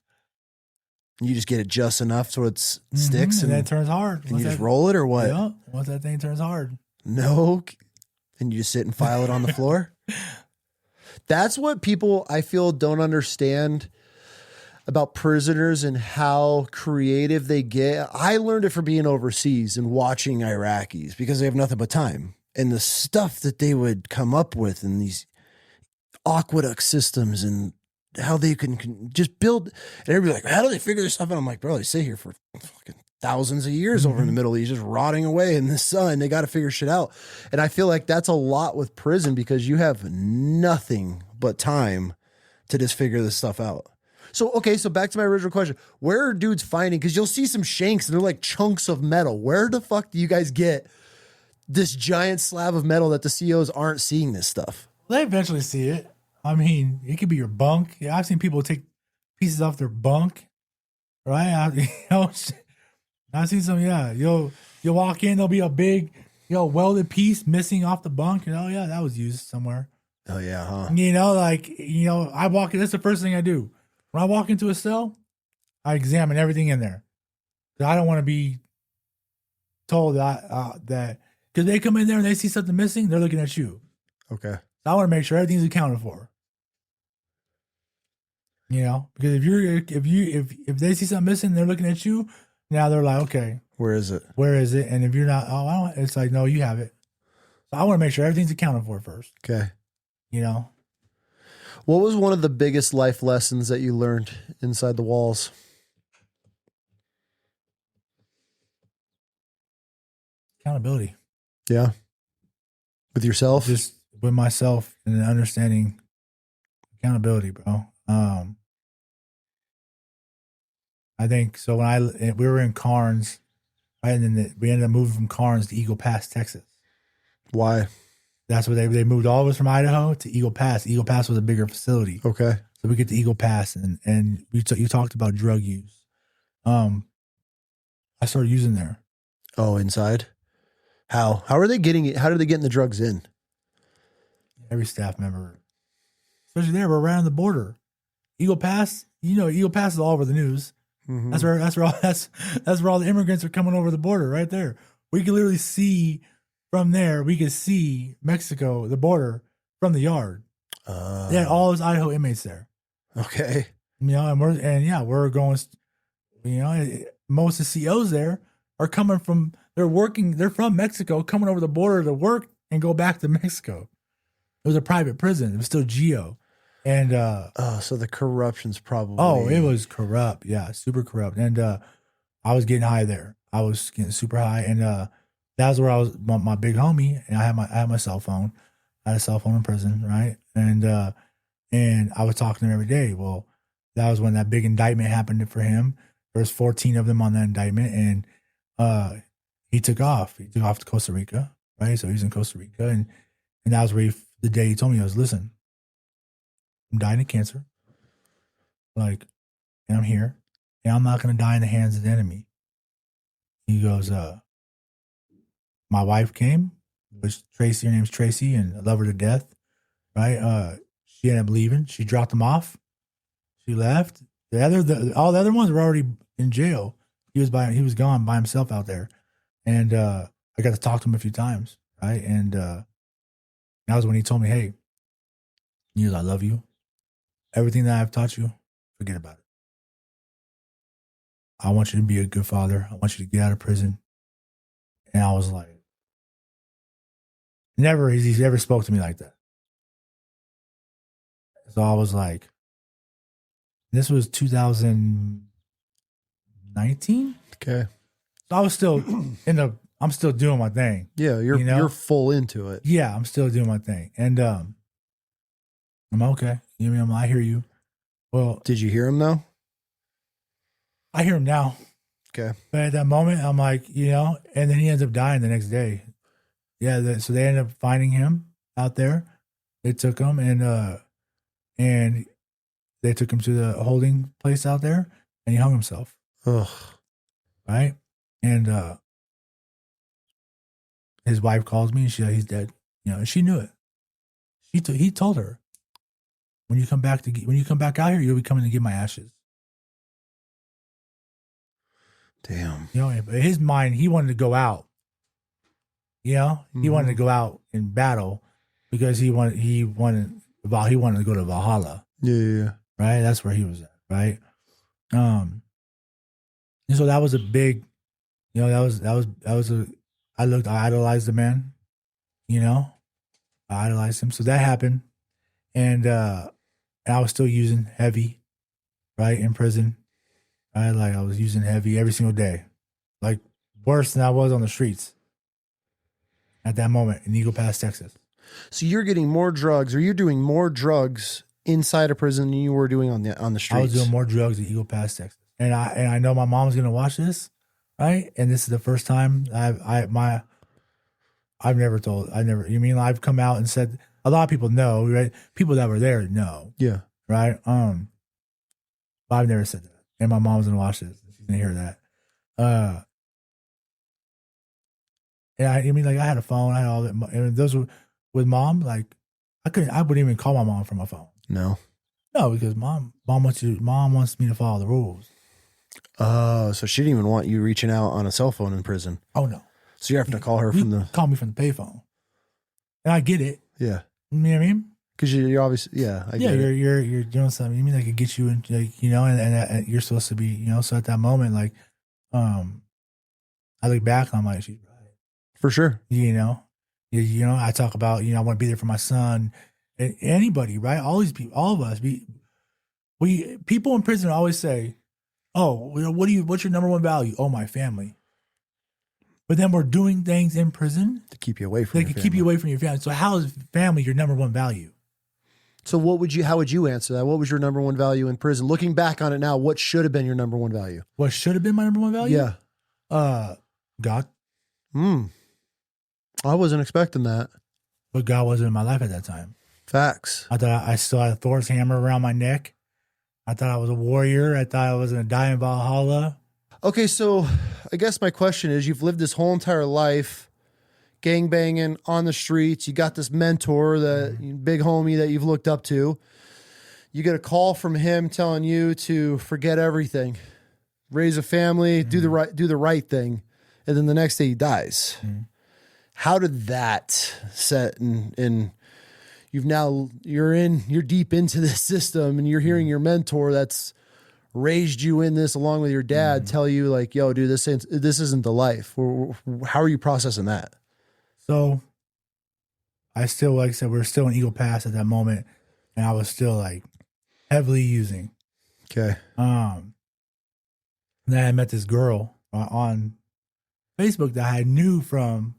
You just get it just enough so it sticks, and then it turns hard. And you just roll it, or what? Yeah. Once that thing turns hard. No, and you just sit and file it on the floor. That's what people, I feel, don't understand about prisoners and how creative they get. I learned it from being overseas and watching Iraqis because they have nothing but time. And the stuff that they would come up with and these aqueduct systems and how they can just build. And everybody's like, how do they figure this stuff out? I'm like, bro, they sit here for fucking thousands of years over in the Middle East, just rotting away in the sun. They got to figure shit out. And I feel like that's a lot with prison because you have nothing but time to just figure this stuff out. So, okay, so back to my original question. Where are dudes finding, because you'll see some shanks and they're like chunks of metal. Where the fuck do you guys get this giant slab of metal that the COs aren't seeing this stuff? They eventually see it. I mean, it could be your bunk. Yeah, I've seen people take pieces off their bunk, right? I've seen some, yeah. You'll walk in, there'll be a big, welded piece missing off the bunk. Yeah, that was used somewhere. Oh, yeah, huh? I walk in, that's the first thing I do. When I walk into a cell, I examine everything in there. I don't want to be told that, because they come in there and they see something missing, they're looking at you. Okay. So I want to make sure everything's accounted for. Because if they see something missing, they're looking at you. Now they're like, okay, where is it? And if you're not, it's like, no, you have it. So I want to make sure everything's accounted for first. Okay. What was one of the biggest life lessons that you learned inside the walls? Accountability. Yeah. With yourself? Just with myself and understanding accountability, bro. I think so. When we were in Carnes, right, and then we ended up moving from Carnes to Eagle Pass, Texas. Why? That's where they moved all of us from Idaho to Eagle Pass. Eagle Pass was a bigger facility. Okay. So we get to Eagle Pass, and you talked about drug use. I started using there. Oh, inside? How are they getting it? How are they getting the drugs in? Every staff member especially there. We're right on the border. Eagle Pass, Eagle Pass is all over the news. Mhm. That's where all the immigrants are coming over the border, right there. We can literally see from there. We can see Mexico, the border from the yard. They had all those Idaho inmates there. Okay. And we're going. Most of the COs there are coming from. They're from Mexico, coming over the border to work and go back to Mexico. It was a private prison. It was still GEO. And so the corruption's probably. Oh, it was corrupt. Yeah, super corrupt. And I was getting high there. I was getting super high, and that was where I was. My big homie, and I had my cell phone. I had a cell phone in prison, right? And I was talking to him every day. Well, that was when that big indictment happened for him. There was 14 of them on that indictment, and he took off. He took off to Costa Rica, right? So he's in Costa Rica, and that was where the day he told me, I was, listen, I'm dying of cancer, and I'm here, and I'm not going to die in the hands of the enemy. He goes, my wife came, which Tracy, her name's Tracy, and I love her to death, right? She ended up leaving. She dropped him off. She left. All the other ones were already in jail. He was gone by himself out there, and I got to talk to him a few times, right? And that was when he told me, "Hey, Neil, I love you. Everything that I've taught you, forget about it. I want you to be a good father. I want you to get out of prison." And I was like, he's ever spoke to me like that. So I was like, this was 2019. Okay. So I was still I'm still doing my thing. Yeah, you're full into it. Yeah, I'm still doing my thing. And I'm okay. I hear you. Well, did you hear him though? I hear him now. Okay. But at that moment, I'm like, and then he ends up dying the next day. Yeah, so they ended up finding him out there. They took him and they took him to the holding place out there, and he hung himself. Ugh. Right? And his wife calls me, and he's dead. And she knew it. He told her, when you come back out here, you'll be coming to get my ashes. Damn. In his mind, he wanted to go out. He wanted to go out in battle because he wanted to go to Valhalla. Yeah. Right? That's where he was at, right? And so that was a big, I idolized the man, I idolized him. So that happened. And I was still using heavy, right, in prison. Right? I was using heavy every single day, worse than I was on the streets at that moment in Eagle Pass, Texas. So you're getting more drugs, or you're doing more drugs inside a prison than you were doing on the streets. I was doing more drugs at Eagle Pass, Texas, and I know my mom's gonna watch this, right? And this is the first time I've come out and said, a lot of people know, right? People that were there know, yeah, right? But I've never said that, and my mom's gonna watch this. She's gonna hear that. And I had a phone. I had all that. And those were with mom. I wouldn't even call my mom from my phone. No, because mom wants me to follow the rules. Oh, so she didn't even want you reaching out on a cell phone in prison. Oh no. So you're having to call her call me from the payphone. And I get it. Yeah. You know what I mean? Because you're obviously, you're doing something. You mean I could get you in, and you're supposed to be, So at that moment, I look back and I'm like, she's right. For sure. I talk about, I want to be there for my son, and anybody, right? All these people, all of us, people in prison always say, "Oh, what's your number one value?" "Oh, my family." But then we're doing things in prison to keep you away from. They can keep you away from your family. So how is family your number one value? So how would you answer that? What was your number one value in prison? Looking back on it now, what should have been your number one value? What should have been my number one value? Yeah. God. I wasn't expecting that. But God wasn't in my life at that time. Facts. I thought I still had Thor's hammer around my neck. I thought I was a warrior. I thought I was going to die in Valhalla. Okay, so I guess my question is, you've lived this whole entire life gang banging on the streets. You got this mentor, the big homie that you've looked up to. You get a call from him telling you to forget everything, raise a family, do the right thing, and then the next day he dies. How did that set in? You're deep into this system, and you're hearing your mentor that's raised you in this along with your dad tell you like, yo, dude, this isn't the life. How are you processing that? So I still, like I said, we're still in Eagle Pass at that moment, and I was still like heavily using. Okay. Then I met this girl on Facebook that I knew from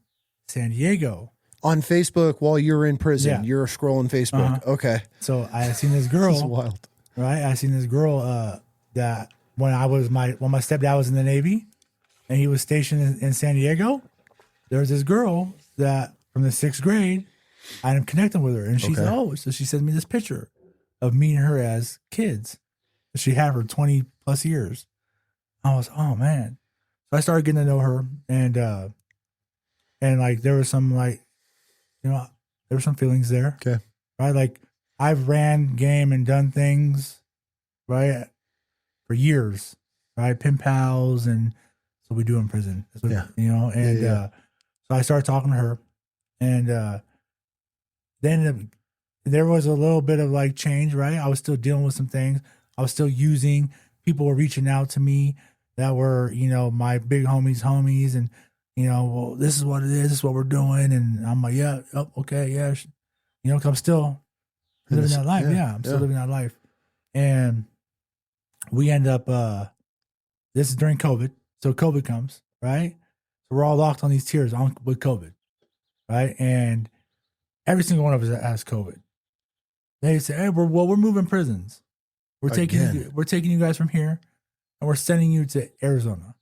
San Diego. On Facebook while you're in prison, you're scrolling Facebook. Okay. So I seen this girl. This is wild. Right. I seen this girl that when my stepdad was in the Navy and he was stationed in San Diego, there was this girl that from the 6th grade, I ended up connecting with her. And she's so she sent me this picture of me and her as kids that she had for 20 plus years. I was, oh man. So I started getting to know her, and like there was some like, there were some feelings there. Okay. Right. Like I've ran game and done things, right, for years, right? Pen pals, and that's what we do in prison. That's what, so I started talking to her, and then there was a little bit of like change, right? I was still dealing with some things. I was still using. People were reaching out to me that were, my big homies, and well, this is what it is. This is what we're doing, and I'm like, yeah, okay, yeah, 'cause I'm still living that life. Yeah, I'm still living that life, and we end up. This is during COVID, so COVID comes, right? So we're all locked on these tiers with COVID, right? And every single one of us has COVID. They say, "Hey, we're moving prisons. We're taking you guys from here, and we're sending you to Arizona."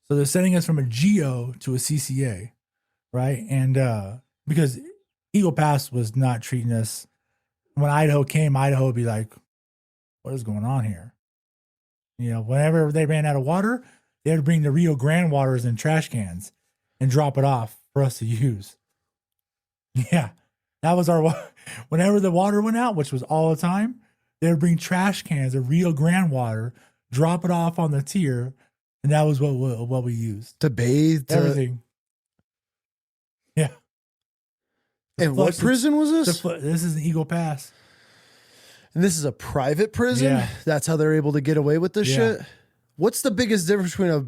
So they're sending us from a GO to a CCA, right? And because Eagle Pass was not treating us. When Idaho came, Idaho would be like, "What is going on here?" Whenever they ran out of water, they had to bring the Rio Grande waters in trash cans and drop it off for us to use. Yeah, that was whenever the water went out, which was all the time, they would bring trash cans of Rio Grande water, drop it off on the tier, and that was what we used. To bathe? Everything. Yeah. And what prison was this? This is an Eagle Pass. And this is a private prison? Yeah. That's how they're able to get away with this shit? What's the biggest difference between a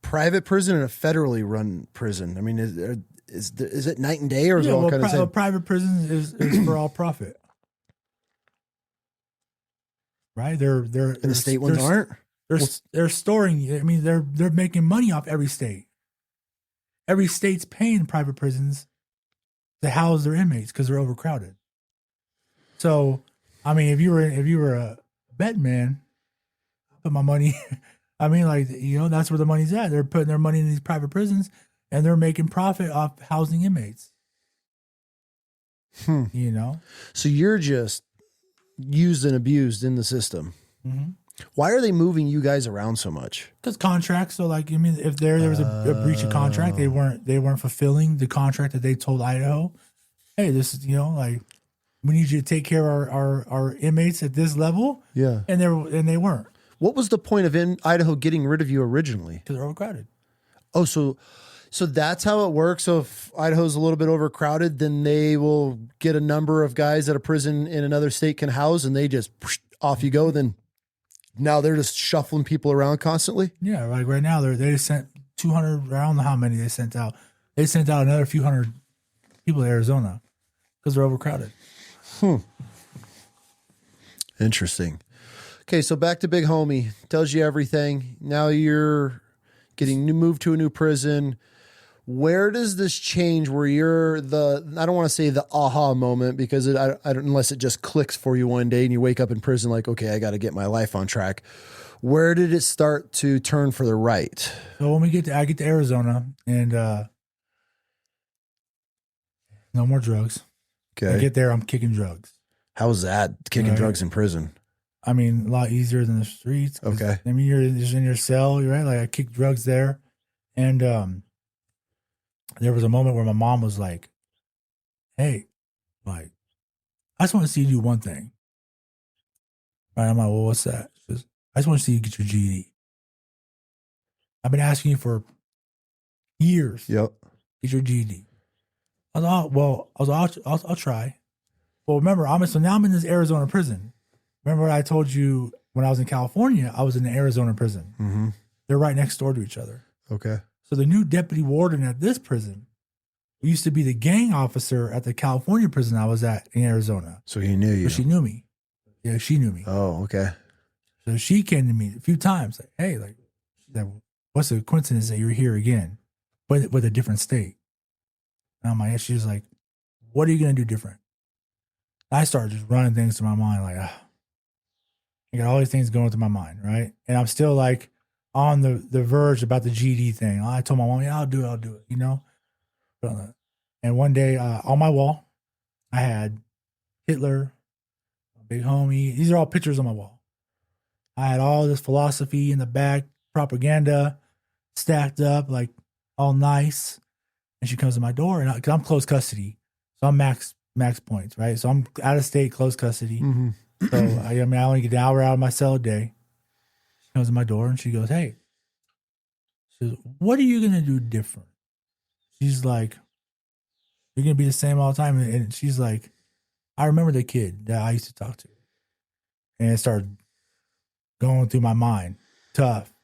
private prison and a federally run prison? I mean, is it night and day, or is it all kind of the same? Private prison is for all profit. Right? And the state ones aren't? They're storing. I mean, they're making money off every state. Every state's paying private prisons to house their inmates because they're overcrowded. So, I mean, if you were a bet man, put my money. I mean, like, that's where the money's at. They're putting their money in these private prisons, and they're making profit off housing inmates. So you're just used and abused in the system. Mm-hmm. Why are they moving you guys around so much? Because contracts. So, like, I mean, if there was a breach of contract, they weren't fulfilling the contract that they told Idaho. Hey, this is like, we need you to take care of our inmates at this level. Yeah, and they weren't. What was the point of Idaho getting rid of you originally? Because they're overcrowded. Oh, so that's how it works. So if Idaho's a little bit overcrowded, then they will get a number of guys that a prison in another state can house, and they just off you go. Then now they're just shuffling people around constantly. Yeah, like right now they just sent 200. I don't know how many they sent out. They sent out another few hundred people to Arizona because they're overcrowded. Interesting. Okay, so back to Big Homie. Tells you everything. Now you're getting moved to a new prison. Where does this change where you're I don't want to say the aha moment, because I don't, unless it just clicks for you one day and you wake up in prison like, okay, I got to get my life on track. Where did it start to turn for the right? So when I get to Arizona, and no more drugs. Okay. I get there, I'm kicking drugs. How's that, kicking drugs in prison? I mean, a lot easier than the streets. Okay. I mean, you're just in your cell, right? Like, I kicked drugs there. And there was a moment where my mom was like, hey, like, I just want to see you do one thing. Right? I'm like, well, what's that? She goes, I just want to see you get your GED. I've been asking you for years. Yep. Get your GED. I was like, oh, well, I'll try. Well, remember, now I'm in this Arizona prison. Remember what I told you when I was in California, I was in the Arizona prison. Mm-hmm. They're right next door to each other. Okay. So the new deputy warden at this prison used to be the gang officer at the California prison I was at in Arizona. So he knew you. But she knew me. Yeah, she knew me. Oh, okay. So she came to me a few times, like, hey, like, what's the coincidence that you're here again, but with a different state? And I'm like, she was like, what are you going to do different? I started just running things through my mind, like, I got all these things going through my mind, right? And I'm still like on the verge about the GD thing. I told my mom, yeah, I'll do it, you know? And one day on my wall, I had Hitler, a big homie. These are all pictures on my wall. I had all this philosophy in the back, propaganda stacked up, like all nice. And she comes to my door, and because I'm close custody, so I'm max points, right? So I'm out of state, close custody. Mm-hmm. So I only get an hour out of my cell a day. She comes to my door and she goes, hey, she goes, what are you going to do different? She's like, you're going to be the same all the time. And she's like, I remember the kid that I used to talk to. And it started going through my mind. Tough.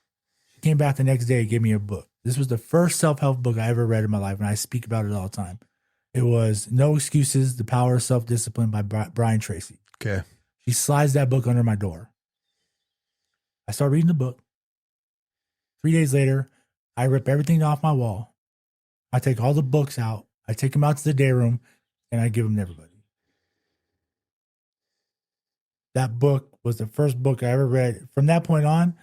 She came back the next day and gave me a book. This was the first self-help book I ever read in my life, and I speak about it all the time. It was No Excuses, The Power of Self-Discipline by Brian Tracy. Okay. She slides that book under my door. I start reading the book. 3 days later, I rip everything off my wall. I take all the books out. I take them out to the day room, and I give them to everybody. That book was the first book I ever read. From that point on,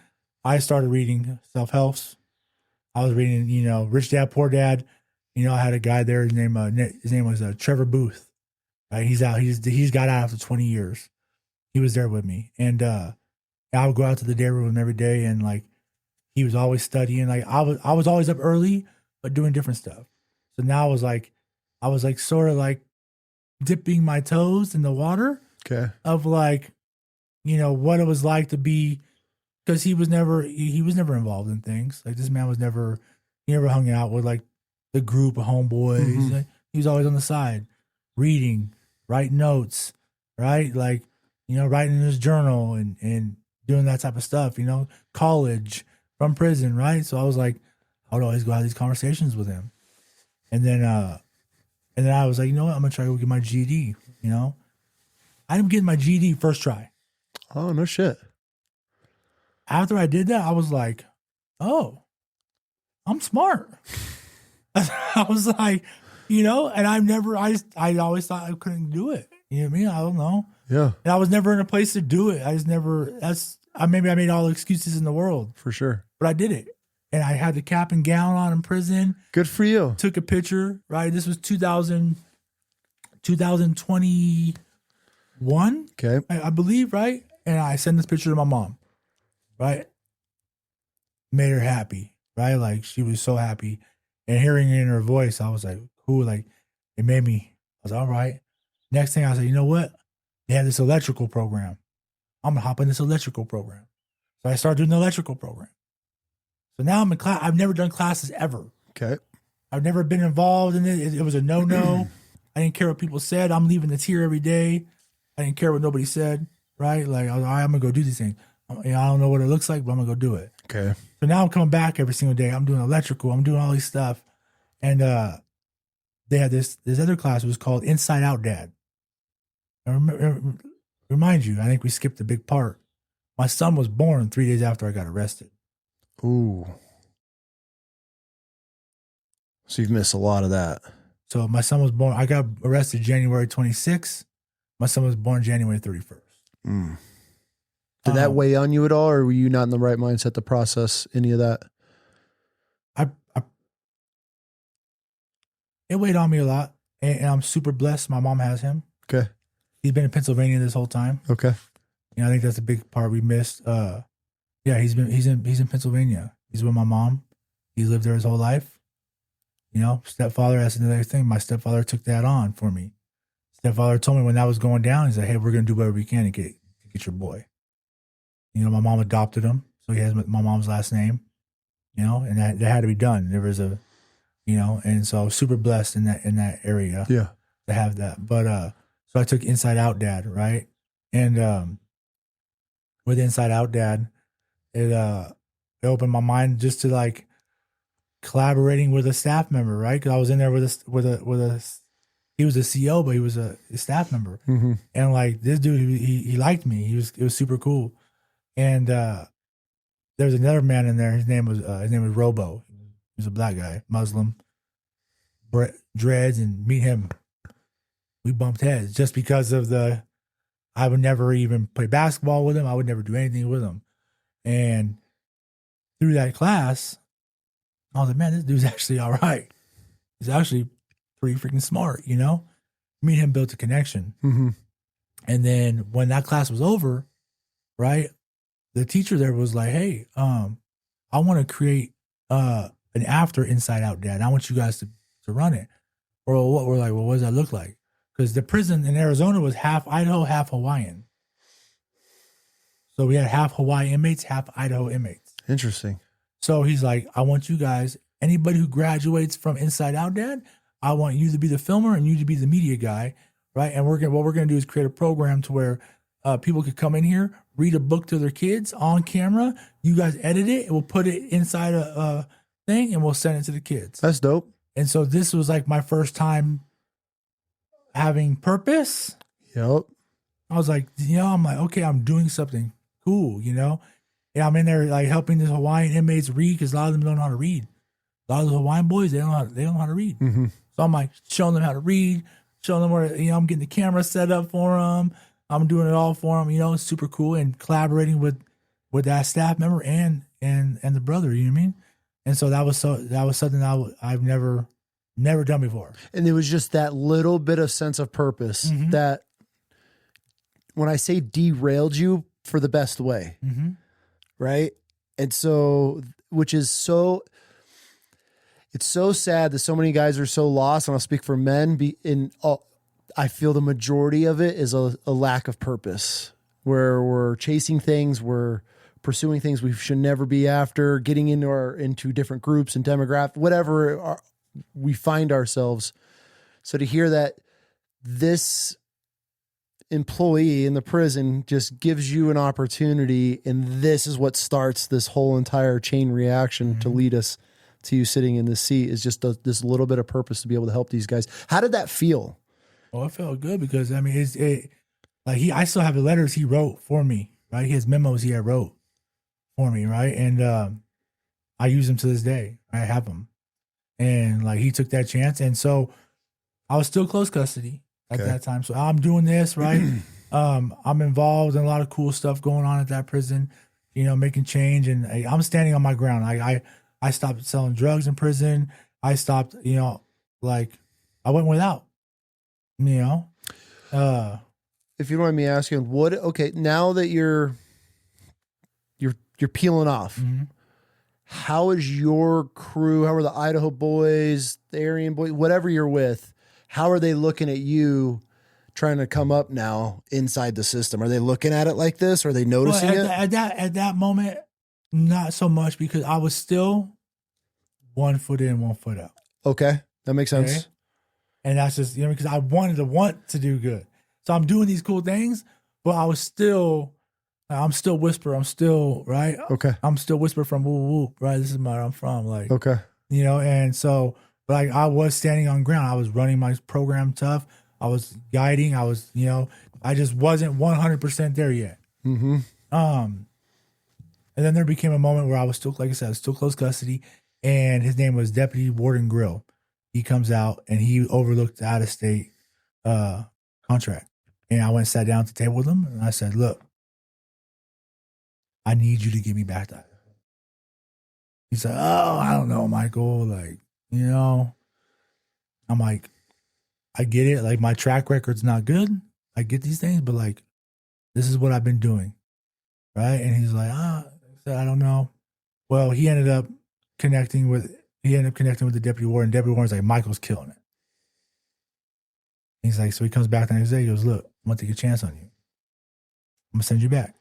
I started reading self-helps. I was reading, Rich Dad, Poor Dad. I had a guy there. His name was Trevor Booth. Right? He's out. He's got out after 20 years. He was there with me, and I would go out to the day room every day, and like he was always studying. Like I was always up early, but doing different stuff. So now I was like sort of like dipping my toes in the water. Okay. Of like, what it was like to be, because he was never involved in things. Like this man he never hung out with like the group of homeboys. Mm-hmm. Like, he was always on the side, reading, writing notes, right? Like, writing in his journal and doing that type of stuff, college, from prison, right? So I was like, I would always go have these conversations with him. And then I was like, you know what? I'm going to try to go get my GED, I ended up getting my GED first try. Oh, no shit. After I did that, I was like, oh, I'm smart. I was like, and I always thought I couldn't do it. You know what I mean? I don't know. Yeah. And I was never in a place to do it. Maybe I made all the excuses in the world. For sure. But I did it. And I had the cap and gown on in prison. Good for you. Took a picture, right? This was 2021. Okay. I believe, right? And I sent this picture to my mom, right? Made her happy, right? Like she was so happy. And hearing it in her voice, I was like, cool. Like it made me, I was all right. Next thing I said, you know what? They had this electrical program. I'm going to hop in this electrical program. So I started doing the electrical program. So now I'm in class. I've never done classes ever. Okay. I've never been involved in it. It was a no-no. I didn't care what people said. I'm leaving the tier every day. I didn't care what nobody said, right? Like, I was like, all right, I'm going to go do these things. I don't know what it looks like, but I'm going to go do it. Okay. So now I'm coming back every single day. I'm doing electrical. I'm doing all these stuff. And they had this other class. It was called Inside Out Dad. Remind you, I think we skipped a big part. My son was born 3 days after I got arrested. Ooh. So you've missed a lot of that. So my son was born, I got arrested January 26th. My son was born January 31st. Mm. Did that weigh on you at all, or were you not in the right mindset to process any of that? It weighed on me a lot, and I'm super blessed. My mom has him. Okay. He's been in Pennsylvania this whole time. Okay. I think that's a big part we missed. He's in Pennsylvania. He's with my mom. He's lived there his whole life. You know, stepfather, that's another thing. My stepfather took that on for me. Stepfather told me when that was going down, he said, hey, we're going to do whatever we can to get your boy. You know, my mom adopted him, so he has my mom's last name, you know, and that had to be done. There was a, you know, and so I was super blessed in that area to have that. But so I took Inside Out Dad, right? And with Inside Out Dad, it opened my mind just to like collaborating with a staff member, right? Because I was in there with a he was a CO, but he was a staff member, and like this dude, he liked me. It was super cool, and there was another man in there. His name was Robo. He was a black guy, Muslim, dreads, and meet him. We bumped heads just because of I would never even play basketball with him. I would never do anything with him, and through that class, I was like, man, this dude's actually all right. He's actually pretty freaking smart, you know? Me and him built a connection. And then when that class was over, right, the teacher there was like, hey, I want to create an after Inside Out Dad. I want you guys to run it. Or what? We're like, well, what does that look like? Because the prison in Arizona was half Idaho, half Hawaiian. So we had half Hawaii inmates, half Idaho inmates. Interesting. So he's like, I want you guys, anybody who graduates from Inside Out Dad, I want you to be the filmer and you to be the media guy, right? And what we're gonna do is create a program to where people could come in here, read a book to their kids on camera. You guys edit it, and we'll put it inside a thing, and we'll send it to the kids. That's dope. And so this was like my first time having purpose. Yep. I was like, you know, I'm like, okay, I'm doing something cool, you know? And I'm in there like helping the Hawaiian inmates read because a lot of them don't know how to read. A lot of the Hawaiian boys, they don't know how to read. So I'm like showing them how to read, showing them where, you know, I'm getting the camera set up for them. I'm doing it all for them, you know, it's super cool, and collaborating with that staff member and the brother, you know what I mean? And so that was something I've never done before. And it was just that little bit of sense of purpose that, when I say derailed you, for the best way, right? And so, it's so sad that so many guys are so lost, and I'll speak for men. I feel the majority of it is a lack of purpose, where we're chasing things, we're pursuing things we should never be after, getting into different groups and demographics, whatever we find ourselves. So to hear that this employee in the prison just gives you an opportunity, and this is what starts this whole entire chain reaction to lead us to you sitting in this seat, is just this little bit of purpose to be able to help these guys. How did that feel? Well, it felt good because I mean, I still have the letters he wrote for me, right? His memos he had wrote for me, right? And I use them to this day. I have them, and like he took that chance, and so I was still close custody at that time. So I'm doing this, right? I'm involved in a lot of cool stuff going on at that prison, you know, making change, and I'm standing on my ground. I stopped selling drugs in prison. I stopped, you know, like I went without, you know. If you don't mind me asking, now that you're peeling off, how is your crew? How are the Idaho boys, the Aryan boys, whatever you're with? How are they looking at you trying to come up now inside the system? Are they looking at it like this? Are they noticing it? At that moment, not so much, because I was still 1 foot in, 1 foot out. Okay. That makes sense. Okay? And that's just, you know, because I want to do good. So I'm doing these cool things, but I'm still Whisper. I'm still, right? Okay. I'm still Whisper from woo woo, right? This is where I'm from. Like, okay. You know, and so, like, I was standing on ground. I was running my program tough. I was guiding. I was, you know, I just wasn't 100% there yet. And then there became a moment where I was still, like I said, I was still close custody, and his name was Deputy Warden Grill. He comes out and he overlooked the out-of-state contract. And I went and sat down at the table with him, and I said, look, I need you to get me back to Idaho. He said, oh, I don't know, Michael. Like, you know, I'm like, I get it. Like, my track record's not good. I get these things, but like, this is what I've been doing. Right. And he's like, I don't know. Well, he ended up connecting with he ended up connecting with the deputy warden. Deputy warden's like, Michael's killing it. He's like, so he comes back the next day. He goes, look, I'm going to take a chance on you. I'm going to send you back.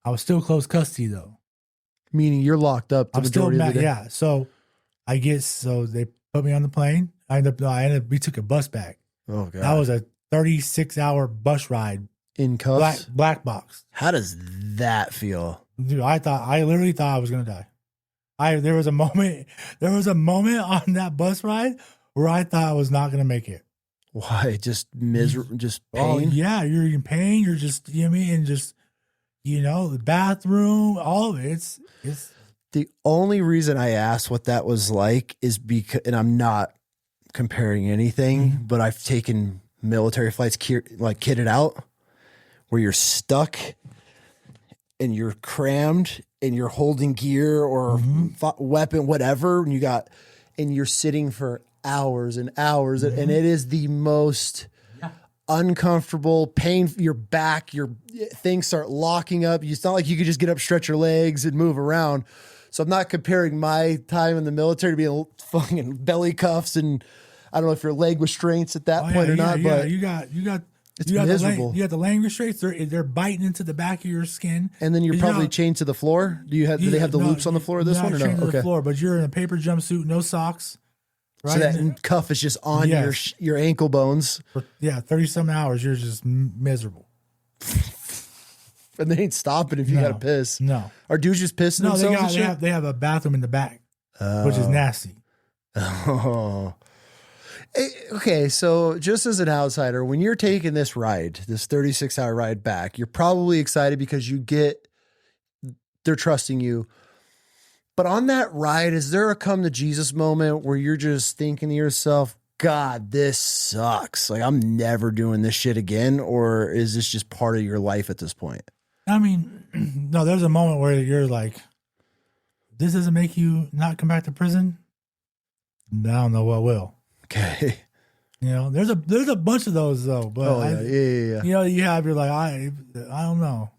I was still close custody, though. Meaning you're locked up the majority of the day? Yeah. So they put me on the plane. We took a bus back. Oh, God. That was a 36-hour bus ride. In cuffs? Black box. How does that feel? Dude, I literally thought I was going to die. There was a moment on that bus ride where I thought I was not going to make it. Why? Just just pain? Oh, yeah. You're in pain. You're just, you know what I mean? And just, the bathroom, all of it. It's the only reason I asked what that was like is because, and I'm not comparing anything, but I've taken military flights, like kitted out, where you're stuck and you're crammed and you're holding gear or weapon, whatever, and you're sitting for hours and hours, and it is the most uncomfortable pain. Your back, your things start locking up. It's not like you could just get up, stretch your legs, and move around. So I'm not comparing my time in the military to being fucking belly cuffs, and I don't know if your leg restraints at that point or not. But you got it's miserable. You got the leg restraints. They're biting into the back of your skin, and then you're probably chained to the floor. Do they have the loops on the floor of this one or no? To the floor, but you're in a paper jumpsuit, no socks. Right? So that cuff is just on your ankle bones. For 30-some hours, you're just miserable. And they ain't stopping if you got to piss. No. Are dudes just pissing themselves? They have a bathroom in the back, which is nasty. Oh. Okay, so just as an outsider, when you're taking this ride, this 36-hour ride back, you're probably excited because they're trusting you. But on that ride, is there a come to Jesus moment where you're just thinking to yourself, God, this sucks. Like, I'm never doing this shit again? Or is this just part of your life at this point? I mean, no, there's a moment where you're like, this doesn't make you not come back to prison? I don't know what will. Okay. There's a bunch of those, though. But yeah. You're like, I don't know.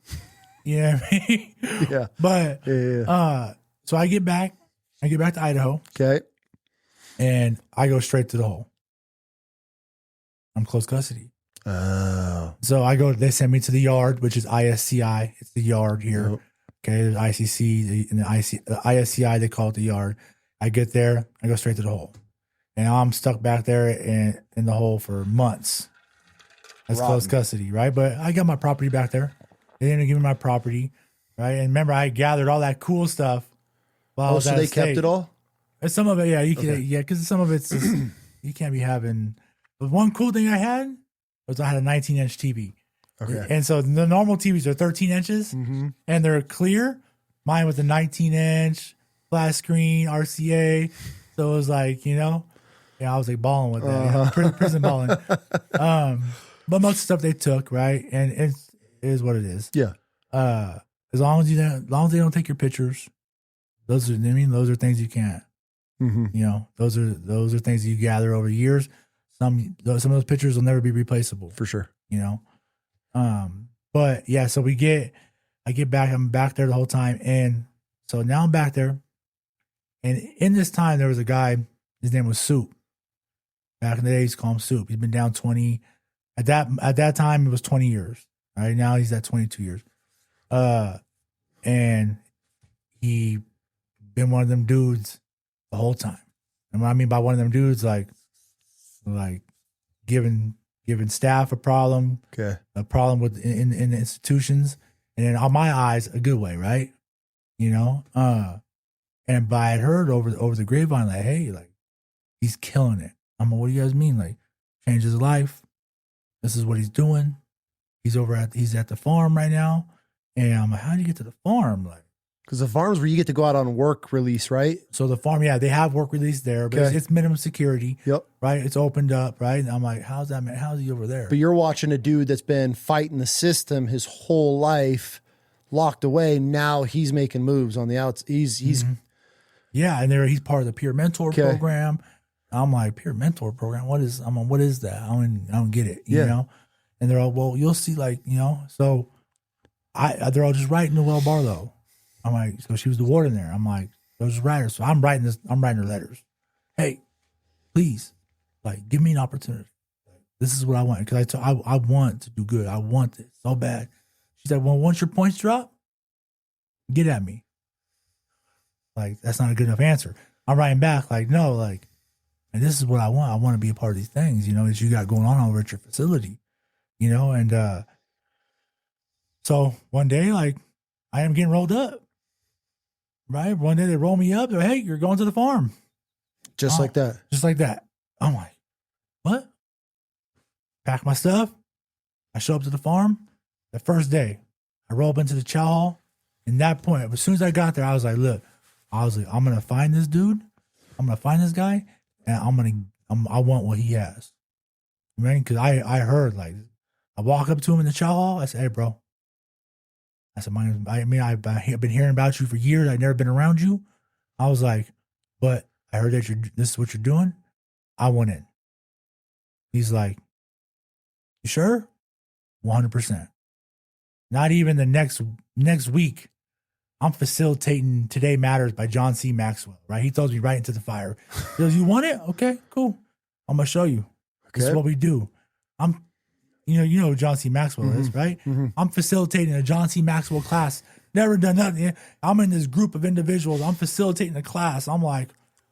You know what I mean? Yeah. But, so I get back to Idaho. Okay. And I go straight to the hole. I'm close custody. Oh. So they send me to the yard, which is ISCI. It's the yard here. Yep. Okay. There's ICC and the ISCI, they call it the yard. I get there, I go straight to the hole. And I'm stuck back there in the hole for months. That's close custody, right? But I got my property back there. They didn't give me my property, right? And remember, I gathered all that cool stuff. So they kept it all? And some of it, because some of it's just, you can't be having. But one cool thing I had was I had a 19-inch TV. Okay. And so the normal TVs are 13 inches and they're clear. Mine was a 19-inch flat screen RCA. So it was like, I was like balling with that. Prison balling. But most stuff they took, right? And it is what it is. Yeah. As long as they don't take your pictures, those are things you can't. Those are things you gather over years. Some of those pictures will never be replaceable for sure. But yeah, so I get back. I'm back there the whole time, and so now I'm back there. And in this time, there was a guy. His name was Soup. Back in the day, he's called him Soup. He's been down 20. At that time, it was 20 years. Right now, he's at 22 years. And he been one of them dudes the whole time. And what I mean by one of them dudes, like giving staff a problem, a problem with in the institutions, and then on my eyes, a good way, right? And I had heard over the grapevine, like, hey, like, he's killing it. I'm like, what do you guys mean? Like, changed his life. This is what he's doing. He's at the farm right now. And I'm like, how do you get to the farm? Like, because the farm's where you get to go out on work release, right? So the farm, they have work release there, but it's minimum security. Yep. Right? It's opened up, right? And I'm like, how's that, man? How's he over there? But you're watching a dude that's been fighting the system his whole life, locked away. Now he's making moves on the outs. He's yeah, and he's part of the peer mentor program. I'm like, peer mentor program? What is that? I don't get it, you know? And they're all, well, you'll see, like, so they're all just writing Noelle Barlow. I'm like, so she was the warden there. I'm like, Those writers. So I'm writing her letters. Hey, please, like, give me an opportunity. This is what I want. Because I want to do good. I want it so bad. She said, well, once your points drop, get at me. Like, that's not a good enough answer. I'm writing back, like, no, like, and this is what I want. I want to be a part of these things, you know, that you got going on over at your facility, you know? And so one day, like, I am getting rolled up, right? One day they roll me up. They're like, hey, you're going to the farm. Just like that. Just like that. I'm like, what? Pack my stuff. I show up to the farm. The first day, I roll up into the chow hall. And that point, as soon as I got there, I was like, look, I'm going to find this dude. I'm going to find this guy. And I want what he has. Right? Because I heard, like, I walk up to him in the chow hall. I said, hey, bro. I said, I've been hearing about you for years. I've never been around you. I was like, but I heard that this is what you're doing. I want in. He's like, you sure? 100%. Not even the next week, I'm facilitating Today Matters by John C. Maxwell, right? He throws me right into the fire. He goes, you want it? Okay, cool. I'm going to show you. Okay. This is what we do. You know who John C. Maxwell is, right? Mm-hmm. I'm facilitating a John C. Maxwell class. Never done nothing. I'm in this group of individuals. I'm facilitating a class. I'm like,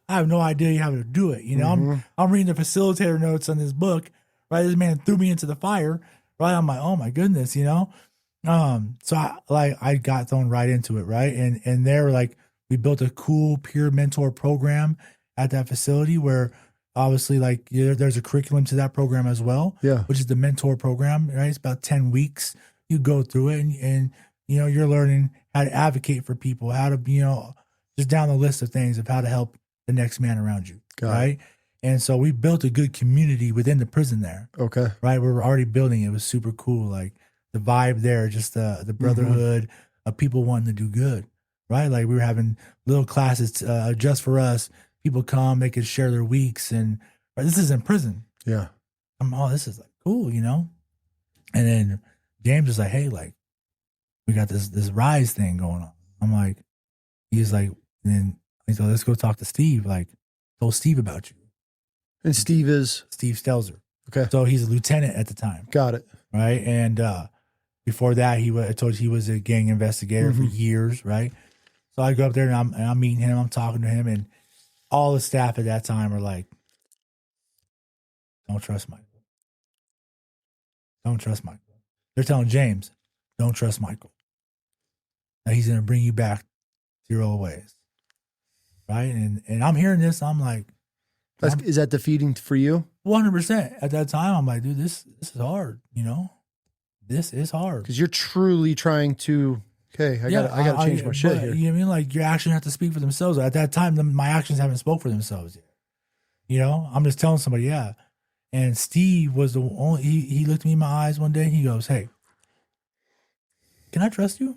I have no idea how to do it. You know, I'm reading the facilitator notes on this book, right? This man threw me into the fire, right? I'm like, oh my goodness, you know? So I got thrown right into it, right? And they were like, we built a cool peer mentor program at that facility where obviously, like, there's a curriculum to that program as well, which is the mentor program, right? It's about 10 weeks. You go through it and you know, you're learning how to advocate for people, how to, you know, just down the list of things of how to help the next man around you, right? And so we built a good community within the prison there. Okay. Right? We were already building it. It was super cool. Like, the vibe there, just the brotherhood of people wanting to do good, right? Like, we were having little classes just for us. People come, they could share their weeks, and right, this is in prison. Yeah. This is like cool, you know? And then James was like, hey, like, we got this rise thing going on. I'm like, he's like, and then he's like, let's go talk to Steve. Like, told Steve about you. And Steve is? Steve Stelzer. Okay. So he's a lieutenant at the time. Got it. Right. And before that, I told you he was a gang investigator for years, right? So I go up there and I'm meeting him, I'm talking to him, and all the staff at that time are like, don't trust Michael. Don't trust Michael. They're telling James, don't trust Michael. Now he's going to bring you back to your old ways. Right? And I'm hearing this, I'm like. Is that defeating for you? 100%. At that time, I'm like, dude, this is hard, you know? This is hard. Because you're truly trying to, okay, I got to change my shit here. You know what I mean? Like, your actions have to speak for themselves. At that time, my actions haven't spoke for themselves yet. You know? I'm just telling somebody, yeah. And Steve was the only, he looked me in my eyes one day, and he goes, hey, can I trust you?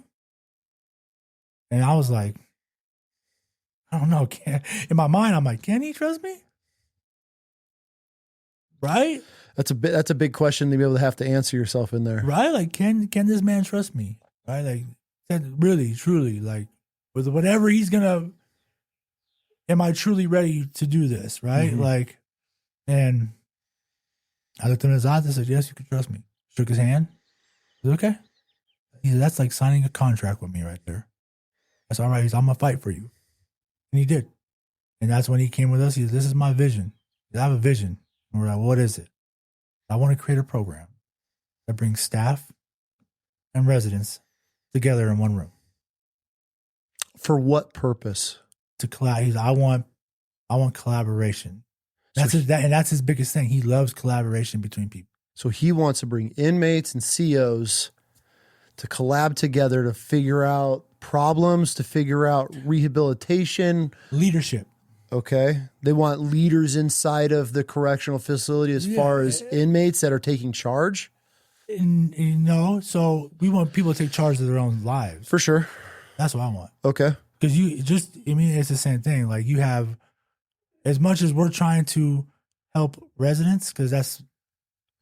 And I was like, I don't know. In my mind, I'm like, can he trust me? Right? That's a big question to be able to have to answer yourself in there. Right? Like, can this man trust me? Right? Like, really, truly, like, with whatever he's gonna, am I truly ready to do this? Right? Like, and I looked him in his eyes and said, yes, you can trust me. Shook his hand. I said, okay. He said, that's like signing a contract with me right there. That's all right. He said, I'm gonna fight for you. And he did. And that's when he came with us. He said, this is my vision. I have a vision. And we're like, what is it? I want to create a program that brings staff and residents together in one room. For what purpose? To collaborate. I want collaboration. That's his biggest thing. He loves collaboration between people. So he wants to bring inmates and COs to collab together to figure out problems, to figure out rehabilitation. Leadership. Okay. They want leaders inside of the correctional facility as far as inmates that are taking charge? No. So we want people to take charge of their own lives. For sure. That's what I want. Okay. Because it's the same thing. Like, you have, as much as we're trying to help residents, because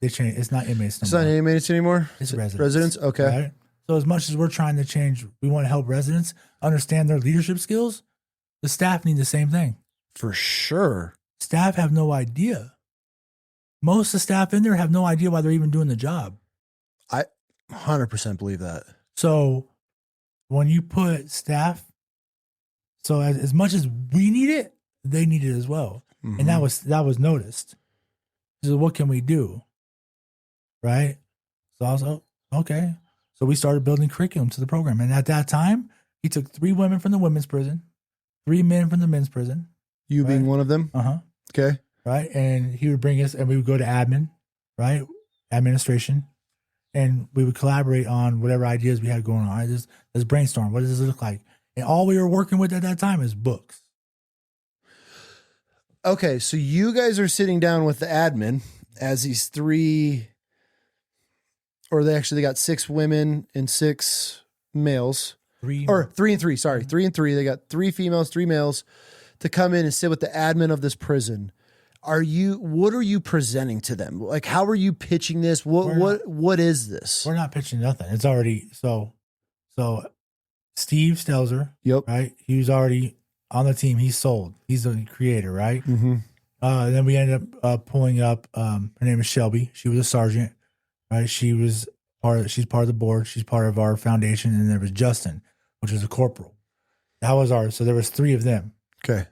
they change. It's not inmates. It's not inmates anymore? It's residents. Residents? Okay. Right? So as much as we're trying to change, we want to help residents understand their leadership skills. The staff need the same thing. For sure. Staff have no idea. Most of the staff in there have no idea why they're even doing the job. I 100% believe that. So when you put staff, so as much as we need it, they need it as well. Mm-hmm. And that was noticed. So what can we do? Right? So I was like, okay. So we started building curriculum to the program. And at that time, he took 3 women from the women's prison, 3 men from the men's prison. You right? being one of them? Uh-huh. Okay. Right? And he would bring us, and we would go to admin, right? Administration. And we would collaborate on whatever ideas we had going on. Right? Let's brainstorm. What does this look like? And all we were working with at that time is books. Okay, so you guys are sitting down with the admin as these 3, or they got 6 women and 6 males. 3 and 3, sorry. 3 and 3. They got 3 females, 3 males to come in and sit with the admin of this prison. What are you presenting to them? Like, how are you pitching this? What is this? We're not pitching nothing. It's already, so Steve Stelzer, Yep. right? He was already on the team. He's sold. He's the creator, right? Mm-hmm. Then we ended up pulling up, her name is Shelby. She was a sergeant, right? She's part of the board. She's part of our foundation. And there was Justin, which was a corporal. That was so there was 3 of them. Okay.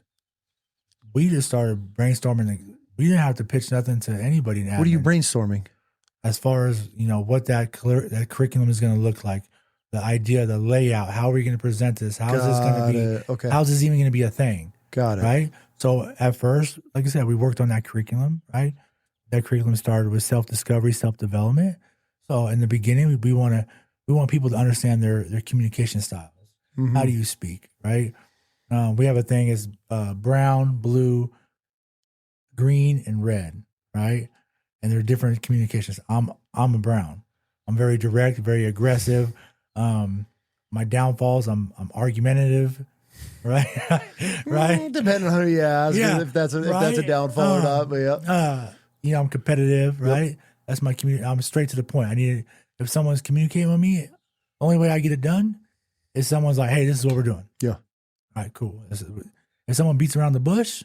We just started brainstorming. We didn't have to pitch nothing to anybody. In admin. What are you brainstorming? As far as, what that curriculum is going to look like, the idea, the layout, how are we going to present this? How is this going to be? Okay. How's this even going to be a thing? Got it. Right. So at first, like I said, we worked on that curriculum, right? That curriculum started with self-discovery, self-development. So in the beginning, we want people to understand their communication styles. Mm-hmm. How do you speak? Right. We have a thing is brown, blue, green, and red, right? And there are different communications. I'm a brown. I'm very direct, very aggressive. My downfalls, I'm argumentative, right? Right. Depending on who you ask, if that's a downfall or not. But yeah, I'm competitive, right? Yep. That's my community. I'm straight to the point. If someone's communicating with me, the only way I get it done is someone's like, "Hey, this is what we're doing." Yeah. All right, cool. If someone beats around the bush,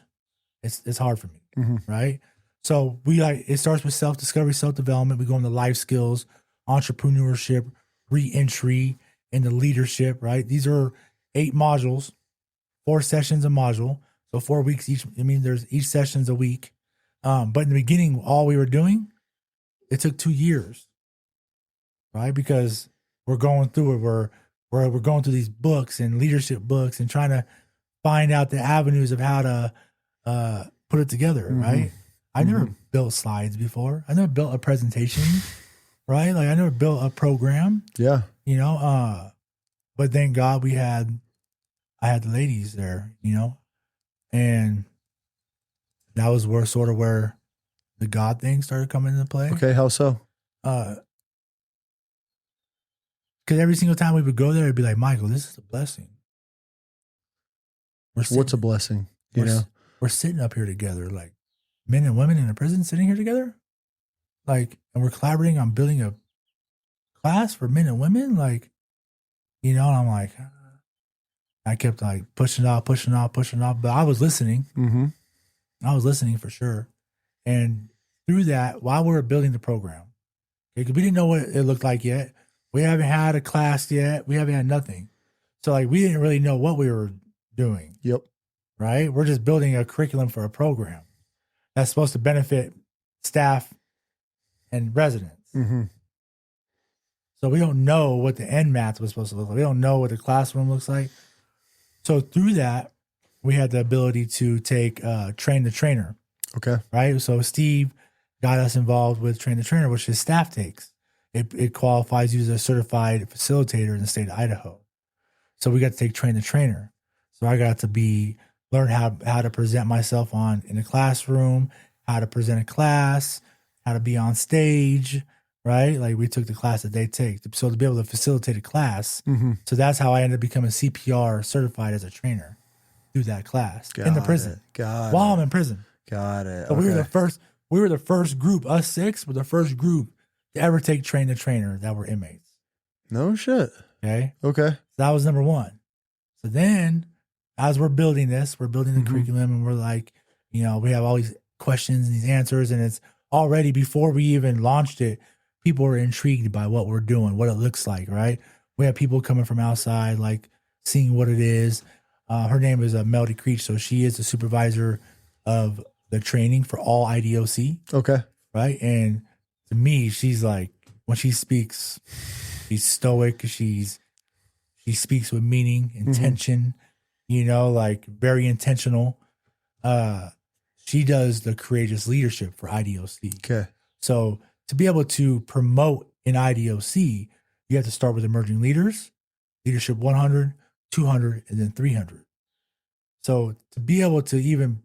it's hard for me, mm-hmm. right? So it starts with self-discovery, self-development. We go into life skills, entrepreneurship, re-entry, into leadership, right? These are 8 modules, 4 sessions a module. So 4 weeks each. There's each session's a week. But in the beginning, all we were doing, it took 2 years, right? Because we're going through it. We're going through these books and leadership books and trying to find out the avenues of how to put it together, mm-hmm. right? I never built slides before. I never built a presentation, right? Like I never built a program. Yeah. But thank God I had the ladies there, and that was where the God thing started coming into play. Okay. How so? Because every single time we would go there, it'd be like, Michael, this is a blessing. What's a blessing? We're sitting up here together, like men and women in a prison sitting here together. Like, and we're collaborating on building a class for men and women. Like, and I'm like, I kept like pushing off. But I was listening. Mm-hmm. I was listening for sure. And through that, while we were building the program, because we didn't know what it looked like yet. We haven't had a class yet. We haven't had nothing. So like we didn't really know what we were doing. Yep. Right? We're just building a curriculum for a program that's supposed to benefit staff and residents. Mm-hmm. So we don't know what the end math was supposed to look like. We don't know what the classroom looks like. So through that, we had the ability to take train the trainer. Okay. Right? So Steve got us involved with train the trainer, which his staff takes. It qualifies you as a certified facilitator in the state of Idaho. So we got to take train the trainer. So I got to learn how to present myself in a classroom, how to present a class, how to be on stage, right? Like we took the class that they take. So to be able to facilitate a class. Mm-hmm. So that's how I ended up becoming CPR certified as a trainer through that class in the prison. While I'm in prison. Got it. So okay. we were the first group, us 6 were the first group to ever take train the trainer that were inmates. No shit. Okay. Okay. So that was number 1. So then as we're building this, we're building the curriculum, and we're like, we have all these questions and these answers, and it's already before we even launched it, people are intrigued by what we're doing, what it looks like, right? We have people coming from outside, like seeing what it is. Her name is Melody Creech, so she is the supervisor of the training for all IDOC. Okay. Right. And to me, she's like, when she speaks, she's stoic. She speaks with meaning, intention, like very intentional. She does the courageous leadership for IDOC. Okay. So to be able to promote in IDOC, you have to start with emerging leaders, leadership 100, 200, and then 300. So to be able to even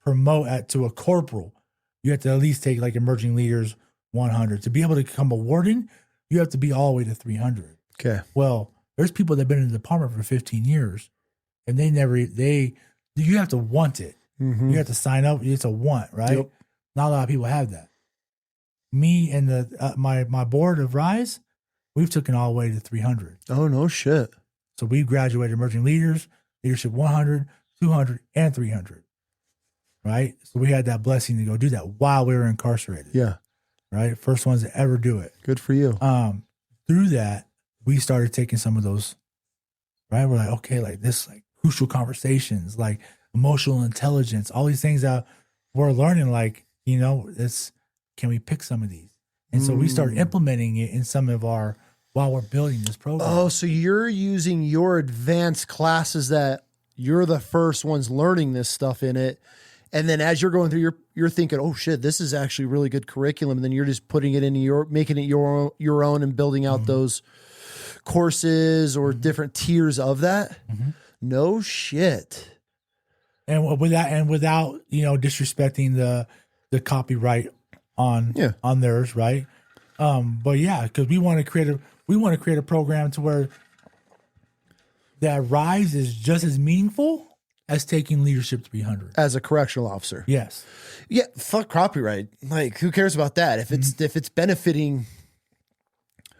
promote to a corporal, you have to at least take like emerging leaders 100. To be able to become a warden, you have to be all the way to 300. Okay. Well, there's people that have been in the department for 15 years, and you have to want it. Mm-hmm. You have to sign up. It's a want, right? Yep. Not a lot of people have that. Me and my board of RISE, we've taken all the way to 300. Oh, no shit. So we graduated emerging leaders, leadership 100, 200, and 300. Right? So we had that blessing to go do that while we were incarcerated. Yeah. Right? First ones to ever do it. Good for you. Through that, we started taking some of those, right? We're like, okay, like this, like crucial conversations, like emotional intelligence, all these things that we're learning, like, can we pick some of these? And so we started implementing it in some of while we're building this program. Oh, so you're using your advanced classes that you're the first ones learning this stuff in it. And then as you're going through, you're thinking, oh shit, this is actually really good curriculum. And then you're just putting it into making it your own and building out those courses or different tiers of that. Mm-hmm. No shit. And without disrespecting the copyright on theirs, right? But yeah, because we want to create a program to where that RISE is just as meaningful as taking leadership 300 as a correctional officer. Yes. Yeah. Fuck copyright. Like, who cares about that? If it's benefiting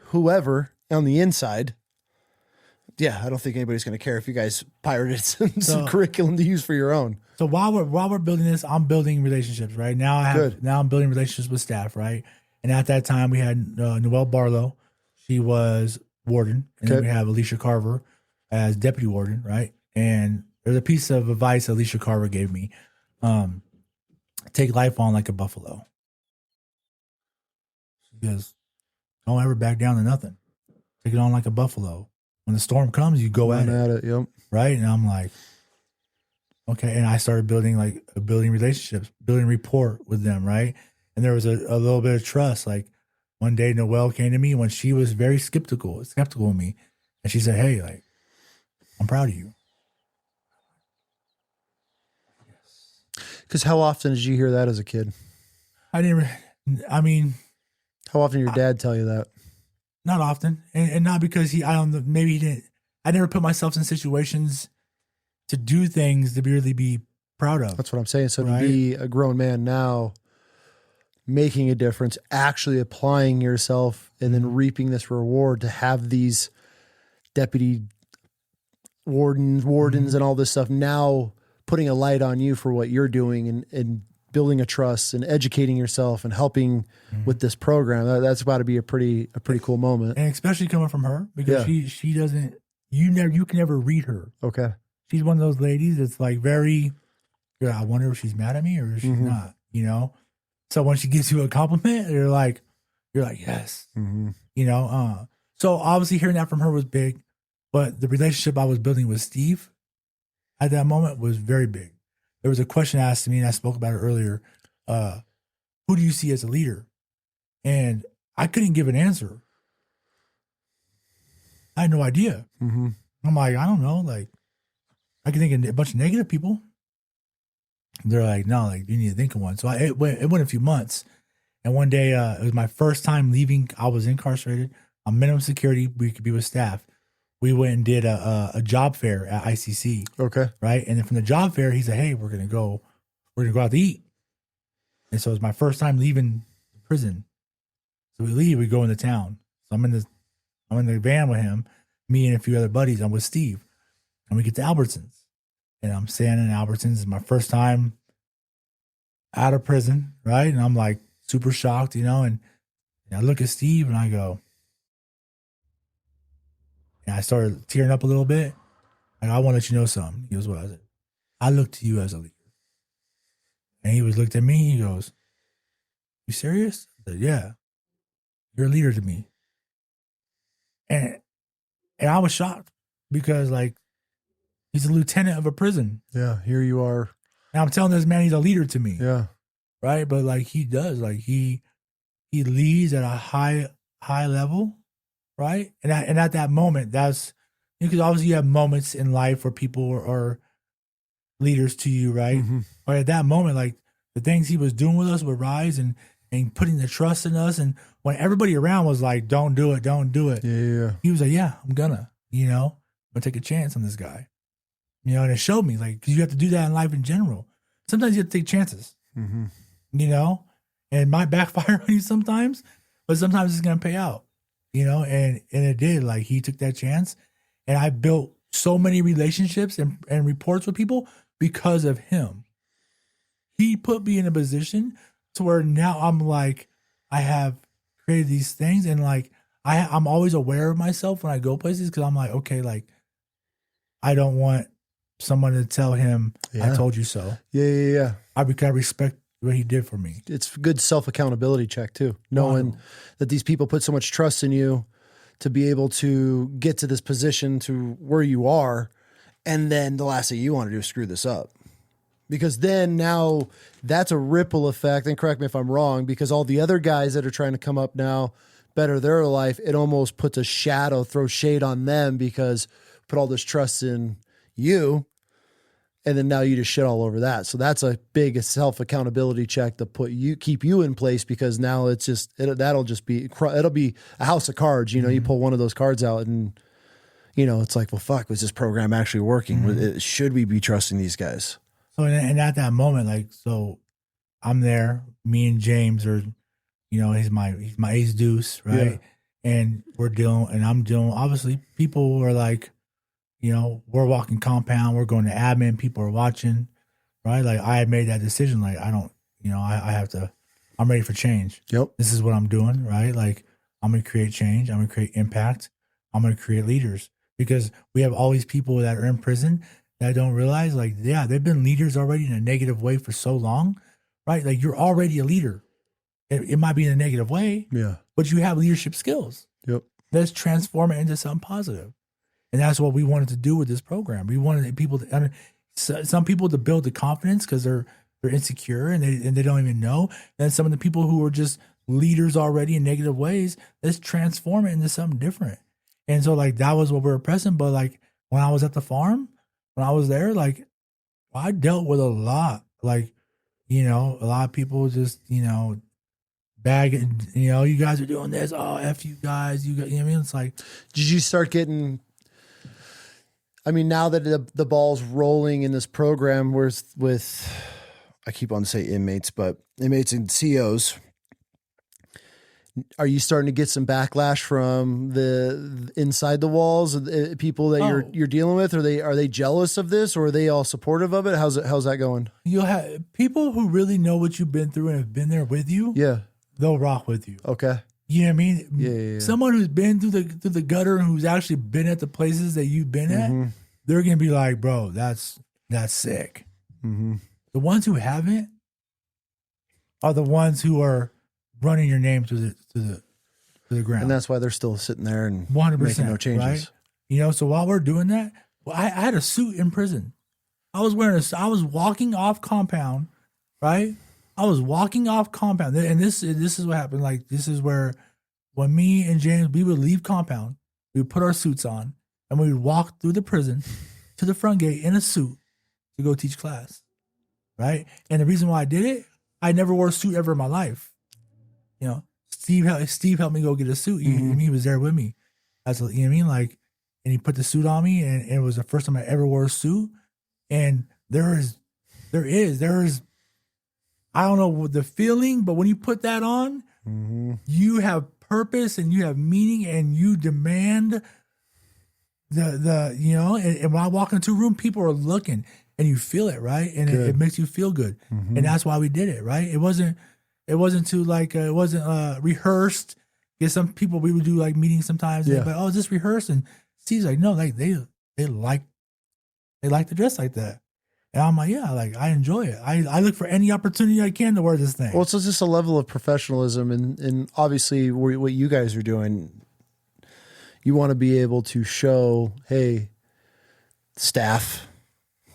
whoever on the inside, yeah, I don't think anybody's going to care if you guys pirated some curriculum to use for your own. So while we're building this, I'm building relationships. Right now, I'm building relationships with staff. Right, and at that time we had Noelle Barlow. She was warden, and then we have Alicia Carver as deputy warden. Right, and there's a piece of advice Alicia Carver gave me: take life on like a buffalo. She goes, don't ever back down to nothing. Take it on like a buffalo. When the storm comes, you go at it. Yep. Right. And I'm like, okay. And I started building relationships, building rapport with them. Right. And there was a little bit of trust. Like one day Noelle came to me when she was very skeptical of me. And she said, hey, like, I'm proud of you. Because how often did you hear that as a kid? How often did your dad tell you that? Not often, and not because maybe he didn't. I never put myself in situations to do things to really be proud of. That's what I'm saying. So to be a grown man now, making a difference, actually applying yourself, and then reaping this reward to have these deputy wardens and all this stuff now putting a light on you for what you're doing and building a trust and educating yourself and helping with this program. That's about to be a pretty cool moment. And especially coming from her, because she doesn't, you can never read her. Okay. She's one of those ladies that's like very, I wonder if she's mad at me or if she's not, So when she gives you a compliment, you're like, yes, so obviously hearing that from her was big, but the relationship I was building with Steve at that moment was very big. There was a question asked to me, and I spoke about it earlier. Who do you see as a leader? And I couldn't give an answer. I had no idea. Mm-hmm. I'm like, I don't know. Like, I can think of a bunch of negative people. They're like, no, like, you need to think of one. So it went a few months. And one day, it was my first time leaving. I was incarcerated on minimum security. We could be with staff. We went and did a job fair at ICC. Okay. Right. And then from the job fair, he said, hey, we're going to go out to eat. And so it was my first time leaving prison. So we leave, we go into town. So I'm in the van with him, me and a few other buddies. I'm with Steve. And we get to Albertsons. And I'm standing in Albertsons. It's my first time out of prison, right? And I'm like super shocked, you know, and I look at Steve and I go, and I started tearing up a little bit. Like, I want to let you know something. He goes, what? I said, I look to you as a leader. And he looked at me, he goes, you serious? I said, yeah. You're a leader to me. And I was shocked because, like, he's a lieutenant of a prison. Yeah, here you are. And I'm telling this man he's a leader to me. Yeah. Right? But like he does, like he leads at a high level, right? And at that moment, that's because obviously you have moments in life where people are leaders to you, right? Mm-hmm. But at that moment, like the things he was doing with us would rise and putting the trust in us. And when everybody around was like, don't do it. Yeah. He was like, yeah, I'm gonna take a chance on this guy. You know, and it showed me, like, because you have to do that in life in general. Sometimes you have to take chances, you know, and it might backfire on you sometimes, but sometimes it's going to pay out, you know, and it did. Like, he took that chance, and I built so many relationships and reports with people because of him. He put me in a position to where now I'm like, I have created these things, and like, I'm always aware of myself when I go places because I'm like, okay, like, I don't want someone to tell him, I told you so. Yeah. I respect what he did for me. It's a good self-accountability check too, knowing that these people put so much trust in you to be able to get to this position to where you are, and then the last thing you want to do is screw this up. Because then now that's a ripple effect, and correct me if I'm wrong, because all the other guys that are trying to come up now, better their life, it almost puts a shadow, throws shade on them because put all this trust in you, and then now you just shit all over that. So that's a big self-accountability check to keep you in place, because now it's just it'll be a house of cards. You know, you pull one of those cards out, and you know it's like, well, fuck, was this program actually working? Should we be trusting these guys? So and at that moment, like, so I'm there. Me and James are, you know, he's my ace deuce, right? Yeah. And I'm dealing. Obviously, people are like, you know, we're walking compound, we're going to admin, people are watching, right? Like, I had made that decision. Like, I don't, you know, I'm ready for change. Yep. This is what I'm doing, right? Like, I'm going to create change. I'm going to create impact. I'm going to create leaders, because we have all these people that are in prison that don't realize, like, yeah, they've been leaders already in a negative way for so long, right? Like, you're already a leader. It might be in a negative way, but you have leadership skills. Yep. Let's transform it into something positive. And that's what we wanted to do with this program. We wanted people to, some people to build the confidence because they're insecure and they don't even know. Then some of the people who are just leaders already in negative ways, let's transform it into something different. And so, like, that was what we were pressing. But like, when I was at the farm, when I was there, like, I dealt with a lot. Like, you know, a lot of people just, you know, bagging, you know, you guys are doing this. Oh, F you guys. You know what I mean? It's like, did you start getting, I mean, now that the ball's rolling in this program with I keep on saying inmates, but inmates and COs, are you starting to get some backlash from the inside the walls, people that you're dealing with? Are they jealous of this, or are they all supportive of it? How's that going? You'll have people who really know what you've been through and have been there with you. Yeah. They'll rock with you. Okay. You know what I mean? Yeah. Someone who's been through the gutter and who's actually been at the places that you've been at, they're gonna be like, bro, that's sick. The ones who haven't are the ones who are running your name to the ground, and that's why they're still sitting there and 100% making no changes. Right? You know, so while we're doing that, I had a suit in prison. I was walking off compound, right? I was walking off compound, and this is what happened. Like, this is where, when me and James, we would leave compound, we would put our suits on, and we would walk through the prison to the front gate in a suit to go teach class, right? And the reason why I did it, I never wore a suit ever in my life. You know, Steve helped me go get a suit. He was there with me. You know what I mean? Like, and he put the suit on me, and it was the first time I ever wore a suit. And there is, I don't know the feeling, but when you put that on, you have purpose and you have meaning, and you demand the you know. And when I walk into a room, people are looking. and you feel it, right? And it makes you feel good. And that's why we did it, right? It wasn't too like, it wasn't rehearsed. Yeah, some people, we would do like meetings sometimes. Yeah. But, oh, is this rehearsed? And Steve's like, no, like they like to dress like that. And I'm like, yeah, like I enjoy it. I look for any opportunity I can to wear this thing. Well, it's just a level of professionalism, and obviously what you guys are doing, you want to be able to show, hey, staff,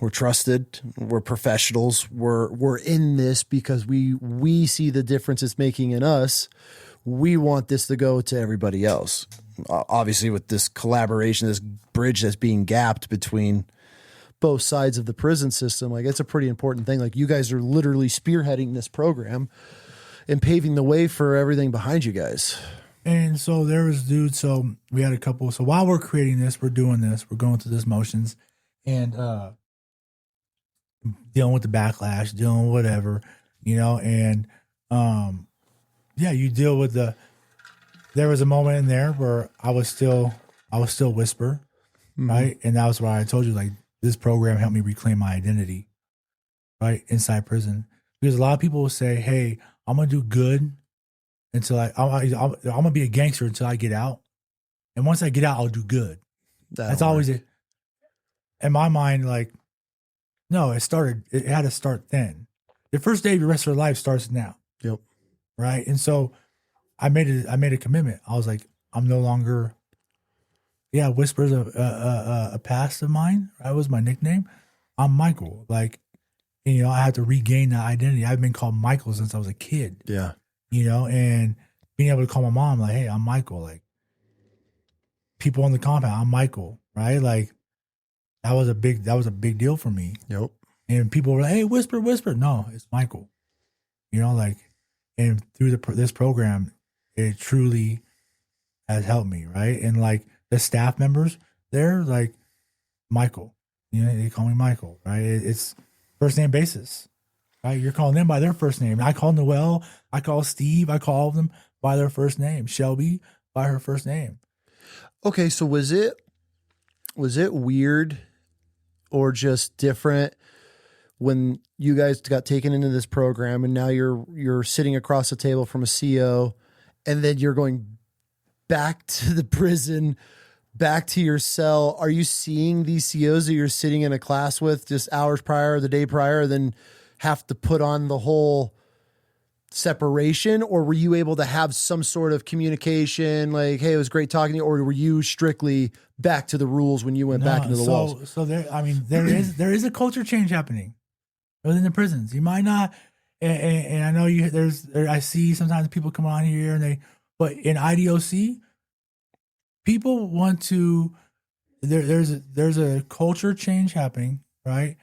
we're trusted, we're professionals, we're in this because we see the difference it's making in us. We want this to go to everybody else. Obviously, with this collaboration, this bridge that's being gapped between both sides of the prison system, like it's a pretty important thing. Like you guys are literally spearheading this program and paving the way for everything behind you guys. And so there was dudes. So we had a couple. So while we're creating this, we're doing this, we're going through this motions and dealing with the backlash, dealing with whatever, and yeah, you deal with there was a moment in there where I was still whisper, right? And that was why I told you, like, this program helped me reclaim my identity, right? Inside prison. Because a lot of people will say, hey, I'm going to do good until I'm going to be a gangster until I get out. And once I get out, I'll do good. That's always it. In my mind, like, no, it had to start then. The first day of your rest of your life starts now. Yep. Right. And so I made a commitment. I was like, I'm no longer, Whisper's a past of mine. That was my nickname. I'm Michael. Like, I had to regain that identity. I've been called Michael since I was a kid. Yeah. And being able to call my mom, like, hey, I'm Michael. Like, people on the compound, I'm Michael. Right. Like, that was a big deal for me. Yep. And people were like, hey, Whisper. No, it's Michael. Like, and through this program, it truly has helped me, right? And like the staff members, they're like Michael. They call me Michael, right? It's first name basis, right? You're calling them by their first name. I call Noel, I call Steve, I call them by their first name. Shelby by her first name. Okay, so was it weird or just different when you guys got taken into this program and now you're sitting across the table from a CO and then you're going back to the prison, back to your cell? Are you seeing these COs that you're sitting in a class with just hours prior or the day prior, then have to put on the whole separation? Or were you able to have some sort of communication like, hey, it was great talking to you? Or were you strictly back to the rules when you went back into the walls? So there is a culture change happening within the prisons. You might not, and I know I see sometimes people come on here but in IDOC, people want to, there's a culture change happening, right?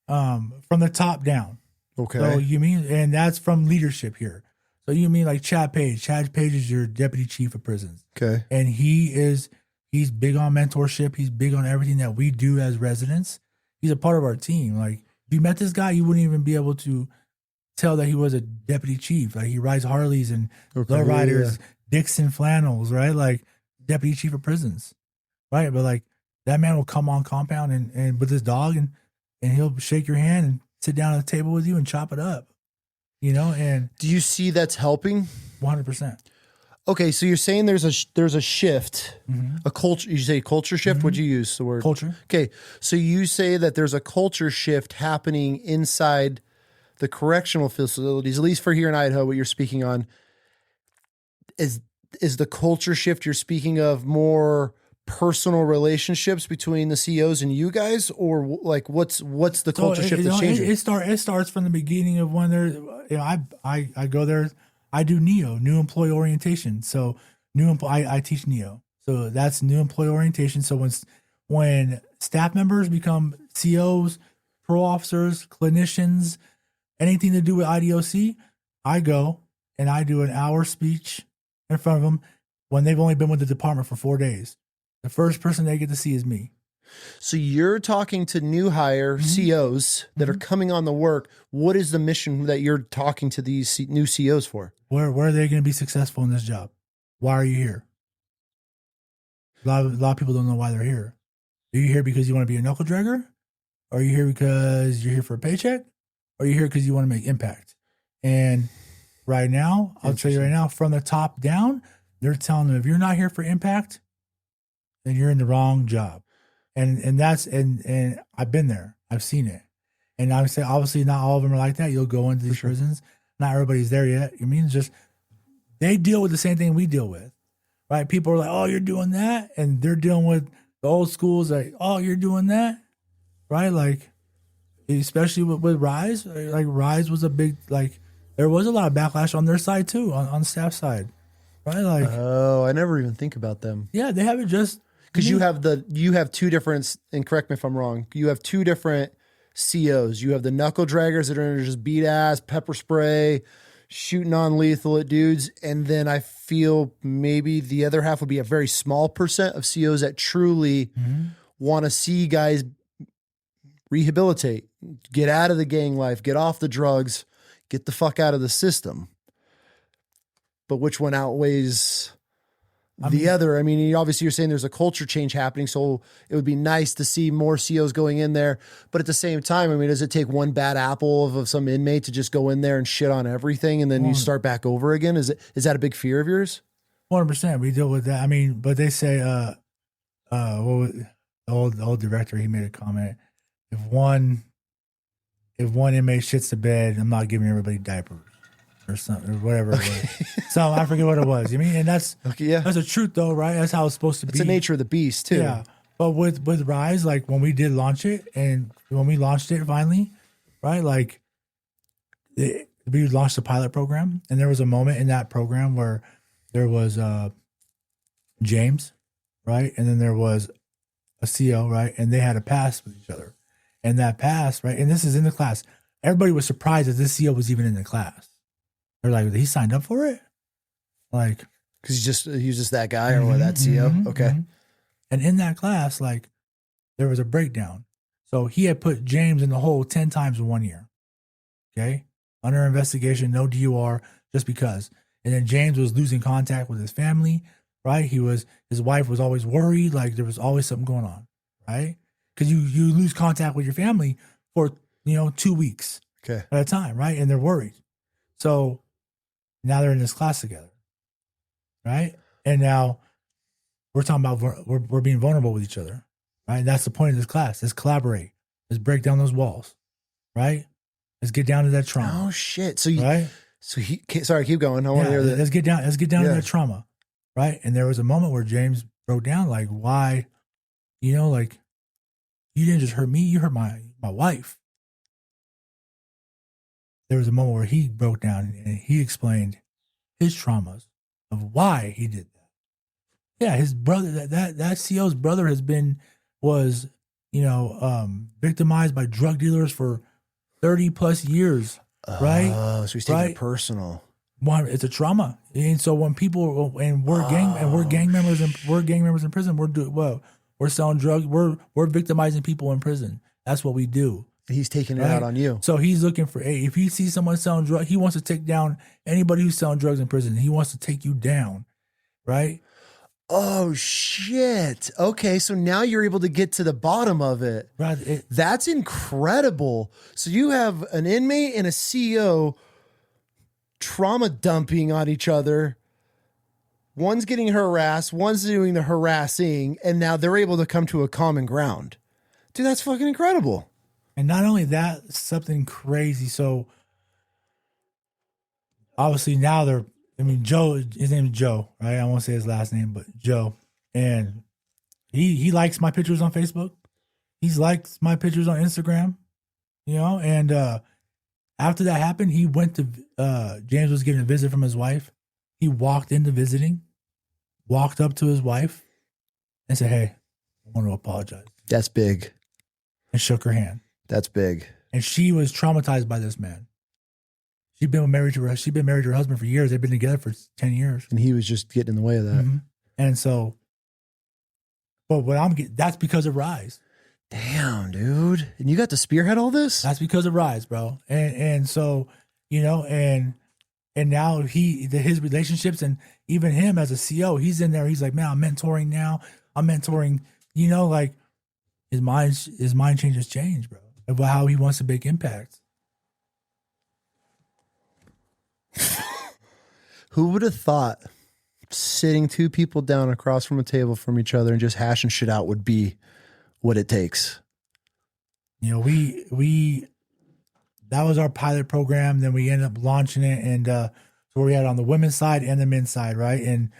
From the top down. Okay. So and that's from leadership here. So you mean like Chad Page. Chad Page is your deputy chief of prisons. Okay. And he's big on mentorship. He's big on everything that we do as residents. He's a part of our team. Like, if you met this guy, you wouldn't even be able to tell that he was a deputy chief. Like, he rides Harleys and lowriders, Dixon flannels, right? Like, deputy chief of prisons, right? But like, that man will come on compound and with his dog and he'll shake your hand and sit down at the table with you and chop it up, and do you see that's helping? 100%. Okay, so you're saying there's a shift, a culture. You say culture shift. Would you use the word culture? Okay, so you say that there's a culture shift happening inside the correctional facilities, at least for here in Idaho. What you're speaking on is the culture shift you're speaking of more personal relationships between the COs and you guys, or like what's the culture shift that's changing? It starts from the beginning of when there's. I go there. I do NEO, new employee orientation. So I teach NEO. So that's new employee orientation. So when staff members become COs, parole officers, clinicians, anything to do with IDOC, I go and I do an hour speech in front of them when they've only been with the department for 4 days. The first person they get to see is me. So you're talking to new hire COs that are coming on the work. What is the mission that you're talking to these new COs for? Where are they going to be successful in this job? Why are you here? A lot of people don't know why they're here. Are you here because you want to be a knuckle dragger? Are you here because you're here for a paycheck? Or are you here because you want to make impact? And right now, I'll tell you right now, from the top down, they're telling them if you're not here for impact, then you're in the wrong job. And that's and I've been there. I've seen it. And I would say obviously not all of them are like that. You'll go into these prisons. Not everybody's there yet. I mean, it's just they deal with the same thing we deal with. Right? People are like, oh, you're doing that. And they're dealing with the old schools like, oh, you're doing that. Right? Like, especially with Rise. Like Rise was a big, like, there was a lot of backlash on their side too, on staff side. Right? Like, oh, I never even think about them. Yeah, they haven't just because you have two different, and correct me if I'm wrong, you have two different COs. You have the knuckle draggers that are gonna just beat ass, pepper spray, shoot non-lethal at dudes, and then I feel maybe the other half would be a very small percent of COs that truly want to see guys rehabilitate, get out of the gang life, get off the drugs, get the fuck out of the system. But which one outweighs the other? I mean, obviously you're saying there's a culture change happening, so it would be nice to see more COs going in there. But at the same time, I mean, does it take one bad apple of some inmate to just go in there and shit on everything and then you start back over again? Is that a big fear of yours? 100%. We deal with that. I mean, but they say, the old director, he made a comment. If one inmate shits the bed, I'm not giving everybody diapers. Or something, or whatever it was. So I forget what it was. You mean, and that's that's the truth, though, right? That's how it's supposed to be. It's the nature of the beast, too. Yeah, but with Rise, like when we did launch it, and when we launched it finally, right? Like we launched the pilot program, and there was a moment in that program where there was James, right, and then there was a CO, right, and they had a pass with each other, and that pass, right, and this is in the class. Everybody was surprised that this CO was even in the class. They're like, he signed up for it? Like, because he's just that guy or what, that CO? Okay. And in that class, like, there was a breakdown. So he had put James in the hole 10 times in 1 year. Okay. Under investigation, no DUR, just because. And then James was losing contact with his family, right? His wife was always worried. Like, there was always something going on, right? Because you lose contact with your family for, 2 weeks at a time, right? And they're worried. So now they're in this class together, right? And now we're talking about we're being vulnerable with each other, right? And that's the point of this class. Let's collaborate. Let's break down those walls, right? Let's get down to that trauma. Oh shit! So sorry, keep going. I want to hear that. Let's get down to that trauma, right? And there was a moment where James broke down, like, why, like, you didn't just hurt me, you hurt my wife. There was a moment where he broke down and he explained his traumas of why he did that. Yeah, his brother, that CO's brother was victimized by drug dealers for 30 plus years, right? Oh, so he's taking it personal. It's a trauma, and so when people we're gang members in prison, we're selling drugs, we're victimizing people in prison. That's what we do. He's taking it out on you. So he's looking for, if he sees someone selling drugs, he wants to take down anybody who's selling drugs in prison. He wants to take you down, right? Oh, shit. Okay, so now you're able to get to the bottom of it. Right. That's incredible. So you have an inmate and a CO trauma dumping on each other. One's getting harassed, one's doing the harassing, and now they're able to come to a common ground. Dude, that's fucking incredible. And not only that, something crazy. So obviously now Joe, his name is Joe, right? I won't say his last name, but Joe. And he likes my pictures on Facebook. He's likes my pictures on Instagram, and after that happened, he went to, James was getting a visit from his wife. He walked into visiting, walked up to his wife and said, "Hey, I want to apologize." That's big. And shook her hand. That's big. And she was traumatized by this man. She'd been married to her husband for years. They've been together for 10 years. And he was just getting in the way of that. Mm-hmm. And so, but that's because of Rise. Damn, dude. And you got to spearhead all this? That's because of Rise, bro. And so, and now his relationships, and even him as a CO, he's in there. He's like, man, I'm mentoring now. I'm mentoring, like, his mind changes change, bro, about how he wants to make impacts. Who would have thought sitting two people down across from a table from each other and just hashing shit out would be what it takes? You know, we that was our pilot program. Then we ended up launching it, and so we had on the women's side and the men's side, right? And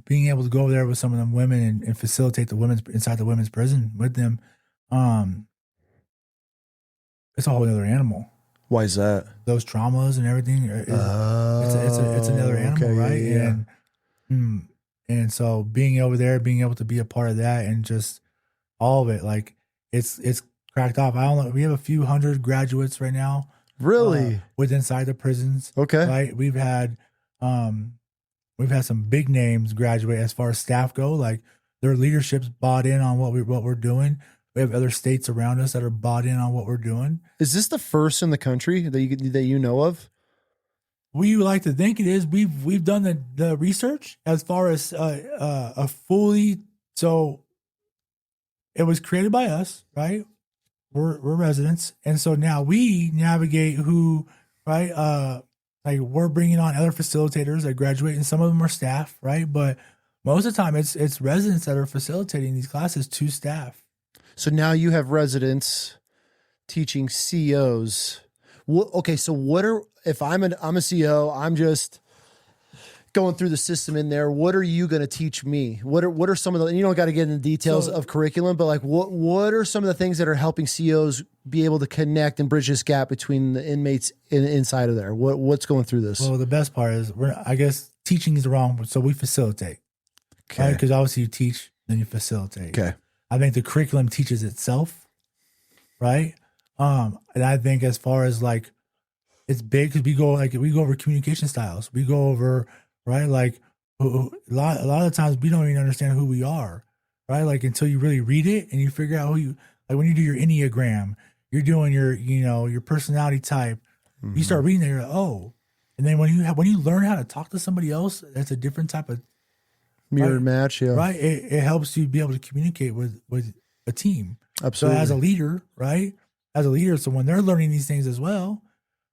being able to go over there with some of them women and facilitate the women's inside the women's prison with them, it's a whole other animal. Why is that? Those traumas and everything. It's another animal, okay, right? yeah. And so being over there, being able to be a part of that, and just all of it, like it's cracked off. I don't know. We have a few hundred graduates right now. Really? With inside the prisons. Okay. Right. We've had some big names graduate as far as staff go. Like their leadership's bought in on what we're doing. We have other states around us that are bought in on what we're doing. Is this the first in the country that you know of? We like to think it is. We've done the research as far as a fully. So it was created by us, right? We're residents, and so now we navigate who, right? Like we're bringing on other facilitators that graduate, and some of them are staff, right? But most of the time, it's residents that are facilitating these classes to staff. So now you have residents teaching COs. Okay, so if I'm a CO, I'm just going through the system in there. What are you going to teach me? What are some of the, you don't got to get into the details of curriculum, but like what are some of the things that are helping COs be able to connect and bridge this gap between the inmates inside of there? What's going through this? Well, the best part is I guess teaching is the wrong, so we facilitate. Okay. Right? Because obviously you teach, then you facilitate. Okay. I think the curriculum teaches itself, right? And I think as far as like, it's big because we go over communication styles. We go over, right? Like a lot of the times we don't even understand who we are, right? Like until you really read it and you figure out who you, like when you do your Enneagram, you're doing your personality type. You start reading there, you're like, oh. And then when you learn how to talk to somebody else, that's a different type of mirror match, yeah. Right. It helps you be able to communicate with a team. Absolutely. So as a leader, right? As a leader, so when they're learning these things as well,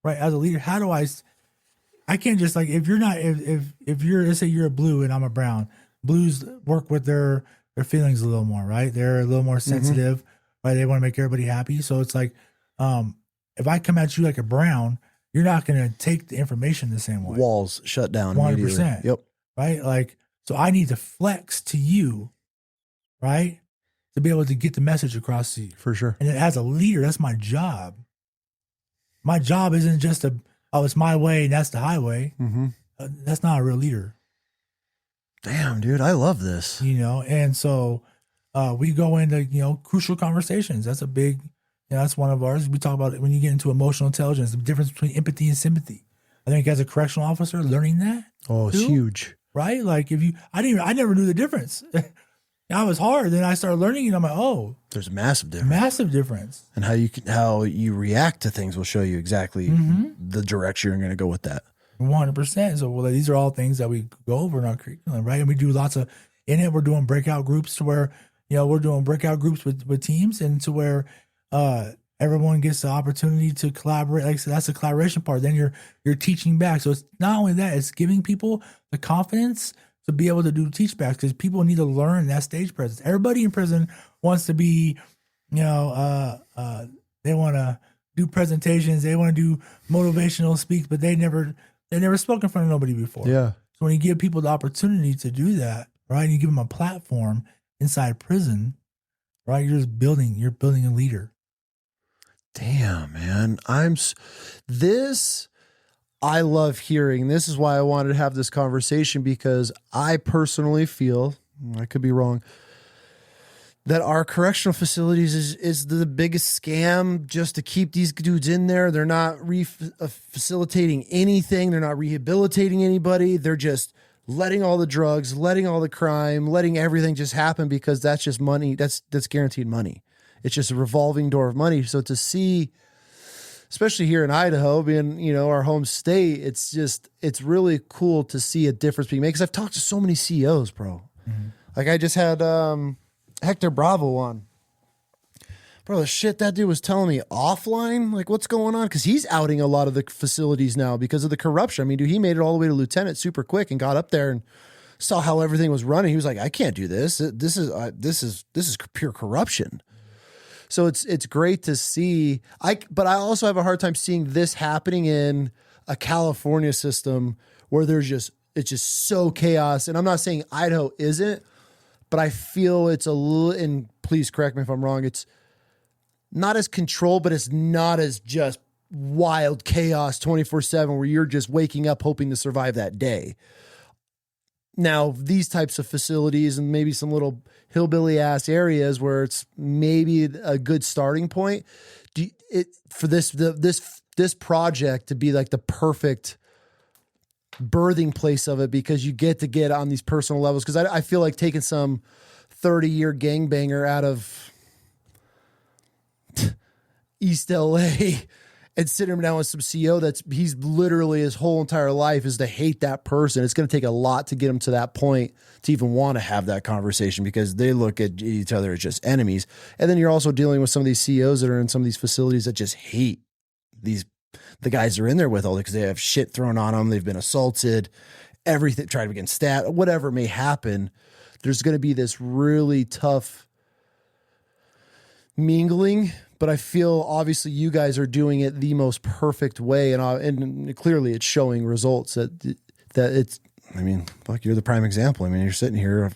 right? As a leader, how do I can't just like, if you're, let's say you're a blue and I'm a brown, blues work with their feelings a little more, right? They're a little more sensitive, right? They want to make everybody happy. So it's like, if I come at you like a brown, you're not going to take the information the same way. Walls shut down 100%. Yep. Right? Like, so I need to flex to you, right? To be able to get the message across to you. For sure. And as a leader, that's my job. My job isn't just it's my way and that's the highway. That's not a real leader. Damn, dude, I love this. And so we go into, crucial conversations. That's a big, that's one of ours. We talk about it when you get into emotional intelligence, the difference between empathy and sympathy. I think as a correctional officer, learning that. Oh, it's huge. Right? Like I never knew the difference. It was hard. Then I started learning it. I'm like, oh, there's a massive difference. Massive difference. And how you react to things will show you exactly the direction you're going to go with that. 100%. So these are all things that we go over in our curriculum, right? And we do lots of, in it, we're doing breakout groups to where, we're doing breakout groups with teams, and to where everyone gets the opportunity to collaborate. Like, so that's the collaboration part. Then you're teaching back. So it's not only that, it's giving people the confidence to be able to do teach backs, because people need to learn that stage presence. Everybody in prison wants to be, they want to do presentations, they want to do motivational speaks, but they never spoke in front of nobody before. Yeah. So when you give people the opportunity to do that, right, and you give them a platform inside prison, right, you're building a leader. Damn, man. I love hearing. This is why I wanted to have this conversation, because I personally feel, I could be wrong, that our correctional facilities is the biggest scam just to keep these dudes in there. They're not facilitating anything. They're not rehabilitating anybody. They're just letting all the drugs, letting all the crime, letting everything just happen, because that's just money. That's guaranteed money. It's just a revolving door of money. So to see, especially here in Idaho, being, our home state, it's really cool to see a difference being made. Because I've talked to so many CEOs, bro. Like I just had Hector Bravo on. Bro, the shit that dude was telling me offline, like what's going on? Because he's outing a lot of the facilities now because of the corruption. I mean, dude, he made it all the way to lieutenant super quick and got up there and saw how everything was running. He was like, I can't do this. This is pure corruption. So it's great to see. But I also have a hard time seeing this happening in a California system where it's just so chaos. And I'm not saying Idaho isn't, but I feel it's a little, and please correct me if I'm wrong, it's not as controlled, but it's not as just wild chaos 24/7 where you're just waking up hoping to survive that day. Now, these types of facilities and maybe some little hillbilly ass areas where it's maybe a good starting point for this project to be like the perfect birthing place of it, because you get on these personal levels. Because I feel like taking some 30-year gangbanger out of East LA and sitting him down with some CO he's literally his whole entire life is to hate that person. It's going to take a lot to get him to that point to even want to have that conversation, because they look at each other as just enemies. And then you're also dealing with some of these CEOs that are in some of these facilities that just hate the guys they're in there with, all because they have shit thrown on them. They've been assaulted, everything, tried to get stat, whatever may happen. There's going to be this really tough mingling, but I feel obviously you guys are doing it the most perfect way. And clearly it's showing results that it's, I mean, fuck, you're the prime example. I mean, you're sitting here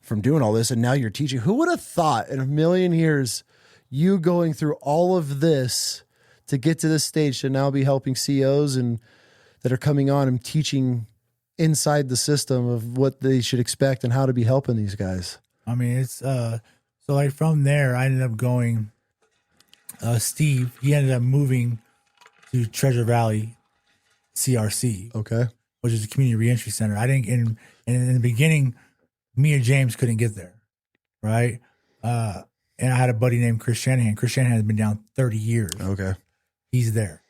from doing all this and now you're teaching. Who would have thought in a million years you going through all of this to get to this stage to now be helping CEOs and that are coming on and teaching inside the system of what they should expect and how to be helping these guys? I mean, it's so like from there, I ended up going. Steve, he ended up moving to Treasure Valley, CRC, okay, which is a community reentry center. I didn't in the beginning, me and James couldn't get there, right? And I had a buddy named Chris Shanahan. Chris Shanahan has been down 30 years. Okay, he's there,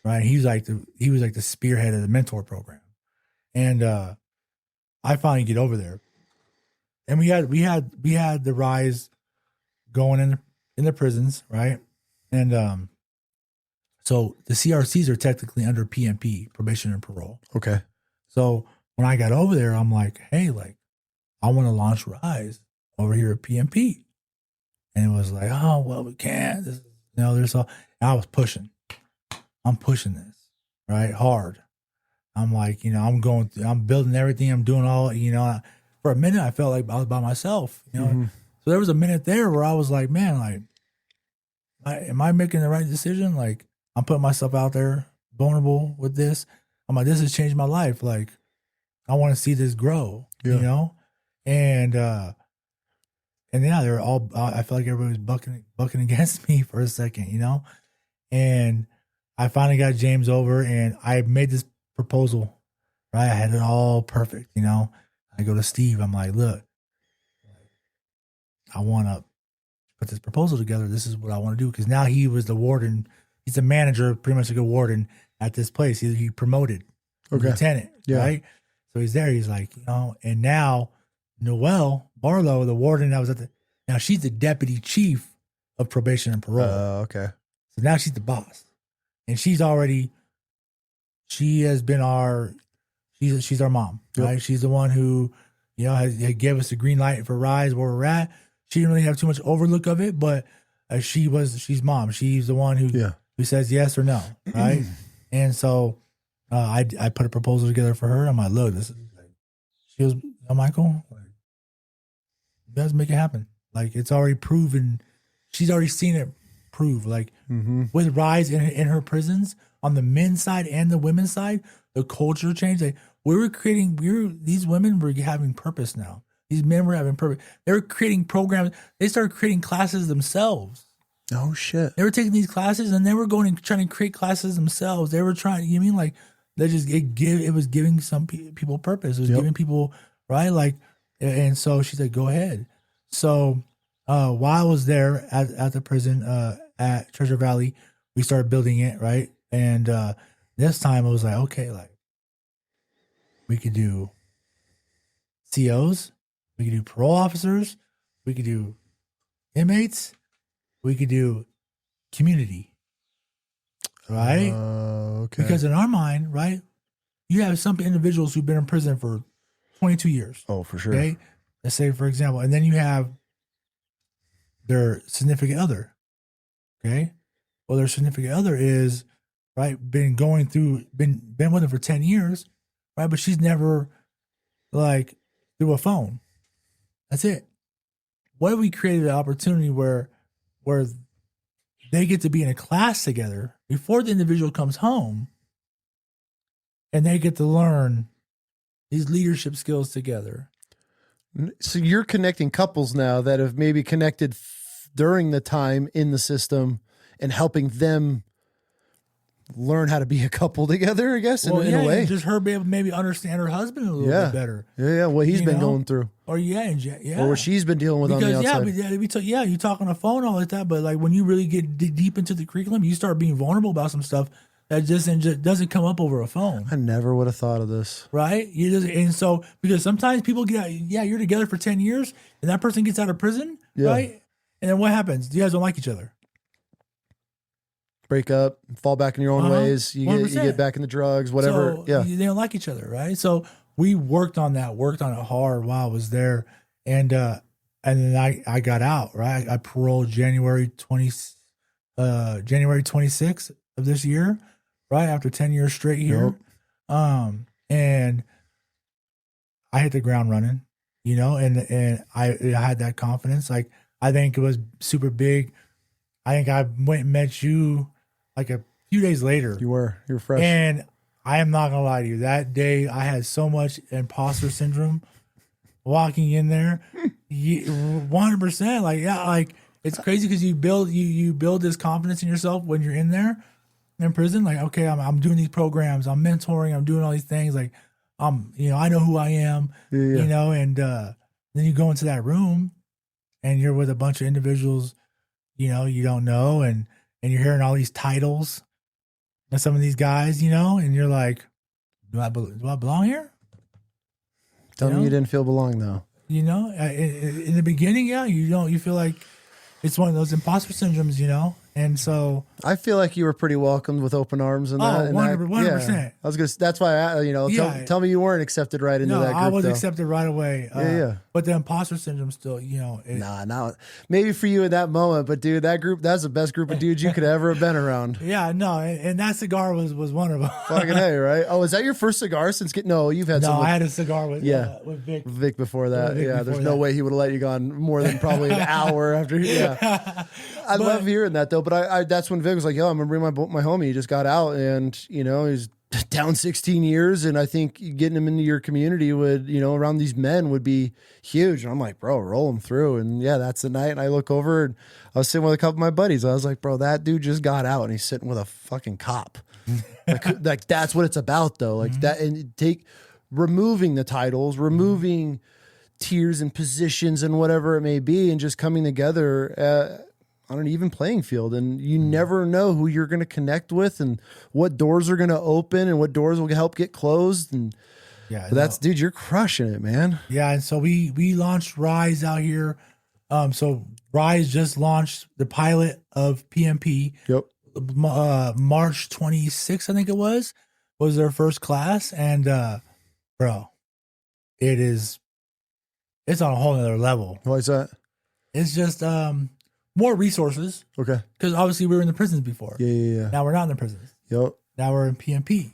right? He was like the spearhead of the mentor program, and I finally get over there, and we had the rise going in the prisons, right? And so the CRCs are technically under PMP, probation and parole. Okay. So when I got over there, I'm like, hey, like, I want to launch Rise over here at PMP. And it was like, oh, well, we can't. There's all. And I was pushing. I'm pushing this, right? Hard. I'm like, I'm building everything. I'm doing all, for a minute, I felt like I was by myself, So there was a minute there where I was like, man, like, am I making the right decision? Like, I'm putting myself out there vulnerable with this. I'm like, this has changed my life. Like, I want to see this grow, And yeah, they're all, I feel like everybody was bucking against me for a second, And I finally got James over and I made this proposal, right? I had it all perfect, I go to Steve. I'm like, look, I want to put this proposal together. This is what I want to do. Because now he was the warden. He's the manager, pretty much like a warden at this place. He promoted lieutenant, right? So he's there. He's like, and now Noelle Barlow, the warden that was now she's the deputy chief of probation and parole. Okay. So now she's the boss. And she's our mom, right? She's the one who, had gave us the green light for Rise where we're at. She didn't really have too much overlook of it, but she's mom. She's the one who says yes or no, right? And so I put a proposal together for her. I'm like, look, she was, Michael, like, you guys make it happen. Like, it's already proven. She's already seen it prove. Like, with Rise in her prisons, on the men's side and the women's side, the culture changed. Like, these women were having purpose now. These men were having purpose. They were creating programs. They started creating classes themselves. Oh, shit. They were taking these classes and they were going and trying to create classes themselves. They were trying, it was giving some people purpose. It was giving people, right? Like, and so she said, go ahead. So while I was there at the prison at Treasure Valley, we started building it, right? And this time it was like, okay, like, we could do COs. We could do parole officers. We could do inmates. We could do community, right? Okay. Because in our mind, right, you have some individuals who've been in prison for 22 years. Oh, for sure. Okay. Let's say, for example, and then you have their significant other. Okay. Well, their significant other is, right, been with them for 10 years, right? But she's never, like, through a phone. That's it. What if we created an opportunity where they get to be in a class together before the individual comes home, and they get to learn these leadership skills together? So you're connecting couples now that have maybe connected during the time in the system and helping them learn how to be a couple together, I guess, in a way. Just her be able to maybe understand her husband a little bit better. Yeah, what he's been going through. Or or what she's been dealing with on the outside. You talk on the phone all like that, but like when you really get deep into the curriculum, you start being vulnerable about some stuff that just doesn't come up over a phone. I never would have thought of this. Right? Because sometimes people get out, you're together for 10 years and that person gets out of prison, right? And then what happens? You guys don't like each other. Break up, fall back in your own ways. You get back into drugs, whatever. So they don't like each other, right? So we worked on it hard while I was there, and then I got out, right? I paroled January 26th of this year, right after 10 years straight here, and I hit the ground running, and I had that confidence. Like I think it was super big. I think I went and met you like a few days later. You were fresh. And I am not gonna lie to you. That day I had so much imposter syndrome walking in there. 100%. Like it's crazy because you build this confidence in yourself when you're in there in prison. Like, okay, I'm doing these programs, I'm mentoring, I'm doing all these things. Like, I know who I am, and then you go into that room and you're with a bunch of individuals, you don't know, and you're hearing all these titles of some of these guys, and you're like, do I belong here? Tell me you didn't feel belong though. In the beginning, you feel like it's one of those imposter syndromes, and so I feel like you were pretty welcomed with open arms and that. 100%. Yeah. I was gonna. That's why tell me you weren't accepted right into that group. I was accepted right away. But the imposter syndrome still, maybe for you in that moment, but dude, that group, that's the best group of dudes you could ever have been around. Yeah, no, and that cigar was one of them. Fucking A, right? Oh, is that your first cigar since No, you've had some. No, I had a cigar with Vic. Vic before that. There's no way he would have let you go on more than probably an hour after. Yeah. I love hearing that though, but I that's when Vic was like, yo, I'm gonna bring my homie. He just got out and he's down 16 years, and I think getting him into your community would, around these men would be huge. And I'm like, bro, roll him through. And yeah, that's the night. And I look over and I was sitting with a couple of my buddies. I was like, bro, that dude just got out and he's sitting with a fucking cop. like that's what it's about though. Like that, and removing the titles, removing tiers and positions and whatever it may be, and just coming together on an even playing field. And you never know who you're going to connect with and what doors are going to open and what doors will help get closed. And dude, you're crushing it, man. Yeah. And so we launched Rise out here. So Rise just launched the pilot of PMP. Yep. March 26th, I think it was their first class. And, bro, it's on a whole nother level. Why is that? It's just, more resources. Okay. Because obviously we were in the prisons before. Yeah. Now we're not in the prisons. Yep. Now we're in PMP.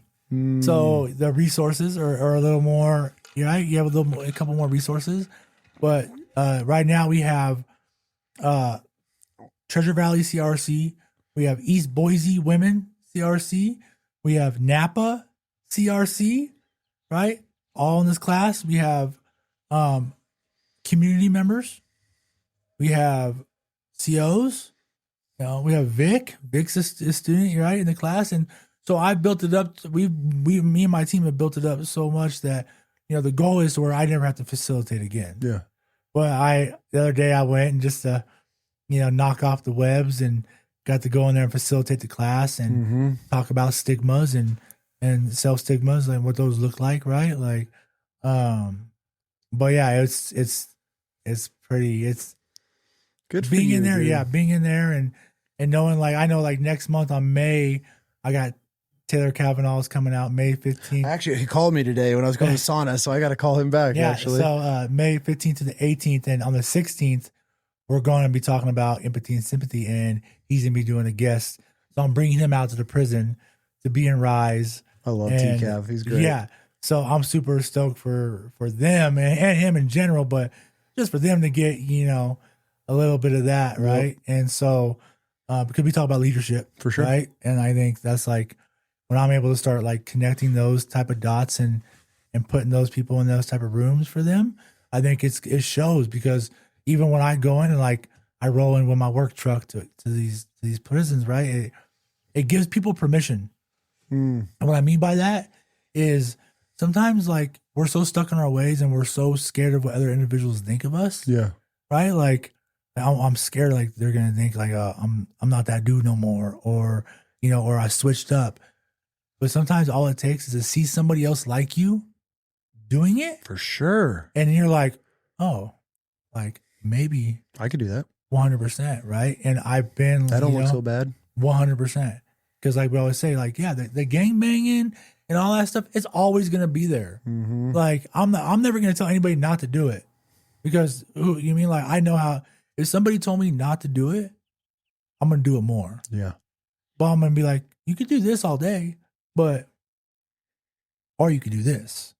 So the resources are a little more, you have a couple more resources. But right now we have Treasure Valley CRC. We have East Boise Women CRC. We have Napa CRC, right? All in this class. We have community members. We have COs, we have Vic. Vic's a student, right, in the class, and so I built it up. Me and my team have built it up so much that the goal is to where I never have to facilitate again. Yeah. But the other day I went and just knock off the webs and got to go in there and facilitate the class and talk about stigmas and self stigmas and what those look like, right? Like, but yeah, it's pretty. Good for being you, in there. dude. Yeah, being in there and knowing like I know like next month on May, I got Taylor Kavanaugh's coming out May 15th. Actually, he called me today when I was going to sauna, so I got to call him back. Yeah, actually, so May 15th to the 18th, and on the 16th, we're going to be talking about empathy and sympathy, and he's going to be doing a guest. So I'm bringing him out to the prison to be in Rise. I love And, TCAV. He's great. Yeah, so I'm super stoked for them and him in general, but just for them to get a little bit of that, right? And so because we talk about leadership, For sure. right? And I think that's like when I'm able to start like connecting those type of dots and putting those people in those type of rooms for them, I think it shows, because even when I go in and like I roll in with my work truck to these prisons, right? It gives people permission. And what I mean by that is sometimes like we're so stuck in our ways and we're so scared of what other individuals think of us. Yeah. Right? Like I'm scared like they're gonna think like I'm not that dude no more, or or I switched up. But sometimes all it takes is to see somebody else like you doing it, For sure. and you're like, oh, like maybe I could do that. 100%, right? And I've been That don't look so bad. 100%, because like we always say, like the gang banging and all that stuff, it's always gonna be there. Mm-hmm. Like I'm never gonna tell anybody not to do it, because you mean like I know how. If somebody told me not to do it, I'm gonna do it more. Yeah. But I'm gonna be like, you could do this all day, or you could do this,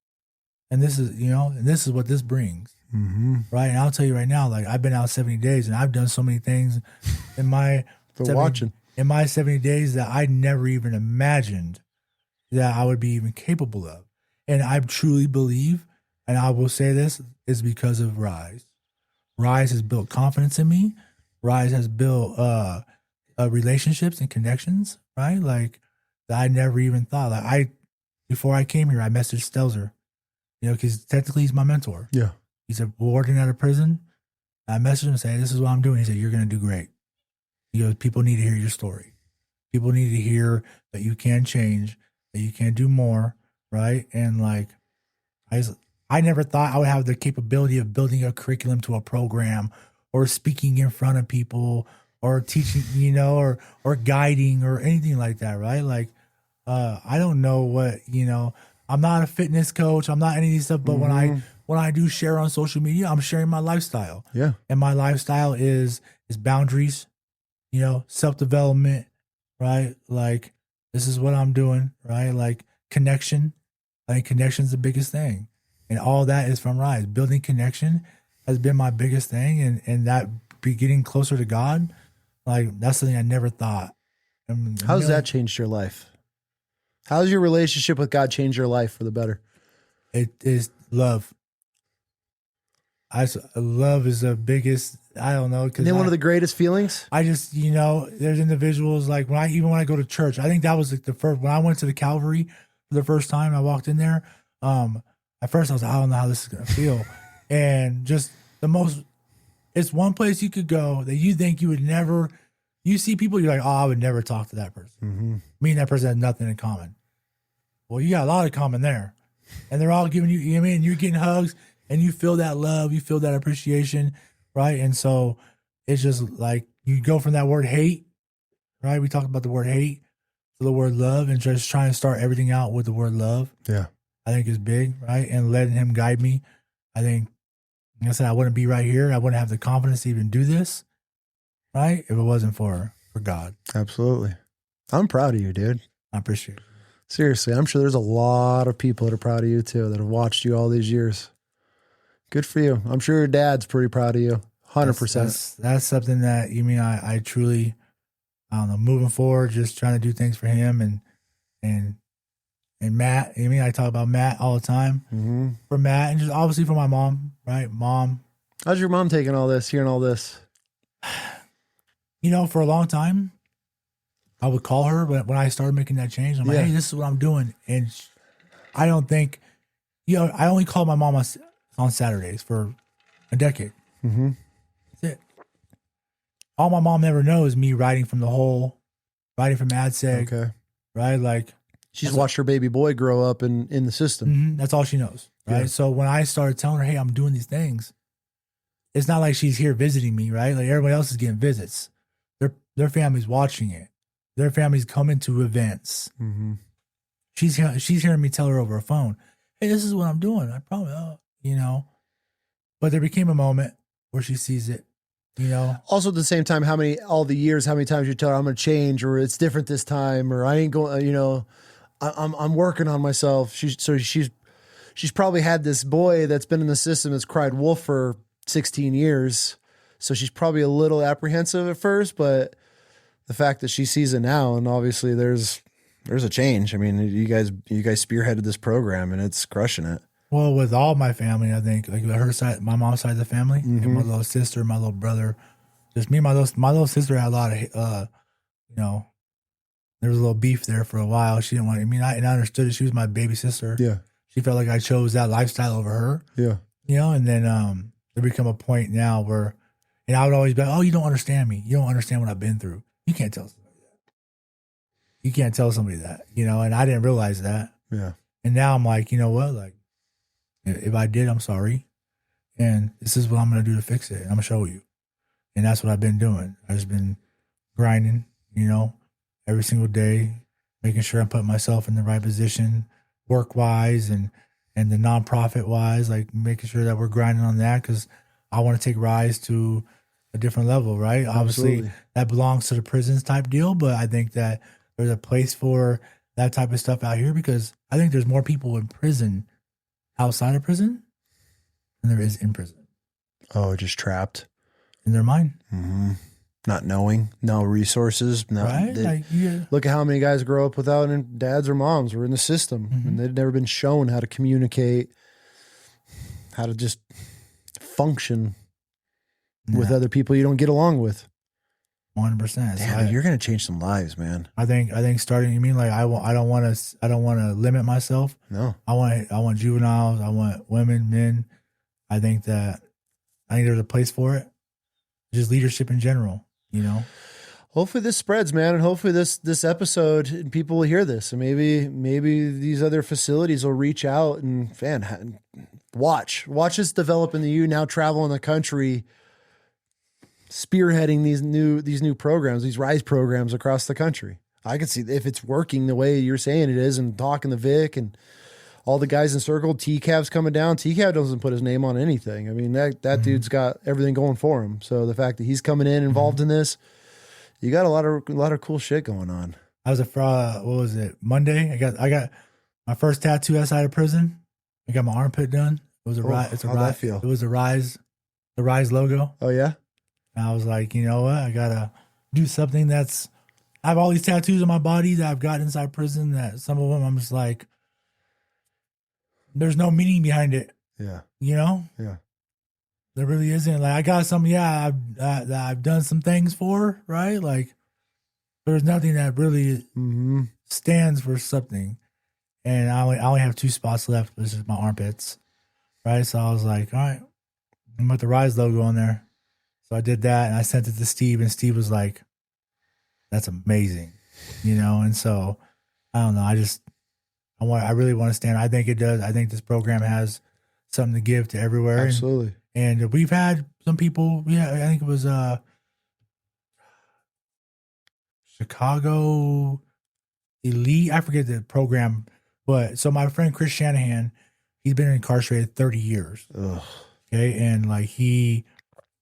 and this is and this is what this brings, right? And I'll tell you right now, like I've been out 70 days and I've done so many things in my in my 70 days that I never even imagined that I would be even capable of. And I truly believe, and I will say this, is because of Rise. Rise has built confidence in me. Rise has built relationships and connections, right? Like that I never even thought. Like before I came here, I messaged Stelzer, because technically he's my mentor. Yeah. He's a warden at a prison. I messaged him and said, this is what I'm doing. He said, you're going to do great. He goes, people need to hear your story. People need to hear that you can change, that you can do more, right? And like, I never thought I would have the capability of building a curriculum to a program, or speaking in front of people, or teaching, or guiding or anything like that, right? Like, I don't know what, I'm not a fitness coach. I'm not any of these stuff, but when I do share on social media, I'm sharing my lifestyle. Yeah. And my lifestyle is boundaries, self-development, right? Like, this is what I'm doing, right? Like connection. I think connection's the biggest thing. And all that is from Rise. Building connection has been my biggest thing. And that be getting closer to God, like that's something I never thought. How's that changed your life? How's your relationship with God changed your life for the better? It is love. Love is the biggest, I don't know. Isn't it one of the greatest feelings? I just, there's individuals like when I go to church, I think that was like the first, when I went to the Calvary for the first time, I walked in there. At first I was like, I don't know how this is going to feel. And just it's one place you could go that you think you would never, you see people, you're like, oh, I would never talk to that person. Me and that person had nothing in common. Well, you got a lot in common there. And they're all giving you, you're getting hugs and you feel that love, you feel that appreciation, right? And so it's just like you go from that word hate, right? We talked about the word hate to the word love, and just trying to start everything out with the word love. Yeah. I think is big, right? And letting him guide me. I think, like I said, I wouldn't be right here. I wouldn't have the confidence to even do this, right? If it wasn't for God. Absolutely. I'm proud of you, dude. I appreciate it. Seriously, I'm sure there's a lot of people that are proud of you too, that have watched you all these years. Good for you. I'm sure your dad's pretty proud of you. 100%. That's something that I truly, I don't know, moving forward, just trying to do things for him and Matt. I talk about Matt all the time for Matt, and just obviously for my mom, right? Mom. How's your mom taking all this, hearing all this? For a long time, I would call her, but when I started making that change, I'm like, hey, this is what I'm doing. And I don't think, I only called my mom on Saturdays for a decade. That's it. All my mom ever knows is me riding from the hole, riding from AdSeg. Okay. Right? Like, she's watched her baby boy grow up in the system. That's all she knows. Right. Yeah. So when I started telling her, hey, I'm doing these things, it's not like she's here visiting me, right? Like everybody else is getting visits. Their family's watching it. Their family's coming to events. Mm-hmm. She's hearing me tell her over a phone, "Hey, this is what I'm doing. I probably, you know." But there became a moment where she sees it, you know. Also, at the same time, how many times you tell her I'm going to change, or it's different this time, or I ain't going, you know, I'm working on myself. She's probably had this boy that's been in the system that's cried wolf for 16 years. So she's probably a little apprehensive at first, but the fact that she sees it now, and obviously there's a change. I mean, you guys spearheaded this program and it's crushing it. Well, with all my family, I think, like her side, my mom's side of the family, and my little sister, my little brother, just me and my little sister had a lot of, you know, there was a little beef there for a while. She didn't want, I understood it. She was my baby sister. Yeah. She felt like I chose that lifestyle over her. Yeah. You know, and then there become a point now where, and I would always be like, "Oh, you don't understand me. You don't understand what I've been through." You can't tell somebody that. You can't tell somebody that, you know, and I didn't realize that. Yeah. And now I'm like, you know what? Like, if I did, I'm sorry. And this is what I'm going to do to fix it. I'm going to show you. And that's what I've been doing. I've just been grinding, you know, every single day, making sure I'm putting myself in the right position, work-wise and the nonprofit-wise, like making sure that we're grinding on that because I want to take Rise to a different level, right? Absolutely. Obviously, that belongs to the prisons type deal, but I think that there's a place for that type of stuff out here because I think there's more people in prison outside of prison than there is in prison. Oh, just trapped in their mind. Mm-hmm. Not knowing, no resources. No, right? Look at how many guys grow up without dads or moms were in the system and they'd never been shown how to communicate, how to just function with other people you don't get along with. 100%. Damn, you're going to change some lives, man. I think starting, you mean like I don't want to limit myself. No. I want juveniles, I want women, men. I think there's a place for it. Just leadership in general, you know. Hopefully this spreads, man, and hopefully this episode people will hear this, and maybe these other facilities will reach out and watch us develop in the U, now travel in the country, spearheading these new programs, these Rise programs across the country. I can see if it's working the way you're saying it is, and talking to Vic and all the guys in Circle. T-Cab's coming down. T-Cab doesn't put his name on anything. I mean, that dude's got everything going for him. So the fact that he's coming in involved in this, you got a lot of cool shit going on. I was what was it? Monday. I got my first tattoo outside of prison. I got my armpit done. It was how'd that feel? It was the Rise logo. Oh yeah. And I was like, you know what? I gotta do something I have all these tattoos on my body that I've got inside prison. That some of them I'm just like, there's no meaning behind it. Yeah. You know? Yeah. There really isn't. Like I got some, I've done some things for, right? Like there's nothing that really stands for something. And I only have 2 spots left, which is my armpits. Right. So I was like, all right, I'm with the Rise logo on there. So I did that and I sent it to Steve, and Steve was like, that's amazing. You know? And so I don't know. I really want to stand. I think it does. I think this program has something to give to everywhere. Absolutely. And we've had some people. Yeah, I think it was Chicago Elite. I forget the program, but so my friend Chris Shanahan, he's been incarcerated 30 years. Ugh. Okay, and like he's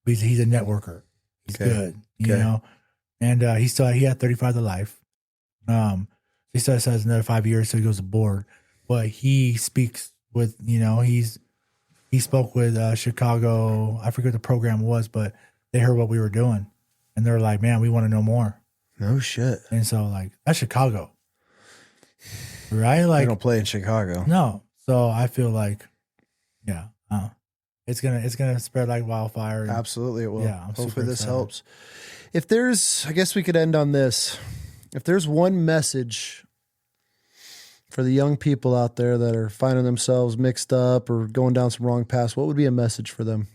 a networker. He's good, you know. And he had 35 to life. He still has another 5 years, so he goes to board. But he speaks with, you know, he spoke with Chicago. I forget what the program was, but they heard what we were doing, and they're like, "Man, we want to know more." No shit. And so, like, that's Chicago, right? Like, they don't play in Chicago. No. So I feel like, yeah, it's gonna spread like wildfire. Absolutely, it will. Yeah, hopefully this helps. If there's, I guess we could end on this. If there's one message for the young people out there that are finding themselves mixed up or going down some wrong paths, what would be a message for them?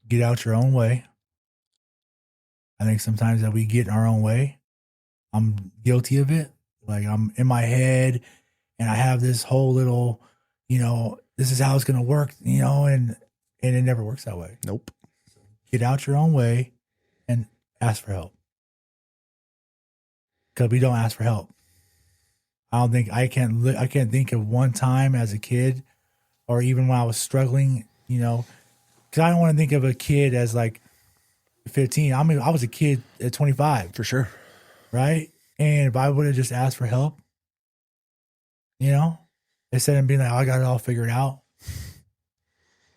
Get out your own way. I think sometimes that we get in our own way. I'm guilty of it. Like I'm in my head and I have this whole little, you know, this is how it's going to work, you know, and it never works that way. Nope. get out your own way and ask for help. Because we don't ask for help. I can't think of one time as a kid or even when I was struggling, because I don't want to think of a kid as like 15. I mean, I was a kid at 25. For sure. Right? And if I would have just asked for help, instead of being like, oh, I got it all figured out,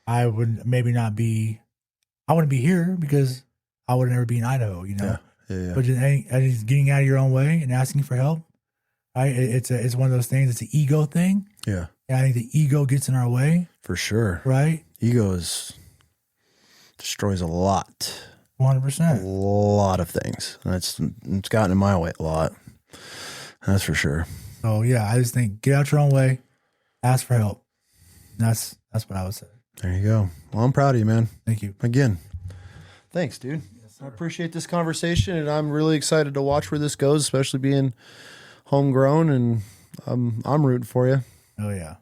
I would maybe I wouldn't be here because I would never be in Idaho, Yeah. But just getting out of your own way and asking for help, right? It's one of those things. It's an ego thing. Yeah. And I think the ego gets in our way. For sure. Right? Ego destroys a lot. 100%. A lot of things. It's gotten in my way a lot. That's for sure. So yeah, I just think get out your own way, ask for help. And that's what I would say. There you go. Well, I'm proud of you, man. Thank you. Again. Thanks, dude. Yes, I appreciate this conversation, and I'm really excited to watch where this goes, especially being homegrown, and I'm rooting for you. Oh yeah.